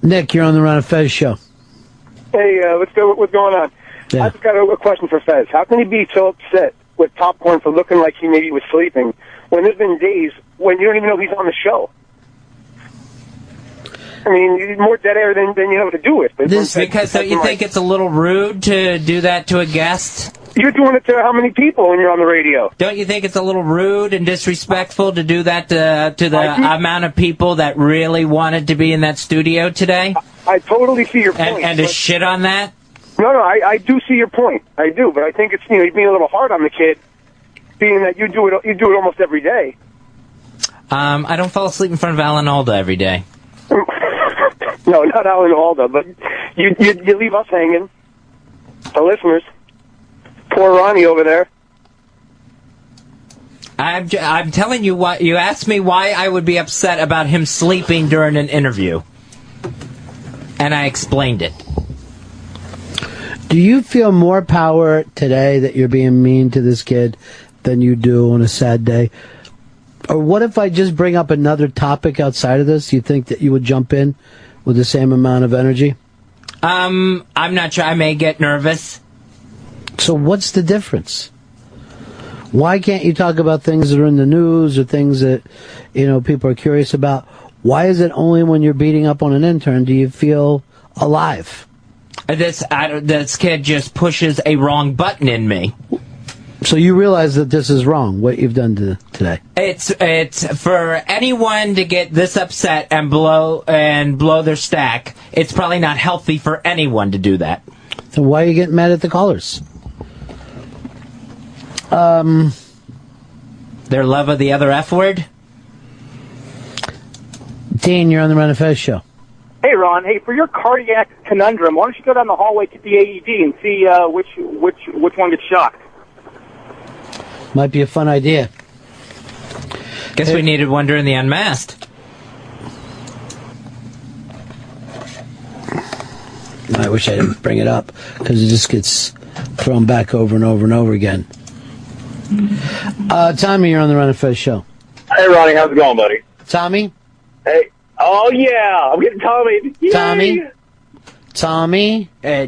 Speaker 1: Nick, you're on the Ron Fez show.
Speaker 8: Hey, what's going on?
Speaker 1: Yeah.
Speaker 8: I just got a question for Fez. How can he be so upset with Popcorn for looking like he maybe was sleeping when there's been days when you don't even know he's on the show? I mean, you're more dead air than you know what to do with. But
Speaker 3: Because don't you think it's a little rude to do that to a guest?
Speaker 8: You're doing it to how many people when you're on the radio?
Speaker 3: Don't you think it's a little rude and disrespectful to do that to the amount of people that really wanted to be in that studio today?
Speaker 8: I totally see your point.
Speaker 3: And to shit on that?
Speaker 8: No, I do see your point. I do, but I think it's you're being a little hard on the kid, being that you do it almost every day.
Speaker 3: I don't fall asleep in front of Alan Alda every day.
Speaker 8: No, not Alan Alda, but you leave us hanging, the listeners. Poor Ronnie over there.
Speaker 3: I'm telling you what. You asked me why I would be upset about him sleeping during an interview, and I explained it.
Speaker 1: Do you feel more power today that you're being mean to this kid than you do on a sad day? Or what if I just bring up another topic outside of this? You think that you would jump in with the same amount of energy?
Speaker 3: I'm not sure. I may get nervous.
Speaker 1: So what's the difference? Why can't you talk about things that are in the news or things that, people are curious about? Why is it only when you're beating up on an intern do you feel alive?
Speaker 3: This kid just pushes a wrong button in me.
Speaker 1: So you realize that this is wrong, what you've done today?
Speaker 3: It's for anyone to get this upset and blow their stack. It's probably not healthy for anyone to do that.
Speaker 1: So why are you getting mad at the callers?
Speaker 3: Their love of the other F word?
Speaker 1: Dean, you're on the Ron Fez show.
Speaker 16: Hey, Ron. Hey, for your cardiac conundrum, why don't you go down the hallway to the AED and see which one gets shocked?
Speaker 1: Might be a fun idea.
Speaker 3: Guess we needed one during the Unmasked.
Speaker 1: I wish I didn't bring it up, because it just gets thrown back over and over and over again. Tommy, you're on the Ron Fez show.
Speaker 9: Hey, Ronnie, how's it going, buddy?
Speaker 1: Tommy?
Speaker 9: Hey. Oh, yeah. I'm getting Tommy. Yay.
Speaker 1: Tommy?
Speaker 9: Yay.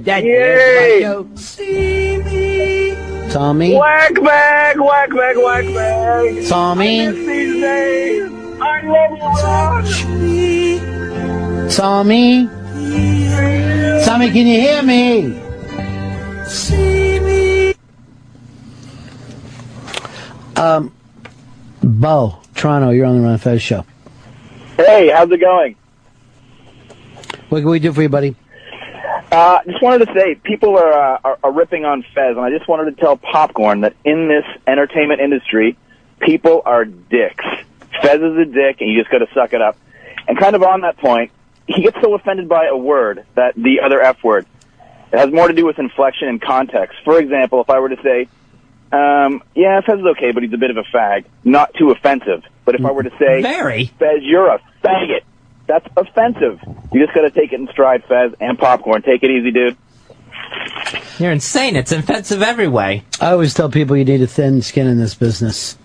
Speaker 1: Tommy?
Speaker 9: Whack bag, whack bag, whack bag.
Speaker 1: Tommy?
Speaker 9: I miss these days. I love you, Ron.
Speaker 1: Tommy? Tommy, can you hear me? Bo, Toronto, you're on the Ron Fez show.
Speaker 9: Hey, how's it going?
Speaker 1: What can we do for you, buddy?
Speaker 9: Just wanted to say, people are ripping on Fez, and I just wanted to tell Popcorn that in this entertainment industry, people are dicks. Fez is a dick, and you just got to suck it up. And kind of on that point, he gets so offended by a word, that the other F word. It has more to do with inflection and context. For example, if I were to say, yeah, Fez is okay, but he's a bit of a fag. Not too offensive. But if I were to say, Fez, you're a faggot, that's offensive. You just got to take it in stride, Fez, and Popcorn. Take it easy, dude.
Speaker 3: You're insane. It's offensive every way.
Speaker 1: I always tell people you need a thin skin in this business.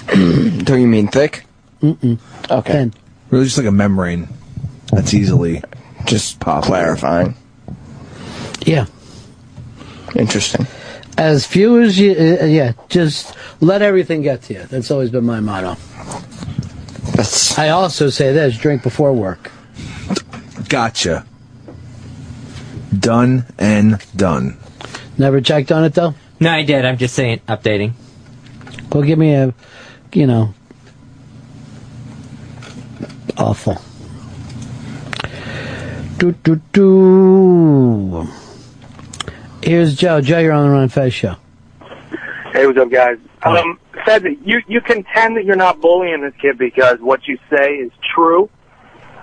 Speaker 4: Don't you mean thick?
Speaker 1: Mm-mm.
Speaker 4: Okay.
Speaker 1: Thin.
Speaker 2: Really just like a membrane that's easily
Speaker 4: just clarifying.
Speaker 1: Yeah.
Speaker 4: Interesting.
Speaker 1: As few as you, just let everything get to you. That's always been my motto. I also say this, drink before work.
Speaker 2: Gotcha. Done and done.
Speaker 1: Never checked on it, though?
Speaker 3: No, I did. I'm just saying, updating.
Speaker 1: Well, give me a, awful. Here's Joe. Joe, you're on the Ron Fez show.
Speaker 23: Hey, what's up, guys? Fez, you contend that you're not bullying this kid because what you say is true.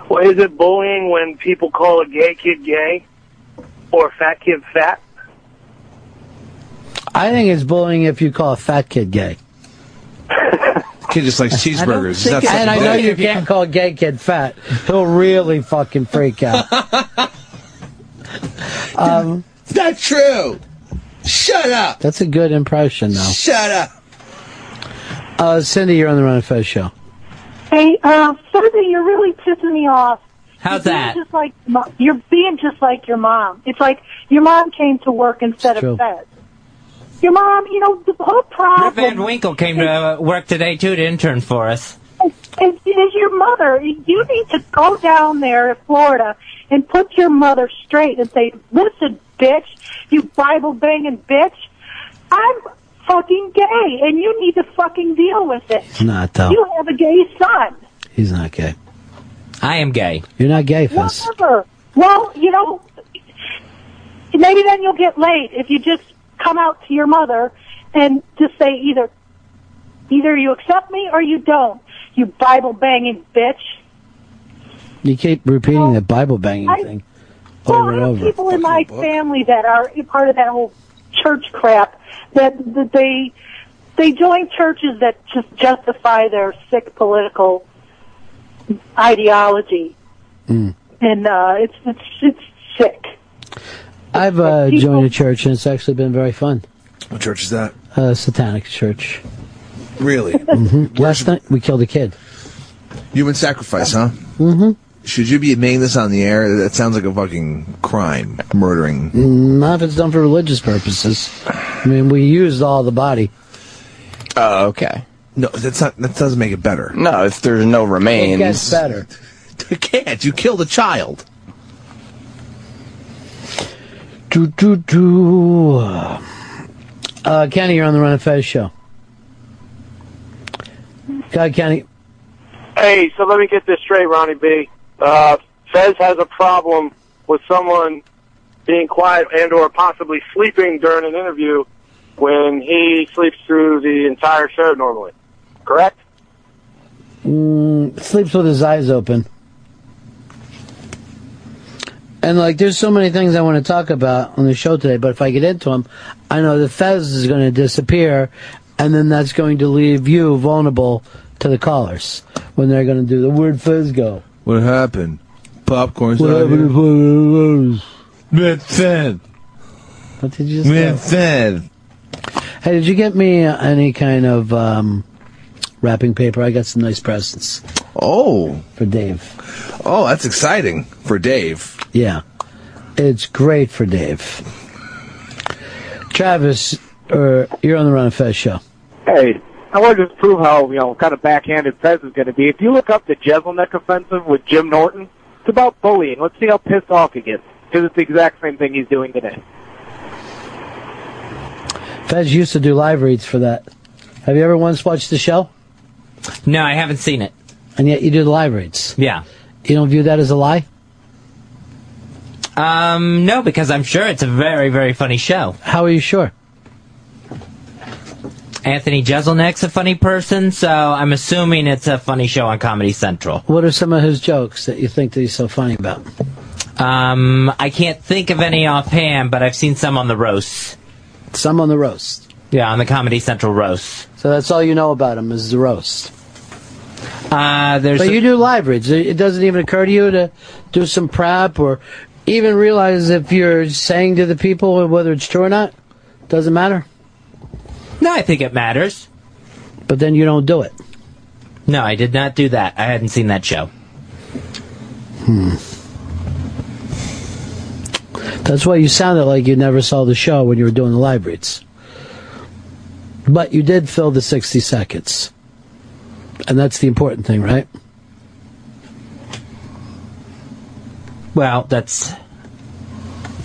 Speaker 23: Well, is it bullying when people call a gay kid gay or a fat kid fat?
Speaker 1: I think it's bullying if you call a fat kid gay.
Speaker 2: Kid just likes cheeseburgers.
Speaker 1: And I know you can't call a gay kid fat. He'll really fucking freak out.
Speaker 2: It's not true. Shut up.
Speaker 1: That's a good impression, though.
Speaker 2: Shut up.
Speaker 1: Cindy, you're on the Ron Fez show.
Speaker 6: Hey, Cindy, you're really pissing me off.
Speaker 3: How's that?
Speaker 6: You're being just like your mom. It's like your mom came to work instead of Fez. Your mom, the whole problem...
Speaker 3: Rip Van Winkle came to work today, too, to intern for us.
Speaker 6: Is your mother. You need to go down there in Florida and put your mother straight and say, listen, bitch, you Bible-banging bitch, I'm fucking gay, and you need to fucking deal with it.
Speaker 1: He's not, though.
Speaker 6: You have a gay son.
Speaker 1: He's not gay.
Speaker 3: I am gay.
Speaker 1: You're not gay, Fez.
Speaker 6: Whatever. Well, maybe then you'll get laid if you just come out to your mother and just say either you accept me or you don't, you Bible-banging bitch.
Speaker 1: You keep repeating the Bible-banging thing over and over.
Speaker 6: I have people in my family that are part of that whole church crap that they join churches that just justify their sick political ideology, and it's sick.
Speaker 1: I've joined a church, and it's actually been very fun.
Speaker 2: What church is that?
Speaker 1: Satanic church.
Speaker 2: Really?
Speaker 1: Mm-hmm. Last night, we killed a kid.
Speaker 2: Human sacrifice, huh?
Speaker 1: Mm-hmm.
Speaker 2: Should you be admitting this on the air? That sounds like a fucking crime, murdering.
Speaker 1: Not if it's done for religious purposes. I mean, we used all the body.
Speaker 4: Oh, okay.
Speaker 2: No, that doesn't make it better.
Speaker 4: No, if there's no remains.
Speaker 1: It gets better.
Speaker 2: It can't. You killed a child.
Speaker 1: Kenny, you're on the Ron Fez show. God, Kenny.
Speaker 23: Hey, so let me get this straight, Ronnie B. Fez has a problem with someone being quiet and or possibly sleeping during an interview when he sleeps through the entire show normally. Correct?
Speaker 1: Sleeps with his eyes open. And, there's so many things I want to talk about on the show today, but if I get into them, I know that Fez is going to disappear, and then that's going to leave you vulnerable to the callers when they're going to do the where'd Fez go?
Speaker 2: What happened? Popcorn's
Speaker 1: What
Speaker 2: out
Speaker 1: happened
Speaker 2: here.
Speaker 1: to
Speaker 2: Fez?
Speaker 1: What did you just say?
Speaker 2: Fez?
Speaker 1: Hey, did you get me any kind of wrapping paper? I got some nice presents.
Speaker 2: Oh.
Speaker 1: For Dave.
Speaker 2: Oh, that's exciting. For Dave.
Speaker 1: Yeah. It's great for Dave. Travis, you're on the Ron Fez show.
Speaker 16: Hey, I want to just prove how, kind of backhanded Fez is going to be. If you look up the Jeselnik offensive with Jim Norton, it's about bullying. Let's see how pissed off he gets, because it's the exact same thing he's doing today.
Speaker 1: Fez used to do live reads for that. Have you ever once watched the show?
Speaker 3: No, I haven't seen it.
Speaker 1: And yet you do the live reads?
Speaker 3: Yeah.
Speaker 1: You don't view that as a lie?
Speaker 3: No, because I'm sure it's a very, very funny show.
Speaker 1: How are you sure?
Speaker 3: Anthony Jeselnik's a funny person, so I'm assuming it's a funny show on Comedy Central.
Speaker 1: What are some of his jokes that you think that he's so funny about?
Speaker 3: I can't think of any offhand, but I've seen some on the roast.
Speaker 1: Some on the roast?
Speaker 3: Yeah, on the Comedy Central roast.
Speaker 1: So that's all you know about him is the roast?
Speaker 3: But
Speaker 1: you do live reads. It doesn't even occur to you to do some prep or even realize if you're saying to the people whether it's true or not? Doesn't matter?
Speaker 3: No, I think it matters.
Speaker 1: But then you don't do it?
Speaker 3: No, I did not do that. I hadn't seen that show.
Speaker 1: That's why you sounded like you never saw the show when you were doing the live reads. But you did fill the 60 seconds. And that's the important thing, right?
Speaker 3: Well, that's,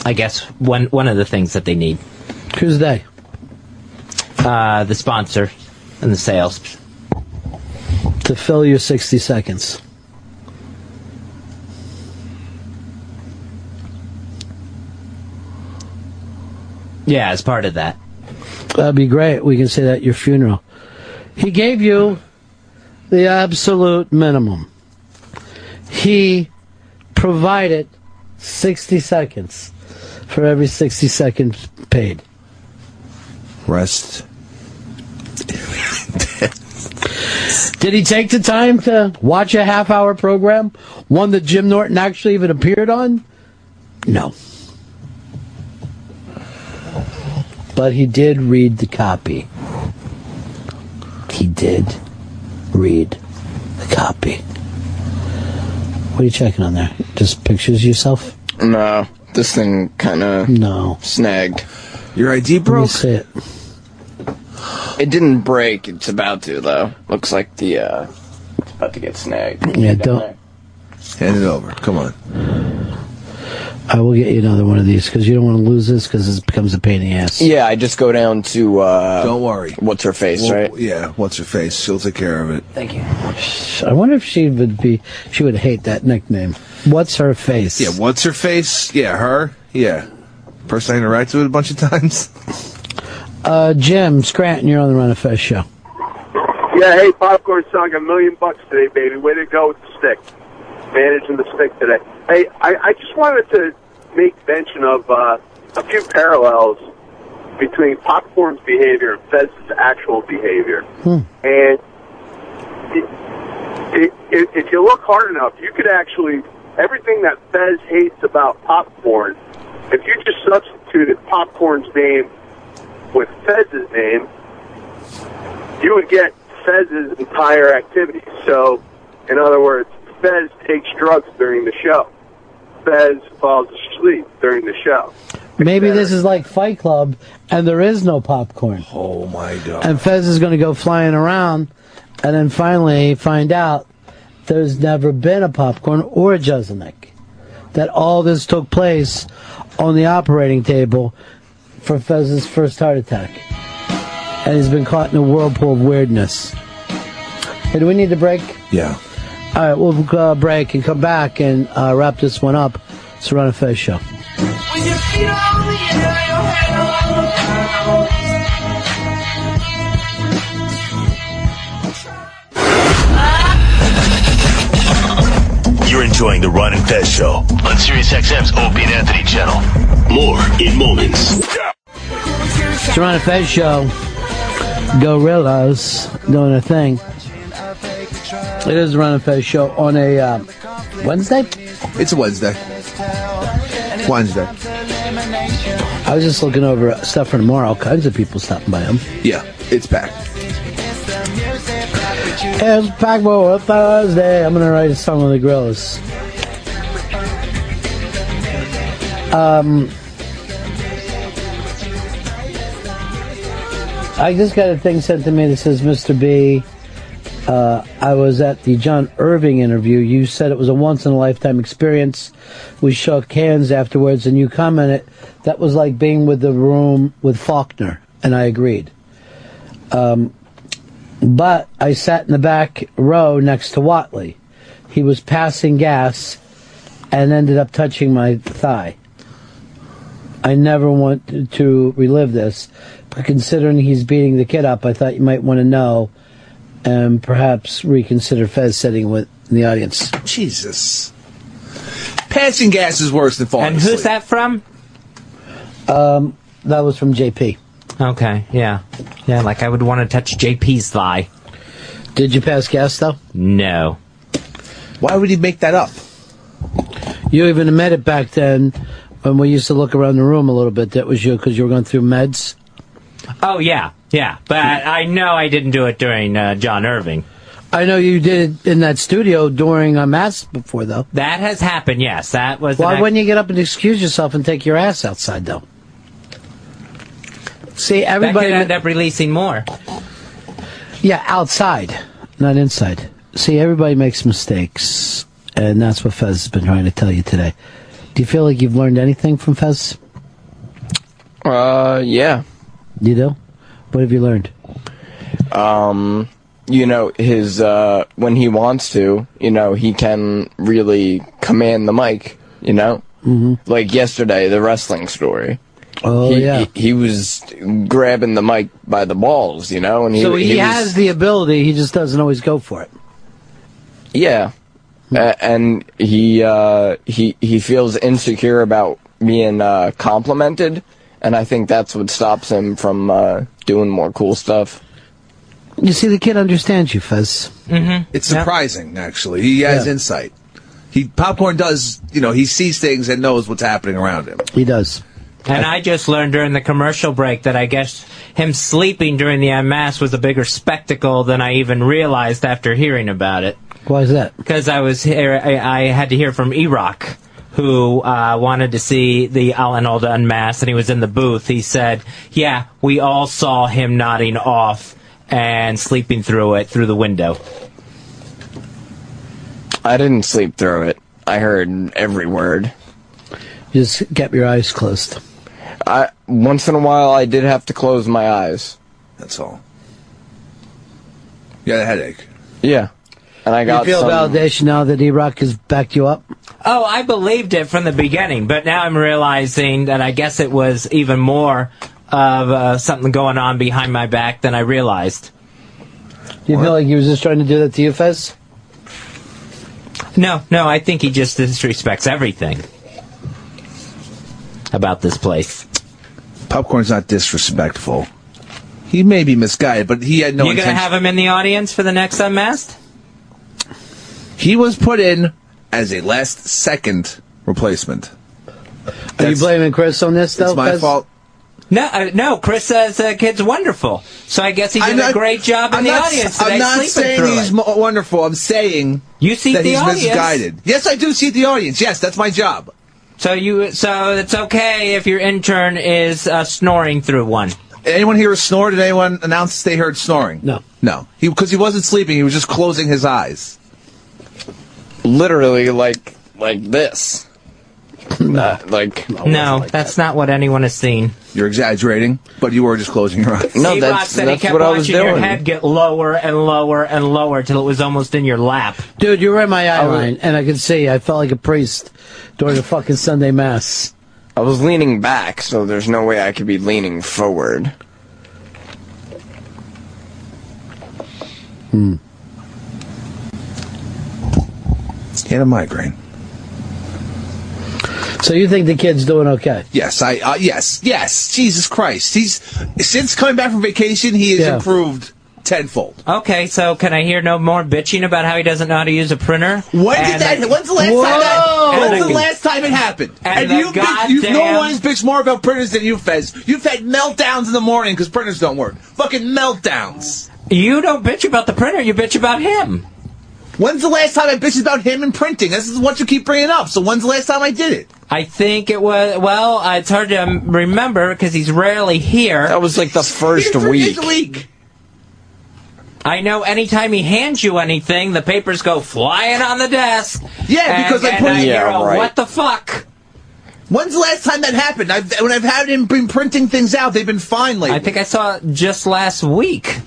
Speaker 3: I guess, one of the things that they need.
Speaker 1: Who's they?
Speaker 3: The sponsor and the sales.
Speaker 1: To fill your 60 seconds.
Speaker 3: Yeah, as part of that.
Speaker 1: That'd be great. We can say that at your funeral. He gave you the absolute minimum. He provided 60 seconds for every 60 seconds paid.
Speaker 2: Rest.
Speaker 1: Did he take the time to watch a half-hour program? One that Jim Norton actually even appeared on? No. but he did read the copy. He did read the copy. What are you checking on there? Just pictures of yourself?
Speaker 4: No, this thing kind of snagged.
Speaker 2: Your ID broke?
Speaker 1: Let me see it.
Speaker 4: It didn't break. It's about to, though. Looks like it's about to get snagged.
Speaker 1: Yeah, don't.
Speaker 2: Hand it over. Come on.
Speaker 1: I will get you another one of these because you don't want to lose this because this becomes a pain in the ass.
Speaker 4: Yeah, I just go down to...
Speaker 2: don't worry.
Speaker 4: What's her face, right?
Speaker 2: Yeah, what's her face? She'll take care of it.
Speaker 4: Thank you.
Speaker 1: I wonder if she would hate that nickname. What's her face?
Speaker 2: Yeah, what's her face? Yeah, her? Yeah. Person I interacted with a bunch of times.
Speaker 1: Jim Scranton, you're on the Ron Fez show.
Speaker 11: Yeah, hey, Popcorn Song, $1 million today, baby. Way to go with the stick. Managing the stick today. Hey, I just wanted to make mention of a few parallels between Popcorn's behavior and Fez's actual behavior. And if you look hard enough, you could actually, everything that Fez hates about Popcorn, if you just substituted Popcorn's name with Fez's name, you would get Fez's entire activity. So, in other words, Fez takes drugs during the show. Fez falls asleep during the show.
Speaker 1: Maybe this is like Fight Club, and there is no popcorn.
Speaker 2: Oh, my God.
Speaker 1: And Fez is going to go flying around, and then finally find out there's never been a popcorn or a Jeselnik. That all this took place on the operating table for Fez's first heart attack. And he's been caught in a whirlpool of weirdness. Hey, do we need to break?
Speaker 2: Yeah.
Speaker 1: All right, we'll break and come back and wrap this one up. It's the Ron Fez show.
Speaker 7: You're enjoying the Ron and Fez show on Sirius XM's Opie and Anthony channel. More in moments.
Speaker 1: It's the Ron Fez show. Gorillas doing a thing. It is the Ron and Fez show on a Wednesday?
Speaker 2: It's a Wednesday. Wednesday.
Speaker 1: I was just looking over stuff for tomorrow. All kinds of people stopping by them.
Speaker 2: Yeah, it's packed.
Speaker 1: It's packed for Thursday. I'm going to write a song with the Gorillas. I just got a thing sent to me that says, Mr. B, I was at the John Irving interview. You said it was a once-in-a-lifetime experience. We shook hands afterwards, and you commented that was like being with the room with Faulkner, and I agreed. But I sat in the back row next to Watley. He was passing gas and ended up touching my thigh. I never want to relive this, but considering he's beating the kid up, I thought you might want to know and perhaps reconsider Fez sitting with the audience.
Speaker 2: Jesus. Passing gas is worse than falling asleep.
Speaker 3: And who's that from?
Speaker 1: That was from JP.
Speaker 3: Okay, yeah. Yeah, like I would want to touch JP's thigh.
Speaker 1: Did you pass gas, though?
Speaker 3: No.
Speaker 2: Why would he make that up?
Speaker 1: You even admitted it back then when we used to look around the room a little bit. That was you because you were going through meds?
Speaker 3: Oh, yeah. But I know I didn't do it during John Irving.
Speaker 1: I know you did it in that studio during Mass before, though.
Speaker 3: That has happened, yes. That was.
Speaker 1: Why wouldn't you get up and excuse yourself and take your ass outside, though? See, everybody
Speaker 3: that could end up releasing more.
Speaker 1: Yeah, outside, not inside. See, everybody makes mistakes, and that's what Fez has been trying to tell you today. Do you feel like you've learned anything from Fez?
Speaker 4: Yeah.
Speaker 1: You do? What have you learned?
Speaker 4: You know, his, when he wants to, you know, he can really command the mic, you know?
Speaker 1: Mm-hmm.
Speaker 4: Like yesterday, the wrestling story.
Speaker 1: Oh, yeah.
Speaker 4: He was grabbing the mic by the balls, you know? And
Speaker 1: so he has the ability, he just doesn't always go for it.
Speaker 4: Yeah. And he feels insecure about being complimented, and I think that's what stops him from doing more cool stuff.
Speaker 1: You see, the kid understands you, Fez.
Speaker 3: Mm-hmm.
Speaker 2: It's surprising, actually. He has insight. Popcorn does, you know, he sees things and knows what's happening around him.
Speaker 1: He does.
Speaker 3: And I just learned during the commercial break that I guess him sleeping during the unmasked was a bigger spectacle than I even realized after hearing about it.
Speaker 1: Why is that?
Speaker 3: Because I had to hear from E-Rock, who wanted to see the Alan Alda unmasked, and he was in the booth. He said, yeah, we all saw him nodding off and sleeping through the window.
Speaker 4: I didn't sleep through it. I heard every word.
Speaker 1: Just kept your eyes closed.
Speaker 4: Once in a while, I did have to close my eyes.
Speaker 2: That's all. You got a headache.
Speaker 4: Yeah. And I got
Speaker 1: you feel validation now that E-Rock has backed you up?
Speaker 3: Oh, I believed it from the beginning, but now I'm realizing that I guess it was even more of something going on behind my back than I realized.
Speaker 1: Do you feel like he was just trying to do that to you, Fez?
Speaker 3: No, I think he just disrespects everything about this place.
Speaker 2: Popcorn's not disrespectful. He may be misguided, but he had no intention.
Speaker 3: You going to have him in the audience for the next Unmasked?
Speaker 2: He was put in as a last-second replacement.
Speaker 1: Are you blaming Chris on this, though?
Speaker 2: It's my fault.
Speaker 3: No, Chris says kid's wonderful. So I guess he did a great job in the audience today.
Speaker 2: I'm not saying he's wonderful. I'm saying
Speaker 3: you see
Speaker 2: that
Speaker 3: the
Speaker 2: he's
Speaker 3: audience.
Speaker 2: Misguided. Yes, I do see the audience. Yes, that's my job.
Speaker 3: So it's okay if your intern is snoring through one.
Speaker 2: Anyone here snore? Did anyone announce they heard snoring? No. Because he wasn't sleeping. He was just closing his eyes.
Speaker 4: Literally like this.
Speaker 3: No, that's not what anyone has seen.
Speaker 2: You're exaggerating, but you were just closing your eyes.
Speaker 3: No, that's what I was doing. He kept watching your head get lower and lower and lower till it was almost in your lap.
Speaker 1: Dude, you were in my eye line, and I could see. I felt like a priest during the fucking Sunday Mass.
Speaker 4: I was leaning back, so there's no way I could be leaning forward.
Speaker 2: He had a migraine.
Speaker 1: So you think the kid's doing okay?
Speaker 2: Yes, yes. Jesus Christ, since coming back from vacation, he has improved tenfold.
Speaker 3: Okay, so can I hear no more bitching about how he doesn't know how to use a printer?
Speaker 2: When's the last time it happened? And no one has bitched more about printers than you, Fez. You've had meltdowns in the morning because printers don't work. Fucking meltdowns.
Speaker 3: You don't bitch about the printer. You bitch about him.
Speaker 2: When's the last time I bitched about him and printing? This is what you keep bringing up. So when's the last time I did it?
Speaker 3: I think it was, it's hard to remember because he's rarely here.
Speaker 4: That was like the first week.
Speaker 3: I know anytime he hands you anything, the papers go flying on the desk.
Speaker 2: Yeah, because I put it
Speaker 3: right. What the fuck?
Speaker 2: When's the last time that happened? When I've had him been printing things out, they've been fine lately.
Speaker 3: I think I saw it just last week.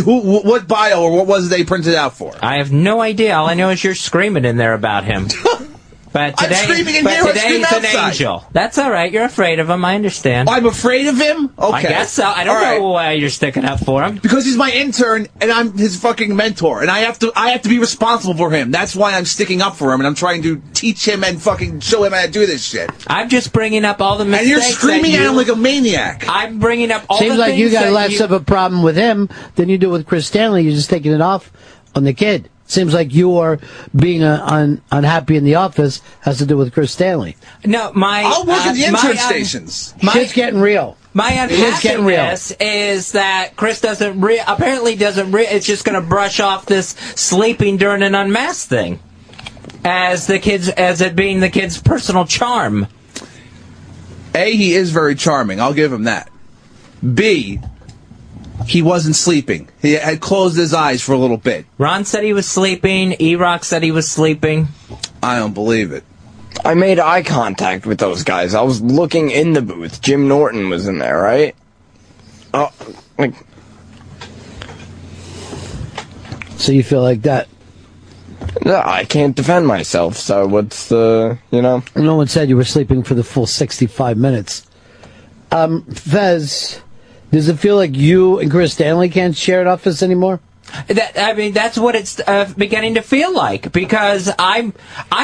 Speaker 2: What bio or what was it they printed out for?
Speaker 3: I have no idea. All I know is you're screaming in there about him. But today,
Speaker 2: I'm screaming in here.
Speaker 3: Today's an angel. That's all right. You're afraid of him. I understand.
Speaker 2: I'm afraid of him? Okay.
Speaker 3: I guess so. I don't know why you're sticking up for him.
Speaker 2: Because he's my intern and I'm his fucking mentor, and I have to be responsible for him. That's why I'm sticking up for him, and I'm trying to teach him and fucking show him how to do this shit.
Speaker 3: I'm just bringing up all the mistakes.
Speaker 2: And you're screaming at him like a maniac.
Speaker 3: I'm bringing up all the things.
Speaker 1: Seems like you got less of a problem with him than you do with Chris Stanley. You're just taking it off on the kid. Seems like your being unhappy in the office has to do with Chris Stanley.
Speaker 3: No,
Speaker 2: I'll work at the intern stations.
Speaker 1: Shit's getting real.
Speaker 3: My unhappiness is that Chris apparently doesn't. It's just going to brush off this sleeping during an unmasked thing as it being the kid's personal charm.
Speaker 2: A, he is very charming. I'll give him that. B, he wasn't sleeping. He had closed his eyes for a little bit.
Speaker 3: Ron said he was sleeping. E-Rock said he was sleeping.
Speaker 2: I don't believe it.
Speaker 4: I made eye contact with those guys. I was looking in the booth. Jim Norton was in there, right?
Speaker 1: So you feel like that?
Speaker 4: No, I can't defend myself, so what's the,
Speaker 1: No one said you were sleeping for the full 65 minutes. Fez, does it feel like you and Chris Stanley can't share an office anymore?
Speaker 3: That's what it's beginning to feel like, because I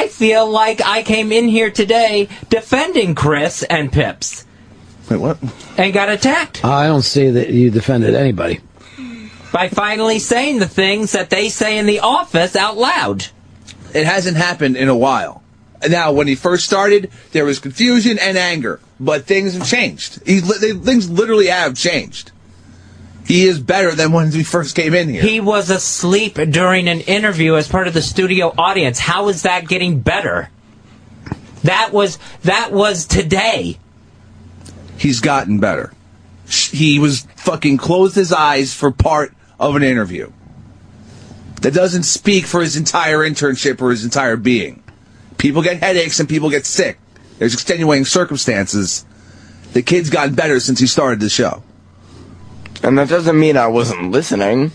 Speaker 3: feel like I came in here today defending Chris and Pips.
Speaker 2: Wait, what?
Speaker 3: And got attacked.
Speaker 1: I don't see that you defended anybody.
Speaker 3: By finally saying the things that they say in the office out loud.
Speaker 2: It hasn't happened in a while. Now, when he first started, there was confusion and anger, but things have changed. Things literally have changed. He is better than when we first came in here.
Speaker 3: He was asleep during an interview as part of the studio audience. How is that getting better? That was today.
Speaker 2: He's gotten better. He was fucking closed his eyes for part of an interview. That doesn't speak for his entire internship or his entire being. People get headaches and people get sick. There's extenuating circumstances. The kid's gotten better since he started the show.
Speaker 4: And that doesn't mean I wasn't listening.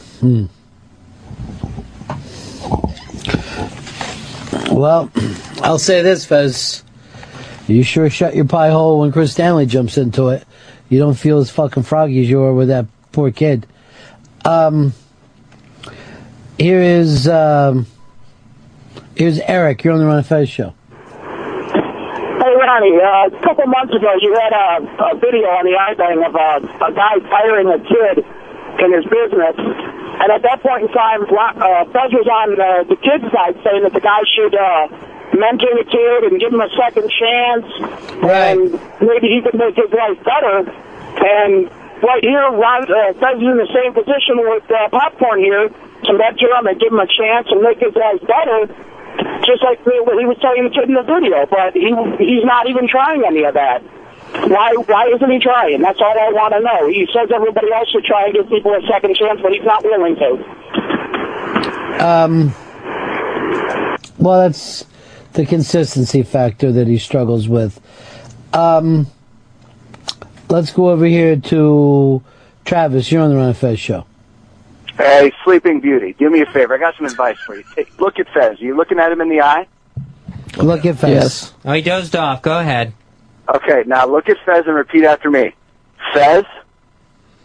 Speaker 1: Well, I'll say this, Fez. You sure shut your pie hole when Chris Stanley jumps into it. You don't feel as fucking froggy as you were with that poor kid. Here's Eric. You're on the Ron Fez show.
Speaker 23: Hey, Ronnie, a couple months ago, you had a video on the iBang of a guy firing a kid in his business. And at that point in time, Fez was on the kid's side saying that the guy should mentor the kid and give him a second chance. Right. And maybe he could make his life better. And right here, Fez is in the same position with Popcorn here to mentor him and give him a chance and make his life better. Just like what he was telling the kid in the video, but he's not even trying any of that. Why isn't he trying? That's all I want to know. He says everybody else should try and give people a second chance, but he's not willing to.
Speaker 1: Well, that's the consistency factor that he struggles with. Let's go over here to Travis. You're on the Ron Fez show.
Speaker 22: Hey, Sleeping Beauty, do me a favor. I got some advice for you. Look at Fez. Are you looking at him in the eye?
Speaker 1: Look at Fez.
Speaker 3: Yes. Oh, he dozed off. Go ahead.
Speaker 22: Okay, now look at Fez and repeat after me. Fez,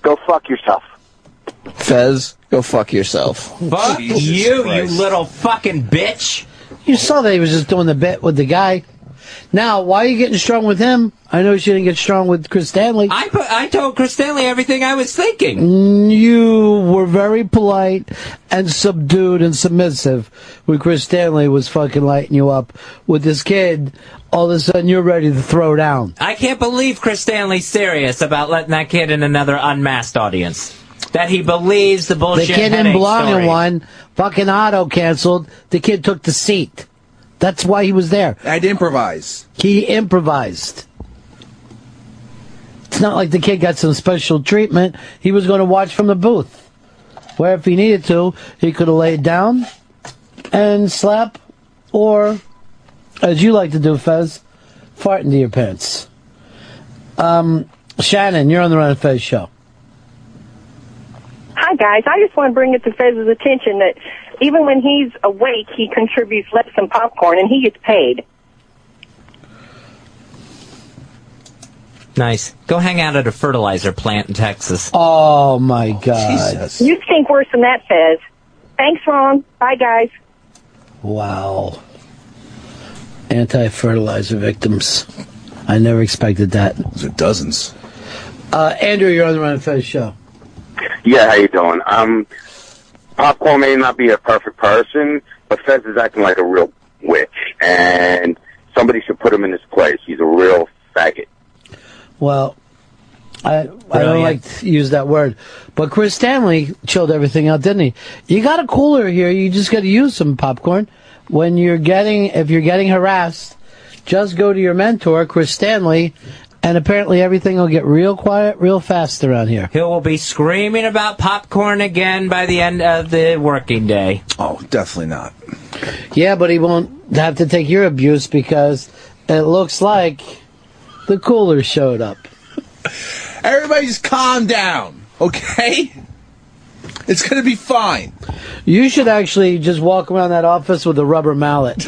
Speaker 22: go fuck yourself.
Speaker 4: Fez, go fuck yourself.
Speaker 3: Fuck you, you little fucking bitch.
Speaker 1: You saw that he was just doing the bit with the guy. Now, why are you getting strong with him? I know you didn't get strong with Chris Stanley.
Speaker 3: I told Chris Stanley everything I was thinking.
Speaker 1: You were very polite and subdued and submissive when Chris Stanley was fucking lighting you up. With this kid, all of a sudden you're ready to throw down.
Speaker 3: I can't believe Chris Stanley's serious about letting that kid in another unmasked audience. That he believes the bullshit
Speaker 1: The kid didn't belong in one. Fucking auto canceled. The kid took the seat. That's why he was there.
Speaker 2: I'd improvise.
Speaker 1: He improvised. It's not like the kid got some special treatment. He was going to watch from the booth. Where if he needed to, he could have laid down and slap, or, as you like to do, Fez, fart into your pants. Shannon, you're on the Ron Fez show.
Speaker 12: Hi, guys. I just want to bring it to Fez's attention that even when he's awake, he contributes less than popcorn, and he gets paid.
Speaker 3: Nice. Go hang out at a fertilizer plant in Texas.
Speaker 1: Oh, my God.
Speaker 12: Jesus. You stink worse than that, Fez. Thanks, Ron. Bye, guys.
Speaker 1: Wow. Anti-fertilizer victims. I never expected that.
Speaker 2: Those are dozens.
Speaker 1: Andrew, you're on the Ron Fez show.
Speaker 22: Yeah, how you doing? Popcorn may not be a perfect person, but Fez is acting like a real witch, and somebody should put him in his place. He's a real faggot.
Speaker 1: Well, I don't like to use that word, but Chris Stanley chilled everything out, didn't he? You got a cooler here. You just got to use some popcorn. If you're getting harassed, just go to your mentor, Chris Stanley, and apparently everything will get real quiet real fast around here.
Speaker 3: He will be screaming about popcorn again by the end of the working day.
Speaker 2: Oh, definitely not.
Speaker 1: Yeah, but he won't have to take your abuse because it looks like the cooler showed up.
Speaker 2: Everybody just calm down, okay? It's going to be fine.
Speaker 1: You should actually just walk around that office with a rubber mallet.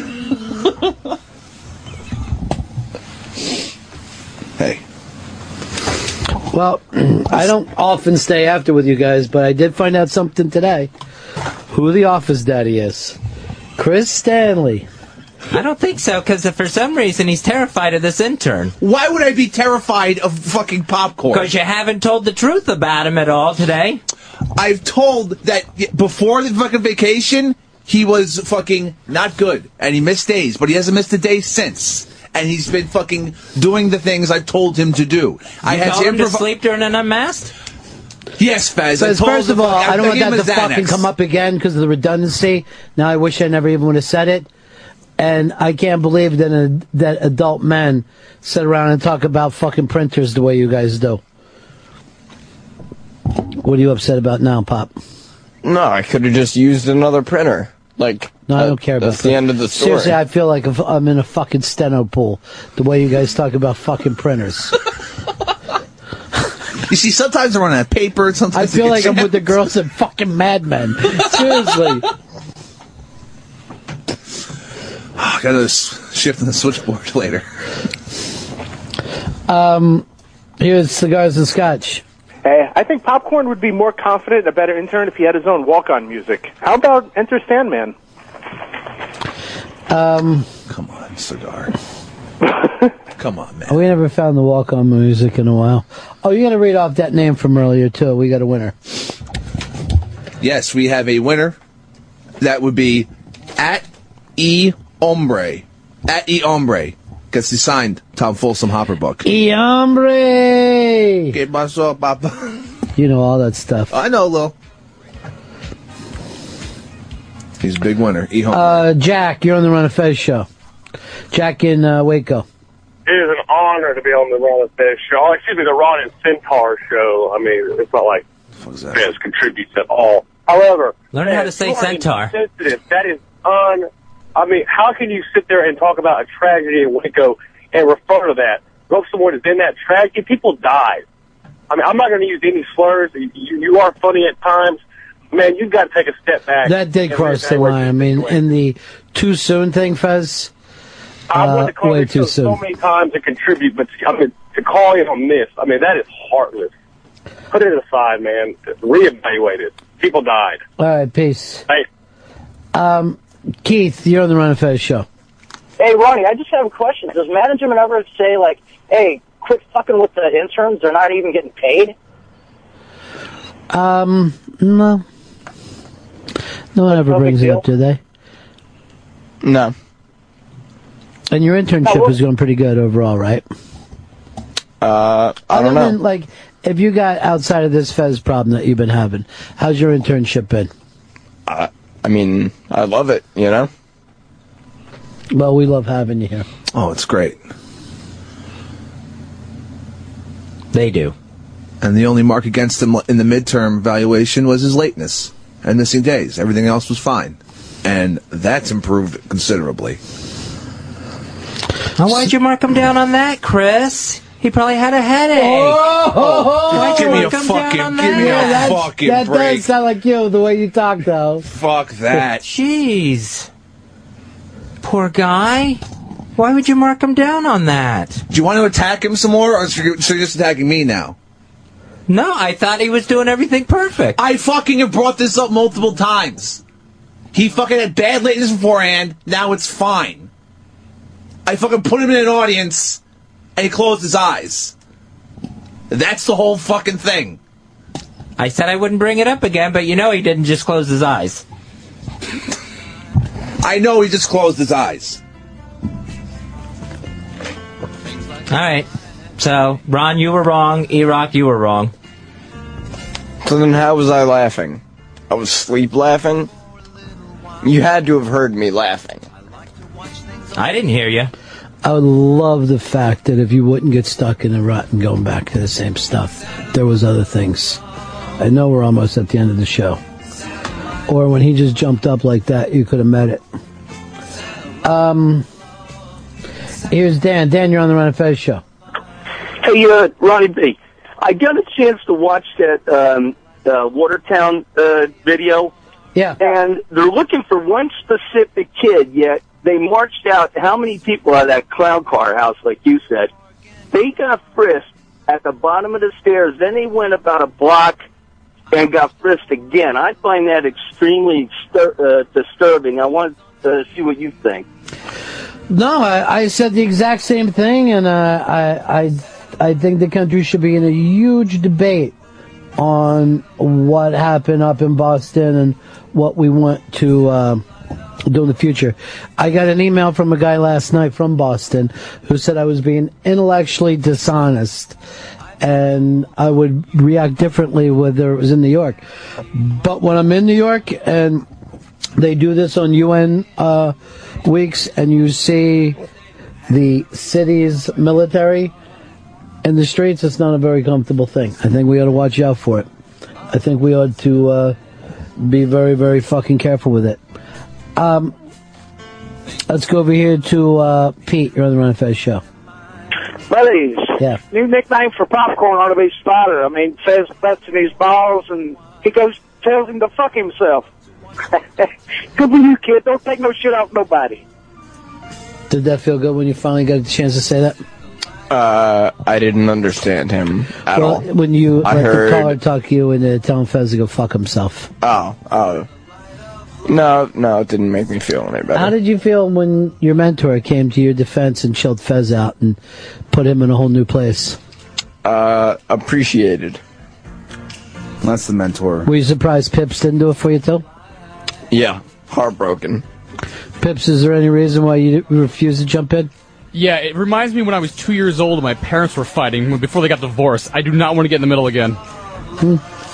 Speaker 2: Hey.
Speaker 1: Well, I don't often stay after with you guys, but I did find out something today. Who the office daddy is. Chris Stanley.
Speaker 3: I don't think so, because for some reason he's terrified of this intern.
Speaker 2: Why would I be terrified of fucking popcorn?
Speaker 3: Because you haven't told the truth about him at all today.
Speaker 2: I've told that before the fucking vacation, he was fucking not good, and he missed days, but he hasn't missed a day since. And he's been fucking doing the things I told him to do. I had
Speaker 3: told him to sleep during an unmasked?
Speaker 2: Yes, Fez.
Speaker 1: Fez, first of all, I don't want that to fucking come up again because of the redundancy. Now I wish I never even would have said it. And I can't believe that adult men sit around and talk about fucking printers the way you guys do. What are you upset about now, Pop?
Speaker 4: No, I could have just used another printer. Like,
Speaker 1: no, I don't care about that.
Speaker 4: That's the end of the story.
Speaker 1: Seriously, I feel like I'm in a fucking steno pool. The way you guys talk about fucking printers.
Speaker 2: You see, sometimes I run out of paper. Sometimes
Speaker 1: I feel like I'm with the girls at fucking Mad Men. Seriously.
Speaker 2: I gotta shift in the switchboard later.
Speaker 1: Here's Cigars and Scotch.
Speaker 13: Hey, I think Popcorn would be more confident and a better intern if he had his own walk-on music. How about Enter Sandman?
Speaker 2: Come on, Cigar. Come on, man.
Speaker 1: We never found the walk-on music in a while. Oh, you're going to read off that name from earlier, too. We got a winner.
Speaker 2: Yes, we have a winner. That would be at E Hombre. At E Hombre. Gets the signed Tom Folsom Hopper book.
Speaker 1: E Hombre!
Speaker 2: ¿Qué pasó, papa?
Speaker 1: You know all that stuff.
Speaker 2: I know, Lil. He's a big winner. E Hombre.
Speaker 1: Jack, you're on the Ron Fez show. Jack in Waco.
Speaker 11: It is an honor to be on the Ron and Fez show. Excuse me, the Ron and Centaur show. I mean, it's not like Fez contributes at all. However,
Speaker 3: learn how to say centaur.
Speaker 11: Sensitive. That is I mean, how can you sit there and talk about a tragedy in Waco and refer to that? Look, someone is in that tragedy. People died. I mean, I'm not going to use any slurs. You are funny at times. Man, you've got to take a step back.
Speaker 1: That did cross the line. I mean, in the too soon thing, Fez.
Speaker 11: I want to call this show so many times to contribute, but I mean, to call in on this, I mean, that is heartless. Put it aside, man. Reevaluate it. People died.
Speaker 1: All right, peace.
Speaker 11: Hey.
Speaker 1: Keith, you're on the Ron and Fez show.
Speaker 15: Hey, Ronnie, I just have a question. Does management ever say, like, hey, quit fucking with the interns? They're not even getting paid?
Speaker 1: No. No one ever brings it up, do they?
Speaker 4: No.
Speaker 1: And your internship is going pretty good overall, right?
Speaker 4: I don't know.
Speaker 1: Like, if you got outside of this Fez problem that you've been having, how's your internship been?
Speaker 4: I mean, I love it, you know?
Speaker 1: Well, we love having you here.
Speaker 2: Oh, it's great.
Speaker 3: They do.
Speaker 2: And the only mark against him in the midterm evaluation was his lateness and missing days. Everything else was fine. And that's improved considerably.
Speaker 3: Well, why'd you mark him down on that, Chris? He probably had a headache. Why'd you mark him down on that?
Speaker 1: That does sound like you, the way you talk, though.
Speaker 2: Fuck that.
Speaker 3: Jeez. Poor guy. Why would you mark him down on that?
Speaker 2: Do you want to attack him some more, or so you're just attacking me now?
Speaker 3: No, I thought he was doing everything perfect.
Speaker 2: I fucking have brought this up multiple times. He fucking had bad lateness beforehand, now it's fine. I fucking put him in an audience, and he closed his eyes. That's the whole fucking thing.
Speaker 3: I said I wouldn't bring it up again, but you know he didn't just close his eyes.
Speaker 2: I know he just closed his eyes.
Speaker 3: All right. So, Ron, you were wrong. E-Rock, you were wrong.
Speaker 4: So then how was I laughing? I was sleep laughing? You had to have heard me laughing.
Speaker 3: I didn't hear you.
Speaker 1: I would love the fact that if you wouldn't get stuck in a rut and going back to the same stuff, there was other things. I know we're almost at the end of the show. Or when he just jumped up like that, you could have met it. Here's Dan. Dan, you're on the Ron and Fez show.
Speaker 18: Hey, Ronnie B. I got a chance to watch that Watertown video.
Speaker 1: Yeah.
Speaker 18: And they're looking for one specific kid, yet they marched out how many people out of that clown car house, like you said. They got frisked at the bottom of the stairs. Then they went about a block and got frisked again. I find that extremely disturbing. I want to see what you think.
Speaker 1: No, I said the exact same thing, and I think the country should be in a huge debate on what happened up in Boston and what we want to doing the future. I got an email from a guy last night from Boston who said I was being intellectually dishonest and I would react differently whether it was in New York. But when I'm in New York and they do this on UN weeks and you see the city's military in the streets, it's not a very comfortable thing. I think we ought to watch out for it. I think we ought to be very, very fucking careful with it. Let's go over here to Pete. You're on the Ron Fez show.
Speaker 23: Buddies,
Speaker 1: Yeah.
Speaker 23: new nickname for Popcorn ought to be Spotter. I mean, Fez busting his balls, and he tells him to fuck himself. Good for you, kid. Don't take no shit off nobody.
Speaker 1: Did that feel good when you finally got a chance to say that?
Speaker 4: I didn't understand him at all.
Speaker 1: When you
Speaker 4: I
Speaker 1: let
Speaker 4: heard...
Speaker 1: the caller talk to you and tell him Fez to go fuck himself.
Speaker 4: Oh. No, it didn't make me feel any better.
Speaker 1: How did you feel when your mentor came to your defense and chilled Fez out and put him in a whole new place?
Speaker 4: Appreciated.
Speaker 2: That's the mentor.
Speaker 1: Were you surprised Pips didn't do it for you, too?
Speaker 4: Yeah, heartbroken.
Speaker 1: Pips, is there any reason why you refused to jump in?
Speaker 17: Yeah, it reminds me when I was 2 years old and my parents were fighting before they got divorced. I do not want to get in the middle again.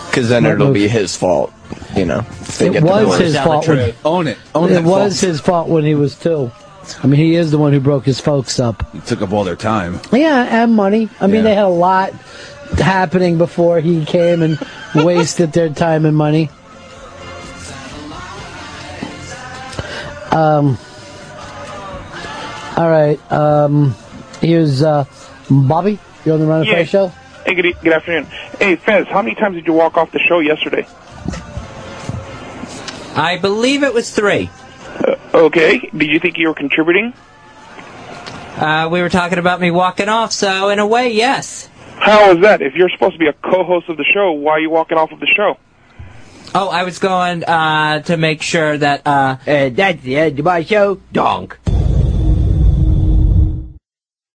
Speaker 4: Because then it'll be his fault, you know.
Speaker 1: It was his fault.
Speaker 2: Own it.
Speaker 1: It was his fault when he was 2. I mean, he is the one who broke his folks up.
Speaker 2: He took up all their time.
Speaker 1: Yeah, and money. I mean, they had a lot happening before he came and wasted their time and money. All right. Here's Bobby. You're on the Ron Fez show.
Speaker 19: Hey, good afternoon. Hey, Fez, how many times did you walk off the show yesterday?
Speaker 3: I believe it was 3.
Speaker 19: Okay. Did you think you were contributing?
Speaker 3: We were talking about me walking off, so in a way, yes.
Speaker 19: How is that? If you're supposed to be a co-host of the show, why are you walking off of the show?
Speaker 3: Oh, I was going to make sure that... that's the end of my show. Donk.